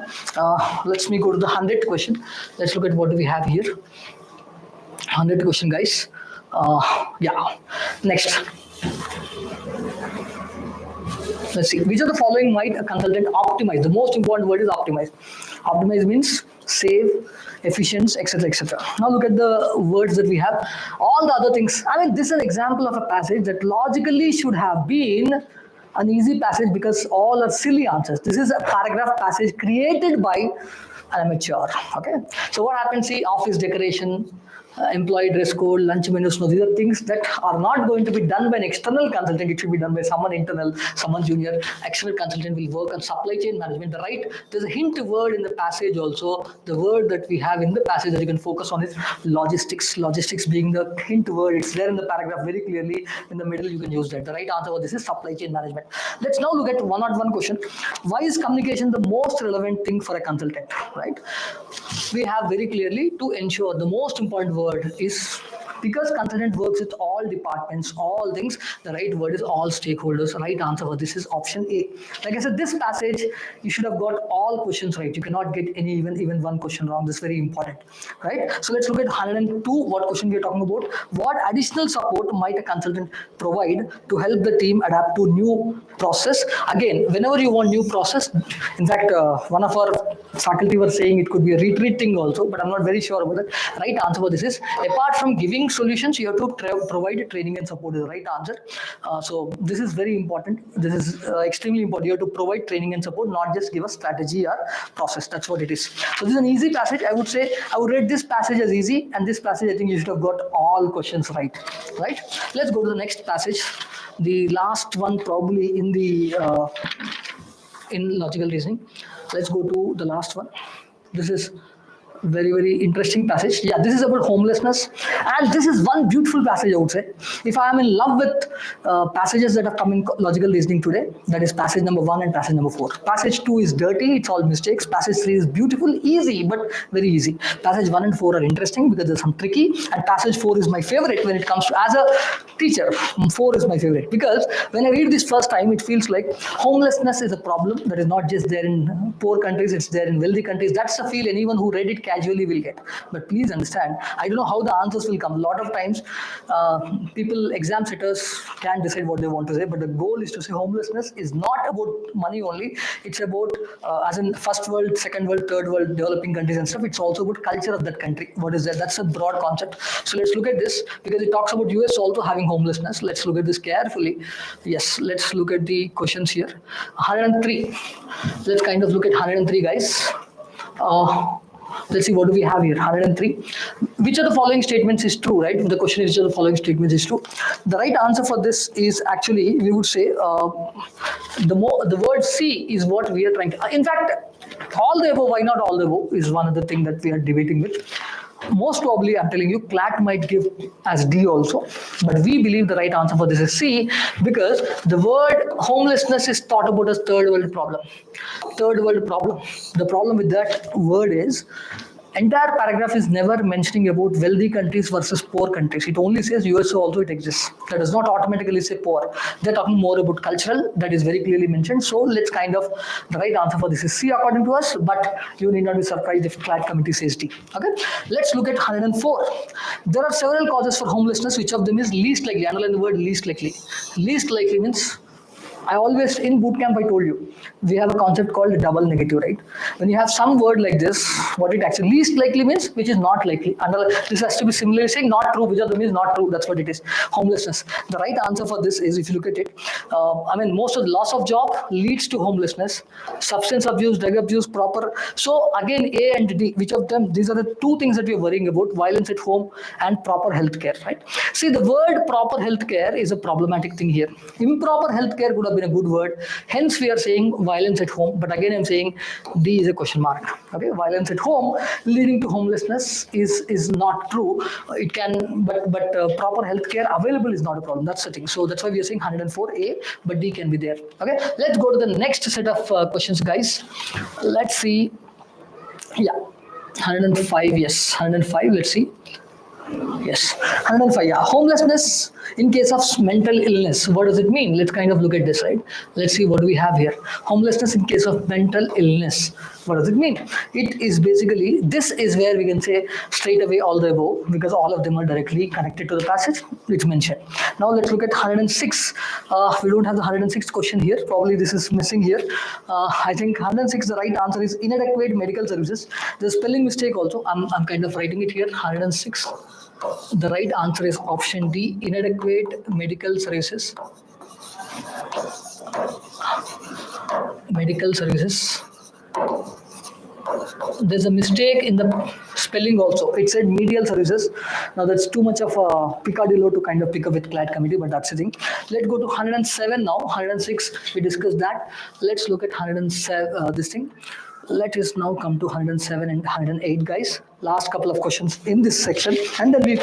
Let me go to the 100th question. Let's look at what do we have here. 100th question, guys. Yeah. Next. Let's see. Which of the following might a consultant optimize? The most important word is optimize. Optimize means save, efficiency, etc., etc. Now look at the words that we have. All the other things. I mean, this is an example of a passage that logically should have been an easy passage because all are silly answers. This is a paragraph passage created by an amateur. Okay. So what happens? See, office decoration, employee dress code, lunch menus. No, these are things that are not going to be done by an external consultant. It should be done by someone internal, someone junior. External consultant will work on supply chain management. There's a hint word in the passage also. The word that we have in the passage that you can focus on is logistics. Logistics being the hint word. It's there in the paragraph very clearly. In the middle, you can use that. The right answer for this is supply chain management. Let's now look at one question. Why is communication the most relevant thing for a consultant? Right? We have very clearly to ensure the most important word is because consultant works with all departments, all things, the right word is all stakeholders. The right answer for this is option A. Like I said, this passage, you should have got all questions right. You cannot get even one question wrong. This is very important, right? So let's look at 102. What question we are talking about? What additional support might a consultant provide to help the team adapt to new process? Again, whenever you want new process, in fact, one of our faculty were saying it could be a retreat thing also, but I'm not very sure about that. Right answer for this is, apart from giving solutions, you have to provide training and support is the right answer. So this is very important. This is extremely important. You have to provide training and support, not just give a strategy or process. That's what it is. So this is an easy passage. I would say I would rate this passage as easy, and this passage I think you should have got all questions right. Right? Let's go to the next passage. The last one probably in the in logical reasoning. Let's go to the last one. This is very interesting passage. Yeah, this is about homelessness, and this is one beautiful passage I would say. If I am in love with passages that have come in logical reasoning today, that is passage number 1 and passage number 4. Passage 2 is dirty, it's all mistakes. Passage 3 is beautiful, easy, but very easy. Passage 1 and 4 are interesting because there's some tricky, and passage 4 is my favorite when it comes to, as a teacher, 4 is my favorite because when I read this first time, it feels like homelessness is a problem that is not just there in poor countries, it's there in wealthy countries. That's the feel anyone who read it casually will get. But please understand, I don't know how the answers will come. A lot of times, people, exam sitters can decide what they want to say, but the goal is to say homelessness is not about money only. It's about, as in first world, second world, third world, developing countries and stuff. It's also about culture of that country. What is that? That's a broad concept. So let's look at this because it talks about US also having homelessness. Let's look at this carefully. Yes, let's look at the questions here. 103. Let's kind of look at 103, guys. Let's see, what do we have here? 103. Which of the following statements is true, right? The question is, which of the following statements is true? The right answer for this is actually, we would say, the word C is what we are trying to. In fact, all the above, why not all the above, is one of the things that we are debating with. Most probably, I'm telling you, CLAT might give as D also, but we believe the right answer for this is C because the word homelessness is thought about as third world problem. Third world problem. The problem with that word is entire paragraph is never mentioning about wealthy countries versus poor countries. It only says USA also it exists. That does not automatically say poor. They're talking more about cultural. That is very clearly mentioned. So let's kind of, the right answer for this is C according to us, but you need not be surprised if CLAT committee says D. Okay, let's look at 104. There are several causes for homelessness. Which of them is least likely? Underline the word least likely. Least likely means, I always, in boot camp, I told you, we have a concept called double negative, right? When you have some word like this, what it actually least likely means, which is not likely. And this has to be similarly saying not true, which of them is not true. That's what it is. Homelessness. The right answer for this is, if you look at it, most of the loss of job leads to homelessness. Substance abuse, drug abuse, proper. So again, A and D, which of them? These are the two things that we are worrying about: violence at home and proper health care, right? See, the word proper health care is a problematic thing here. Improper health care could have been a good word. Hence, we are saying violence at home. But again, I'm saying D is a question mark. Okay, violence at home leading to homelessness is not true. It can, but proper health care available is not a problem. That's the thing. So that's why we are saying 104A, but D can be there. Okay, let's go to the next set of questions, guys. Let's see. Yeah, 105. Yes, 105. Let's see. Yes, 105. Yeah, homelessness in case of mental illness. What does it mean? Let's kind of look at this, right? Let's see what do we have here. Homelessness in case of mental illness. What does it mean? It is basically, this is where we can say straight away all the above because all of them are directly connected to the passage which mentioned. Now let's look at 106. We don't have the 106th question here. Probably this is missing here. I think 106, the right answer is inadequate medical services. The spelling mistake also. I'm kind of writing it here. 106. The right answer is option D, inadequate medical services. Medical services. There's a mistake in the spelling also. It said medial services. Now that's too much of a picadillo to kind of pick up with CLAT committee, but that's the thing. Let's go to 107 now. 106, we discussed that. Let's look at 107, this thing. Let us now come to 107 and 108, guys. Last couple of questions in this section, and then we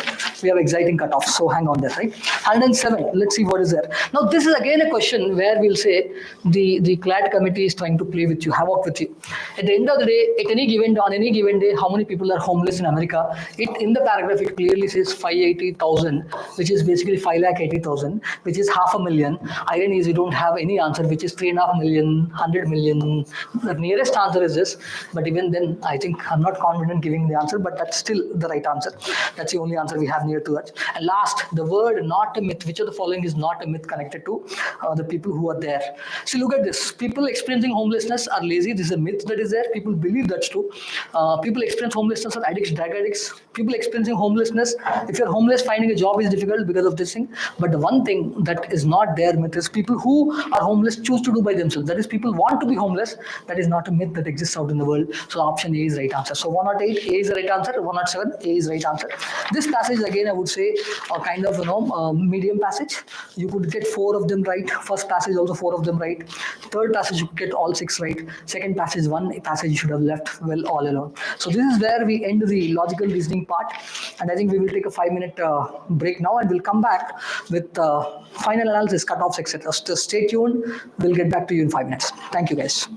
have exciting cutoffs. So hang on there, right? 107. Let's see what is there. Now this is again a question where we'll say the CLAT committee is trying to play with you, havoc with you. At the end of the day, at any given on any given day, how many people are homeless in America? It in the paragraph it clearly says 580,000, which is basically 580,000, which is 500,000. Irony is you don't have any answer, which is 3.5 million, 100 million. The nearest answer is this, but even then, I think I'm not confident giving the answer, but that's still the right answer. That's the only answer we have near to us. And last, the word not a myth. Which of the following is not a myth connected to the people who are there? See, look at this. People experiencing homelessness are lazy. This is a myth that is there. People believe that's true. People experience homelessness are addicts, drug addicts. People experiencing homelessness, if you're homeless, finding a job is difficult because of this thing. But the one thing that is not there myth is people who are homeless choose to do by themselves. That is, people want to be homeless. That is not a myth that exists out in the world. So option A is right answer. So 108, A is the right answer. 107, A is right answer. This passage again, I would say, a kind of medium passage. You could get 4 of them right. First passage also 4 of them right. Third passage you could get all 6 right. Second passage, 1 passage you should have left well all alone. So this is where we end the logical reasoning part, and I think we will take a 5-minute break now, and we'll come back with final analysis, cutoffs, etc. So stay tuned. We'll get back to you in 5 minutes. Thank you, guys.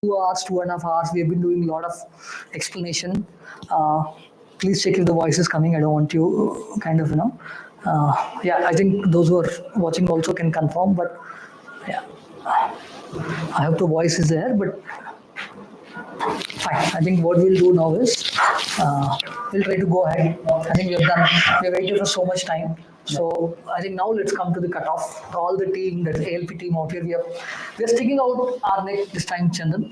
2 hours, 2.5 hours. We have been doing a lot of explanation. Please check if the voice is coming. I don't want you kind of, yeah, I think those who are watching also can confirm, but yeah, I hope the voice is there, but fine. I think what we'll do now is we'll try to go ahead. I think we have waited for so much time. So I think now let's come to the cutoff. All the team, that ALP team out here, we are sticking out our neck this time, Chandan.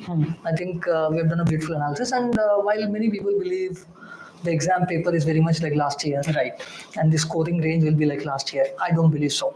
I think we have done a beautiful analysis, and while many people believe the exam paper is very much like last year, Right. and the scoring range will be like last year, I don't believe so.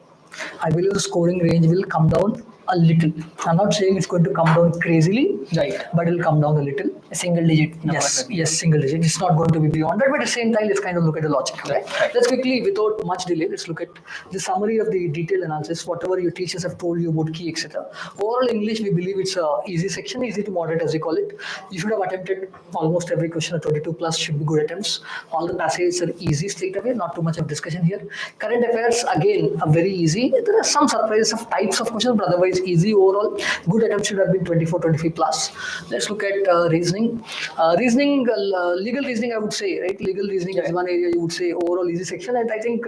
I believe the scoring range will come down a little. I'm not saying it's going to come down crazily, Right. but it'll come down a little. A single digit number. Yes, single digit. It's not going to be beyond that, but at the same time, let's kind of look at the logic. Okay? Right. Let's quickly, without much delay, let's look at the summary of the detailed analysis, whatever your teachers have told you about key, etc. Overall English, we believe it's a easy section, easy to moderate as we call it. You should have attempted almost every question at 22 plus should be good attempts. All the passages are easy straight away, not too much of discussion here. Current affairs, again, are very easy. There are some surprises of types of questions, but otherwise easy overall. Good attempts should have been 24, 25 plus. Let's look at reasoning. Legal reasoning, I would say, right? Legal reasoning is one area you would say overall easy section. And I think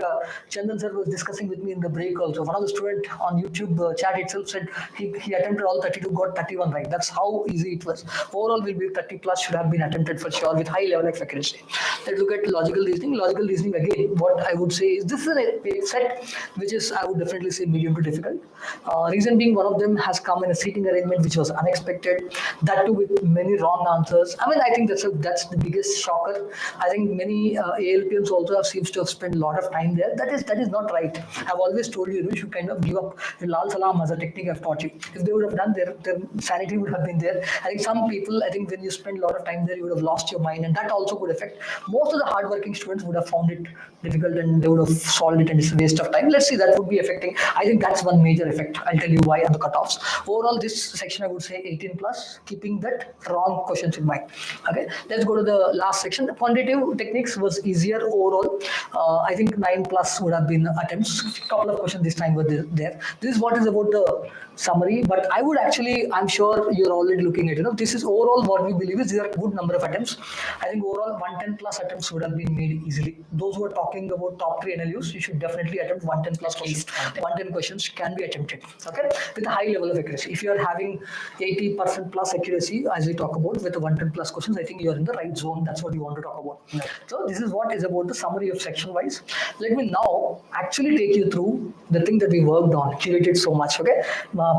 Chandan sir was discussing with me in the break also. One of the student on YouTube chat itself said he attempted all 32, got 31 right. That's how easy it was. Overall will be 30 plus should have been attempted for sure with high level of accuracy. Let's look at logical reasoning. Logical reasoning again, what I would say is this is a set which is, I would definitely say, medium to difficult. Reason being, one of them has come in a seating arrangement which was unexpected. That too with many wrong answers. I mean, I think that's the biggest shocker. I think many ALPMs also seems to have spent a lot of time there. That is not right. I've always told you, you should kind of give up the Lal Salam as a technique I've taught you. If they would have done their sanity would have been there. I think some people, I think when you spend a lot of time there, you would have lost your mind, and that also could affect. Most of the hardworking students would have found it difficult and they would have solved it, and it's a waste of time. Let's see, that would be affecting. I think that's one major effect. I'll tell you why on the cutoffs. Overall, this section I would say 18 plus, keeping that wrong questions in mind. Okay, let's go to the last section. The quantitative techniques was easier overall. I think 9 plus would have been attempts. Couple of questions this time were there. This is what is about the summary, but I would actually, I'm sure you're already looking at, this is overall what we believe is there are a good number of attempts. I think overall 110 plus attempts would have been made easily. Those who are talking about top 3 NLUs, you should definitely attempt 110 plus questions. 110 questions can be attempted, okay, with a high level of accuracy. If you are having 80% plus accuracy, as we talk about with the 110 plus questions, I think you are in the right zone. That's what you want to talk about. Right. So this is what is about the summary of section wise. Let me now actually take you through the thing that we worked on, curated so much, okay.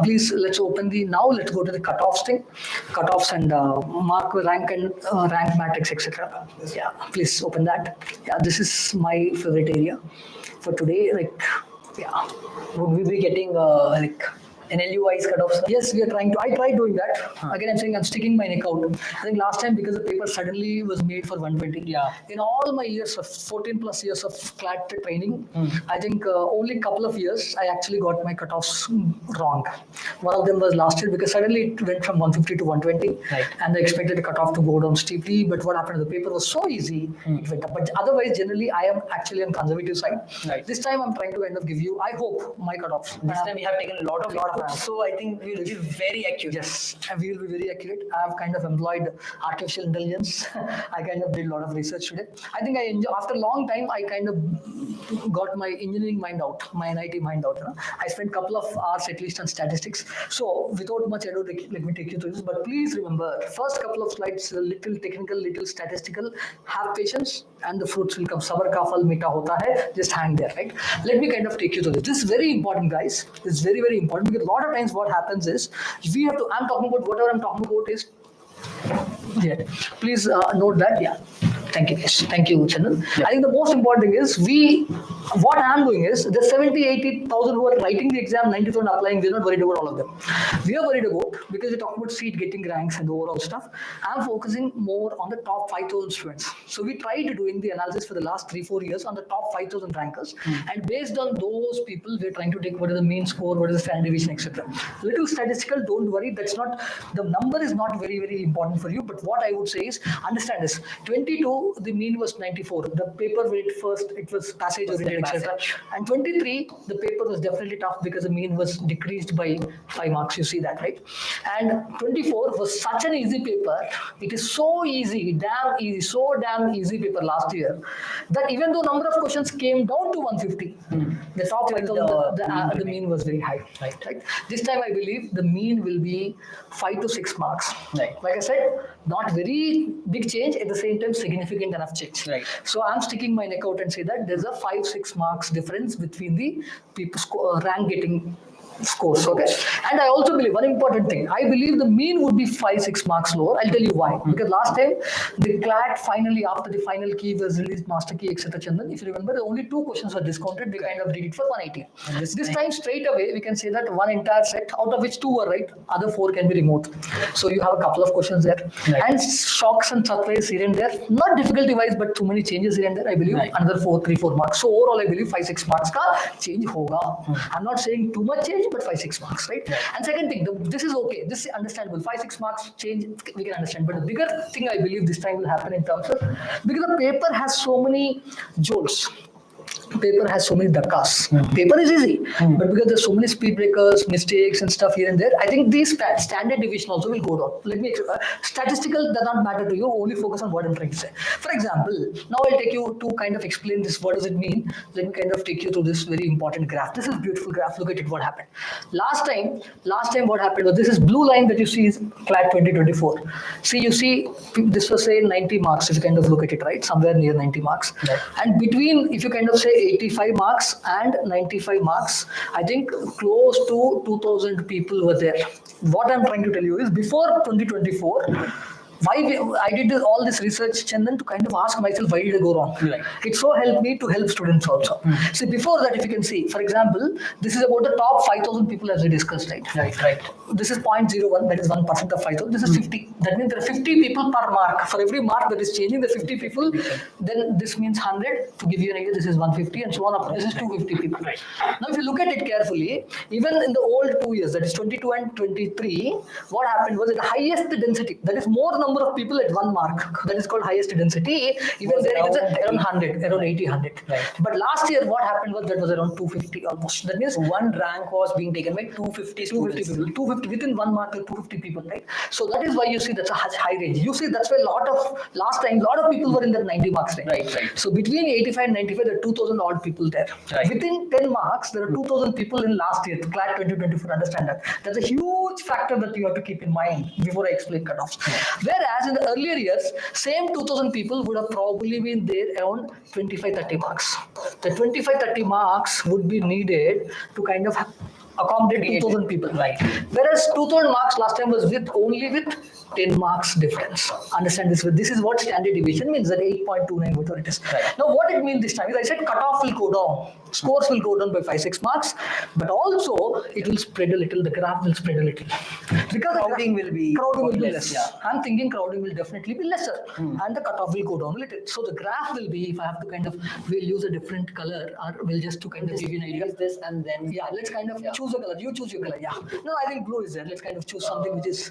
Please, let's go to the cutoffs thing, cutoffs and mark rank and rank matrix, etc. Yeah, please open that. Yeah, this is my favorite area for today. Like, yeah, would we be getting like NLU-wise cutoffs? Yes, we are trying to. I tried doing that. Again, I'm saying I'm sticking my neck out. I think last time because the paper suddenly was made for 120. Yeah. In all my years of 14 plus years of CLAT training, I think only a couple of years I actually got my cutoffs wrong. One of them was last year because suddenly it went from 150 to 120. Right. And I expected the cutoff to go down steeply. But what happened? The paper was so easy, it went up. But otherwise, generally, I am actually on conservative side. Right. This time I'm trying to end up give you, I hope, my cutoffs. This time we have taken a lot of so I think we will be very accurate. Yes, we will be very accurate. I have kind of employed artificial intelligence. I kind of did a lot of research today. I think I enjoy, after a long time, I kind of got my engineering mind out, my NIT mind out. I spent a couple of hours at least on statistics. So without much ado, let me take you through this. But please remember, first couple of slides, a little technical, little statistical. Have patience and the fruits will come. Sabar ka phal meeta hota hai. Just hang there, right? Let me kind of take you through this. This is very important, guys. This is very, very important because a lot of times what happens is we have to, I'm talking about whatever I'm talking about is, yeah, please note that. Yeah, thank you. Yes, thank you, Chandan. Yeah. I think the most important thing is what I'm doing is the 70, 80,000 who are writing the exam, 90,000 applying, we're not worried about all of them. We are worried about, because we're talking about seat getting ranks and overall stuff, I'm focusing more on the top 5,000 students. So we tried doing the analysis for the last 3-4 years on the top 5,000 rankers. And based on those people, we're trying to take what is the mean score, what is the standard deviation, etc. Little statistical, don't worry, that's not, the number is not very, very important for you. But what I would say is, understand this, 22 22, the mean was 94. The paper weight first, it was passage oriented, etc. And 23, the paper was definitely tough because the mean was decreased by 5 marks. You see that, right? And 24 was such an easy paper. It is so easy, damn easy, so damn easy paper last year that even though number of questions came down to 150, the top 5,000, the mean was very high. Right? This time I believe the mean will be 5 to 6 marks. Right. Like I said, not very big change, at the same time significant enough change. Right. So I'm sticking my neck out and say that there's a 5-6 marks difference between the people rank getting scores. Okay. And I also believe one important thing. I believe the mean would be 5-6 marks lower. I'll tell you why. Because last time the CLAT finally, after the final key was released, master key, etc. Chandan, if you remember, the only 2 questions were discounted. We kind of did it for 180. This time straight away we can say that one entire set, out of which 2 were right, other 4 can be removed. So you have a couple of questions there. And shocks and surprise here and there. Not difficulty wise, but too many changes here and there. I believe another 3-4 marks. So overall I believe 5-6 marks ka change hoga. I'm not saying too much change, but 5-6 marks, right? And second thing, this is okay. This is understandable. 5-6 marks change, we can understand. But the bigger thing I believe this time will happen in terms of, because the paper has so many jolts. Paper has so many dhakkas. Paper is easy, but because there's so many speed breakers, mistakes and stuff here and there, I think these standard deviation also will go down. Let me statistical does not matter to you. Only focus on what I'm trying to say. For example, now I'll take you to kind of explain this. What does it mean? Let me kind of take you through this very important graph. This is beautiful graph. Look at it. What happened last time? What happened was this is blue line that you see is CLAT 2024. See, you see this was say 90 marks. If you kind of look at it, right, somewhere near 90 marks, and between, if you kind of say 85 marks and 95 marks, I think close to 2000 people were there. What I'm trying to tell you is before 2024, I did all this research, Chandan, to kind of ask myself, why did I go wrong? Right. It so helped me to help students also. See, before that, if you can see, for example, this is about the top 5,000 people as we discussed, right? Right. This is 0.01, that is 1% of 5,000. This is 50. That means there are 50 people per mark. For every mark that is changing, the 50 people, then this means 100. To give you an idea, this is 150 and so on up. This is 250 people. Right. Now, if you look at it carefully, even in the old 2 years, that is 22 and 23, what happened was the highest density, that is more number of people at 1 mark, that is called highest density. Even there it is around 100, around 80, 100. Right. But last year what happened was that was around 250 almost. That means one rank was being taken by 250 people. 250 within 1 mark, 250 people, right? So that is why you see that's a high range. You see that's why last time lot of people were in that 90 marks range. Right. So between 85 and 95 there are 2,000 odd people there. Right. Within 10 marks there are 2,000 people in last year, CLAT 2024. Understand that. That's a huge factor that you have to keep in mind before I explain cutoffs. Whereas in the earlier years, same 2,000 people would have probably been there around 25-30 marks. The 25-30 marks would be needed to kind of accommodate 2,000 people. Right. Whereas 2,000 marks last time was only with 10 marks difference. Understand this? This is what standard deviation means, that 8.29, whatever it is. Right. Now what it means this time is I said cutoff will go down. Scores will go down by 5-6 marks, but also it will spread a little, the graph will spread a little. Because crowding will be less. Yeah. I'm thinking crowding will definitely be lesser and the cutoff will go down a little. So the graph will be, if I have to kind of, we'll use a different color or we'll just to kind of give you an idea. This and then, let's kind of choose a color. You choose your color. Yeah. No, I think blue is there. Let's kind of choose something which is,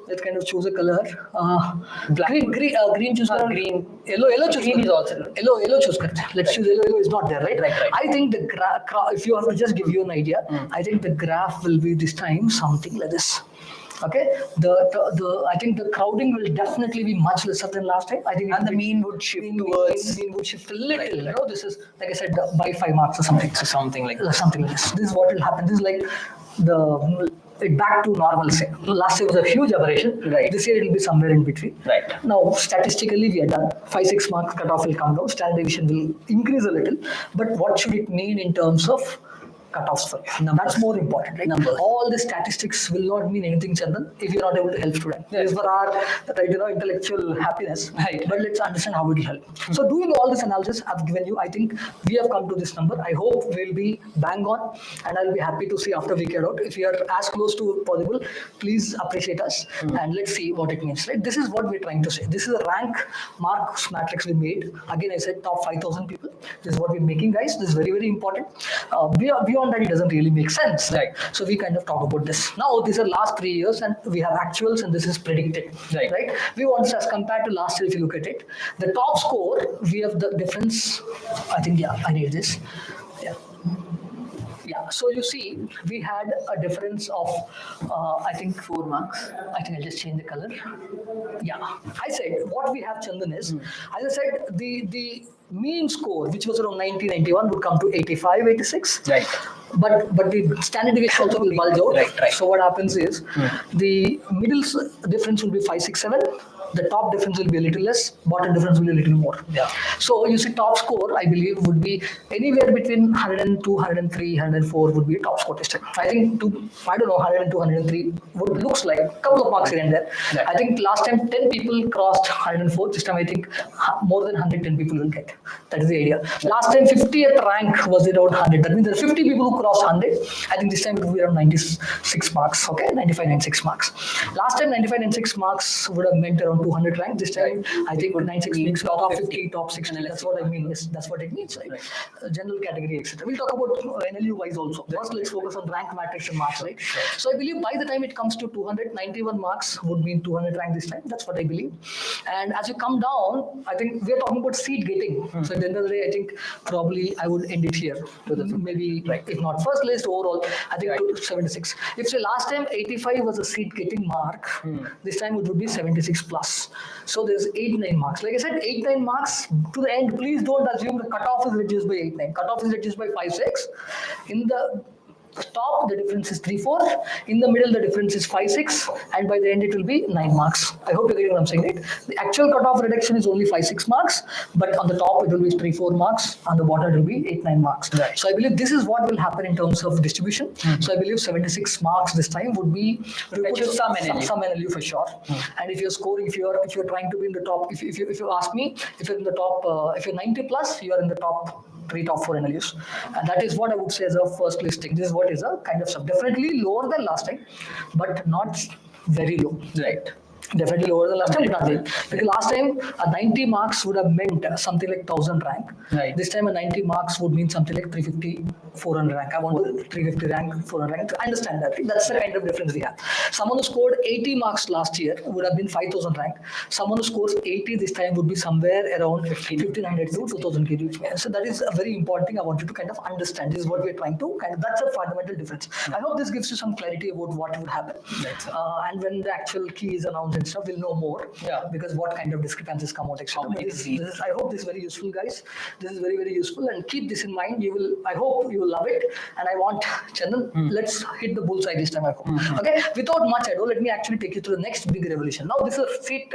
let's kind of choose a color. Black. Green choose color. Green. Yellow choose. Green is also. Yellow choose color. Let's choose yellow. Yellow is not there, right? Right. I think the graph, if you have to just give you an idea, I think the graph will be this time something like this. Okay, I think the crowding will definitely be much lesser than last time. I think, and the mean would shift towards. Mean would shift a little. Right. You know, this is like I said by 5 marks or something. So something like this. This is what will happen. This is like back to normalcy. Last year was a huge aberration. Right. This year it will be somewhere in between. Right. Now statistically we are done. 5-6 marks cutoff will come down. Standard deviation will increase a little. But what should it mean in terms of cutoffs for you? That's more important, right? Numbers. All the statistics will not mean anything, Chandan, if you're not able to help students. It's for our intellectual happiness. Right. But let's understand how it will help. So doing all this analysis I've given you, I think we have come to this number. I hope we'll be bang on, and I'll be happy to see after we get out. If you are as close to possible, please appreciate us and let's see what it means. Right? This is what we're trying to say. This is a rank marks matrix we made. Again, I said top 5,000 people. This is what we're making, guys. This is very, very important. Beyond beyond that, it doesn't really make sense. Right. So we kind of talk about this. Now, these are last 3 years and we have actuals and this is predicted. Right. We want this as compared to last year, if you look at it. The top score, we have the difference. I think, yeah, I need this. Yeah. Yeah, so you see, we had a difference of, I think, 4 marks. I think I'll just change the color. Yeah, I said what we have, Chandan, is, as I said, the mean score, which was around 90, 91, would come to 85, 86. Right. But the standard deviation also will bulge out. Right. So what happens is, the middle difference will be 5, 6, 7. The top difference will be a little less, bottom difference will be a little more. Yeah. So you see, top score, I believe, would be anywhere between 102, 103, 104 would be a top score this time. I think, I don't know, 102, 103 would looks like a couple of marks here and there. Yeah. I think last time 10 people crossed 104. This time I think more than 110 people will get. That is the idea. Last time 50th rank was around 100. That means there are 50 people who crossed 100. I think this time it will be around 96 marks. Okay, 95, 96 marks. Last time 95, 96 marks would have meant around 200 rank. This time I think 96 means top 50, top 60. That's what I mean. Yes, that's what it means. Right? General category, etc. We'll talk about NLU wise also. First, let's focus on rank matrix and marks. Right? So I believe by the time it comes to 291 marks would mean 200 rank this time. That's what I believe. And as you come down, I think we are talking about seat getting. So at the end of the day, I think probably I would end it here. Maybe if not first list overall, I think to 76. If say last time 85 was a seat getting mark, this time it would be 76 plus. So there's 8-9 marks. Like I said, 8-9 marks to the end. Please don't assume the cutoff is reduced by 8-9. Cutoff is reduced by 5-6. In the top, the difference is 3-4. In the middle, the difference is 5-6. And by the end, it will be 9 marks. I hope you're getting what I'm saying, right? The actual cutoff reduction is only 5-6 marks. But on the top, it will be 3-4 marks. On the bottom, it will be 8-9 marks. Right. So I believe this is what will happen in terms of distribution. So I believe 76 marks this time would be some NLU. Some NLU for sure. And if you're scoring, if you're trying to be in the top, if you ask me, if you're in the top, if you're 90 plus, you are in the top 3, top 4 NLUs. And that is what I would say as a first listing. This is what is a kind of sub. Definitely lower than last time, but not very low. Right. Definitely lower than last time, but not very. Because last time a 90 marks would have meant something like 1000 rank. Right. This time a 90 marks would mean something like 350, 400 rank. I want 350 rank, 400 rank. I understand that. That's the kind of difference we have. Someone who scored 80 marks last year would have been 5000 rank. Someone who scores 80 this time would be somewhere around 1500 to 2000 kg. So that is a very important thing I want you to kind of understand. This is what we're trying to kind of, that's a fundamental difference. I hope this gives you some clarity about what would happen. And when the actual key is announced and stuff, we'll know more. Yeah. Because what kind of discrepancies come out, etc. I hope this is very useful, guys. This is very, very useful, and keep this in mind. I hope you will love it. And I want Chandan, let's hit the bullseye this time. I hope. Okay. Without much ado, let me actually take you to the next big revolution. Now, this is a seat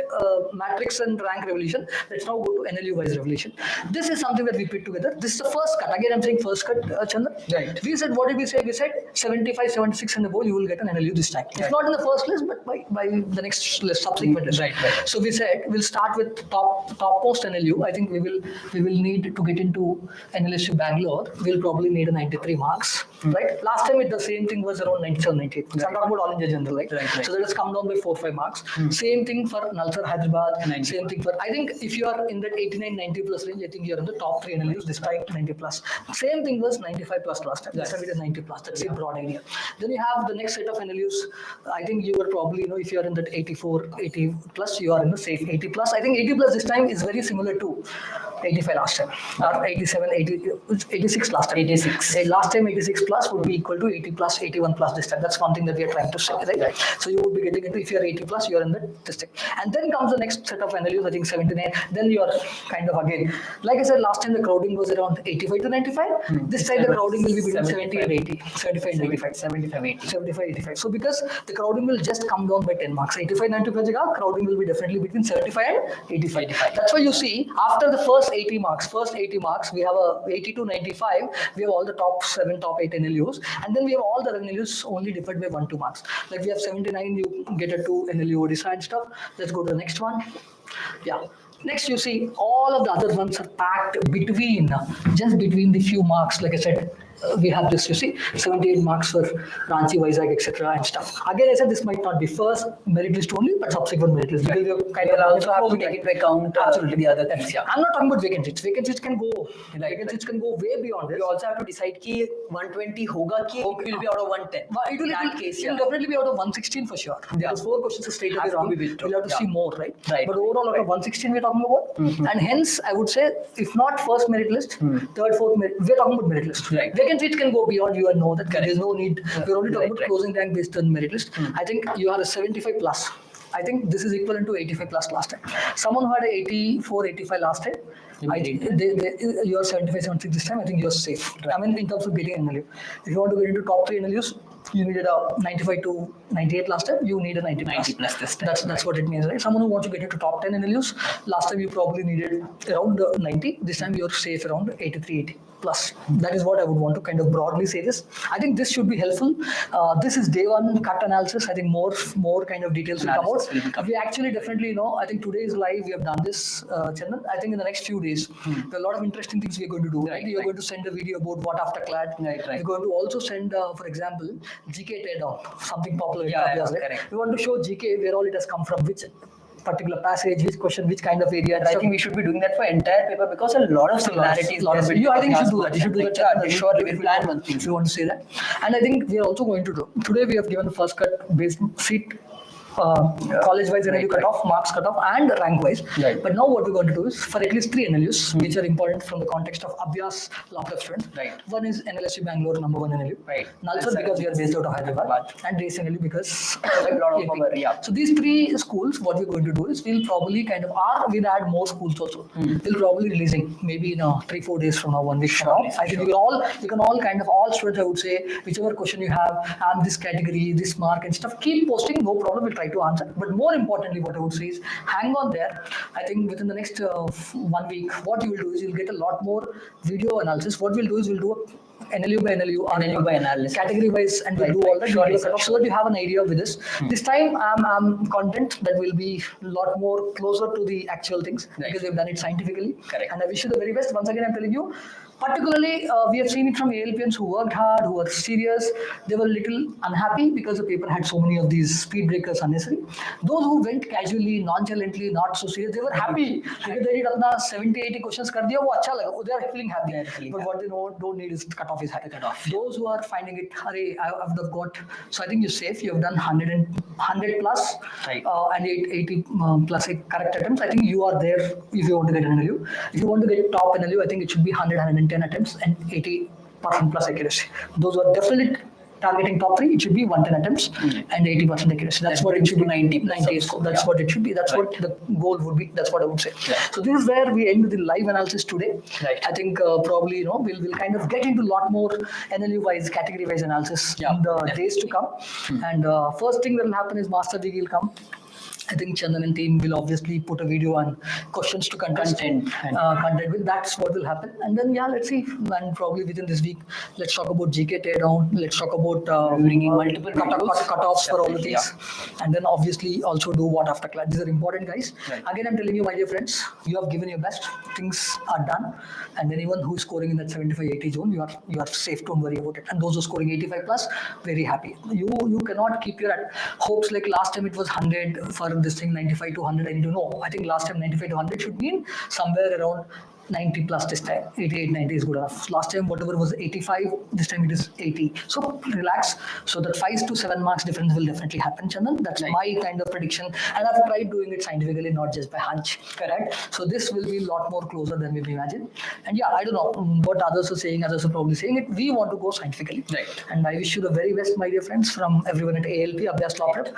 matrix and rank revolution. Let's now go to NLU wise revolution. This is something that we put together. This is the first cut. Again, I'm saying first cut, Chandan. Right. We said, what did we say? We said 75, 76 and above, you will get an NLU this time. If not in the first list, but by the next list, subsequent list. Right. So we said we'll start with topmost NLU. I think we will need to get into NLSU Bangalore. We'll probably need a 93 marks. Right. Last time the same thing was around 97, 98. So I'm talking about All India General. Right. So that has come down by 4-5 marks. Same thing for Nalsar, Hyderabad. Same thing for, I think if you are in that 89, 90 plus range, I think you're in the top 3 NLUs despite 90 plus. Same thing was 95 plus last time. This time it is 90 plus. That's a broad idea. Then you have the next set of NLUs. I think you were probably, if you are in that 84, 80 plus, you are in the safe 80 plus. I think 80 plus this time is very similar to 85 last time, or 87, 86 last time. 86. Last time 86 plus would be equal to 80 plus, 81 plus this time. That's one thing that we are trying to say, right? So you would be getting into, if you are 80 plus, you are in the district. And then comes the next set of NLUs, I think 79. Then you are kind of again, like I said, last time the crowding was around 85 to 95. This time the crowding will be between 70 and 80, 75 and 85. 75, 80. 75, 85. So because the crowding will just come down by 10 marks. 85, 95 jagah, crowding will be definitely between 75 and 85. That's why you see after the first 80 marks, we have a 80 to 95, we have all the top 7, top 8 NLUs, and then we have all the NLUs only differed by 1-2 marks. Like we have 79, you get a 2 NLU ODISA and stuff. Let's go to the next one. Yeah. Next, you see all of the other ones are packed just between the few marks. Like I said, we have this, you see, 78 marks for Ranchi, Vizag, etc. and stuff. Again, I said this might not be first merit list only, but subsequent merit list. Because you're kind We'll of also have to take into account absolutely the other things. Yeah. I'm not talking about vacancies. Vacancies can go. Vacancies can go way beyond this. We also have to decide कि 120 होगा कि it will be out of 110. It will, definitely be out of 116 for sure. Because 4 questions are straight away wrong. We'll have to see more, right? But overall, out of 116 we're talking about. And hence, I would say, if not first merit list, third, fourth merit, we're talking about merit list. Right. Vacancies can go beyond, you and know that. There's no need. We're only talking about closing rank based on merit list. I think you are a 75 plus. I think this is equivalent to 85 plus last time. Someone who had a 84, 85 last time, you are 75, 76 this time. I think you're safe. I mean, in terms of getting NLU. If you want to get into top 3 NLUs, you needed a 95 to 98 last time. You need a 90 plus. 90 plus this time. That's what it means, right? Someone who wants to get into top 10 NLUs, last time you probably needed around 90. This time you're safe around 83, 80 plus. That is what I would want to kind of broadly say this. I think this should be helpful. This is day one cut analysis. I think more kind of details will come out. We actually definitely know. I think today is live. We have done this, Chandan. I think in the next few days, there are a lot of interesting things we are going to do. Right? You're going to send a video about what after CLAT. Right. We're going to also send, for example, GK tear down, something popular. Correct. We want to show GK where all it has come from, which particular passage, which question, which kind of area. I think we should be doing that for entire paper because a lot of similarities. I think you should do that. You should do that. Sure, we will plan one thing. If you want to say that. And I think we are also going to do. Today we have given the first cut based seat. College-wise NLU cutoff, marks cutoff, and rank-wise. Right. But now what we're going to do is for at least 3 NLUs, which are important from the context of Abhyaas LawPrep students. Right. One is NLSU Bangalore, number 1 NLU. Right. Nalsar because we are based out of Hyderabad, and Race NLU because a lot of our, So these 3 schools, what we're going to do is we'll probably kind of, we'll add more schools also. We'll probably releasing maybe 3-4 days from now, 1 week from now. I think you can all kind of, all students I would say, whichever question you have, and this category, this mark and stuff, keep posting, no problem. We'll try to answer. But more importantly, what I would say is hang on there. I think within the next 1 week, what you will do is you'll get a lot more video analysis. What we'll do is we'll do a NLU by NLU, NLU by analysis, category wise, and we'll do all that. So that you have an idea with this. This time, I'm content that will be a lot more closer to the actual things because we've done it scientifically. Correct. And I wish you the very best. Once again, I'm telling you. Particularly, we have seen it from ALPNs who worked hard, who were serious. They were a little unhappy because the paper had so many of these speed breakers unnecessary. Those who went casually, nonchalantly, not so serious, they were happy. Because they did 70-80 questions, kar diya, wo acha laga. They are feeling happy. But what they don't need is cutoff is high. Those who are finding it, hurry, I've got. So I think you're safe. You have done 100 plus and 80 plus correct attempts. I think you are there if you want to get an NLU. If you want to get top NLU, I think it should be 110 attempts and 80% plus accuracy. Those were definitely targeting top 3. It should be 110 attempts and 80% accuracy. That's what it should be. 90. That's what it should be. That's what the goal would be. That's what I would say. So this is where we end the live analysis today. I think probably we'll kind of get into a lot more NLU wise, category wise analysis in the days to come. And first thing that will happen is Master Degree will come. I think Chandan and team will obviously put a video on questions to content with. That's what will happen. And then let's see. And probably within this week, let's talk about GK teardown. Let's talk about bringing multiple cutoffs for all the things. And then obviously also do what after CLAT. These are important, guys. Again, I'm telling you, my dear friends, you have given your best. Things are done. And anyone who's scoring in that 75-80 zone, you are safe. Don't worry about it. And those who are scoring 85 plus, very happy. You cannot keep your hopes like last time it was 100 for this thing 95 to 100. I need to know. I think last time 95 to 100 should mean somewhere around 90 plus this time. 88, 90 is good enough. Last time whatever was 85, this time it is 80. So relax. So that 5 to 7 marks difference will definitely happen, Chandan. That's my kind of prediction. And I've tried doing it scientifically, not just by hunch. Correct? So this will be a lot more closer than we imagine. And I don't know what others are saying. Others are probably saying it. We want to go scientifically. And I wish you the very best, my dear friends, from everyone at ALP, Abhyaas LawPrep.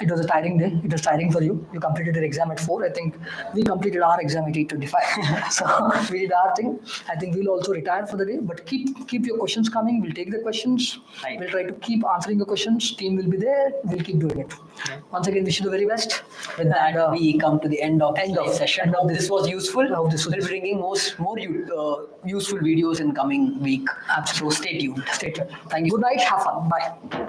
It was a tiring day. It was tiring for you. You completed your exam at 4. I think we completed our exam at 8:25. So we did our thing. I think we'll also retire for the day. But keep your questions coming. We'll take the questions. We'll try to keep answering your questions. Team will be there. We'll keep doing it. Once again, wish you the very best. With that, we come to the end of the session. Hope this was useful. We'll be bringing more useful videos in coming week. So stay tuned. Thank you. Good night. Have fun. Bye.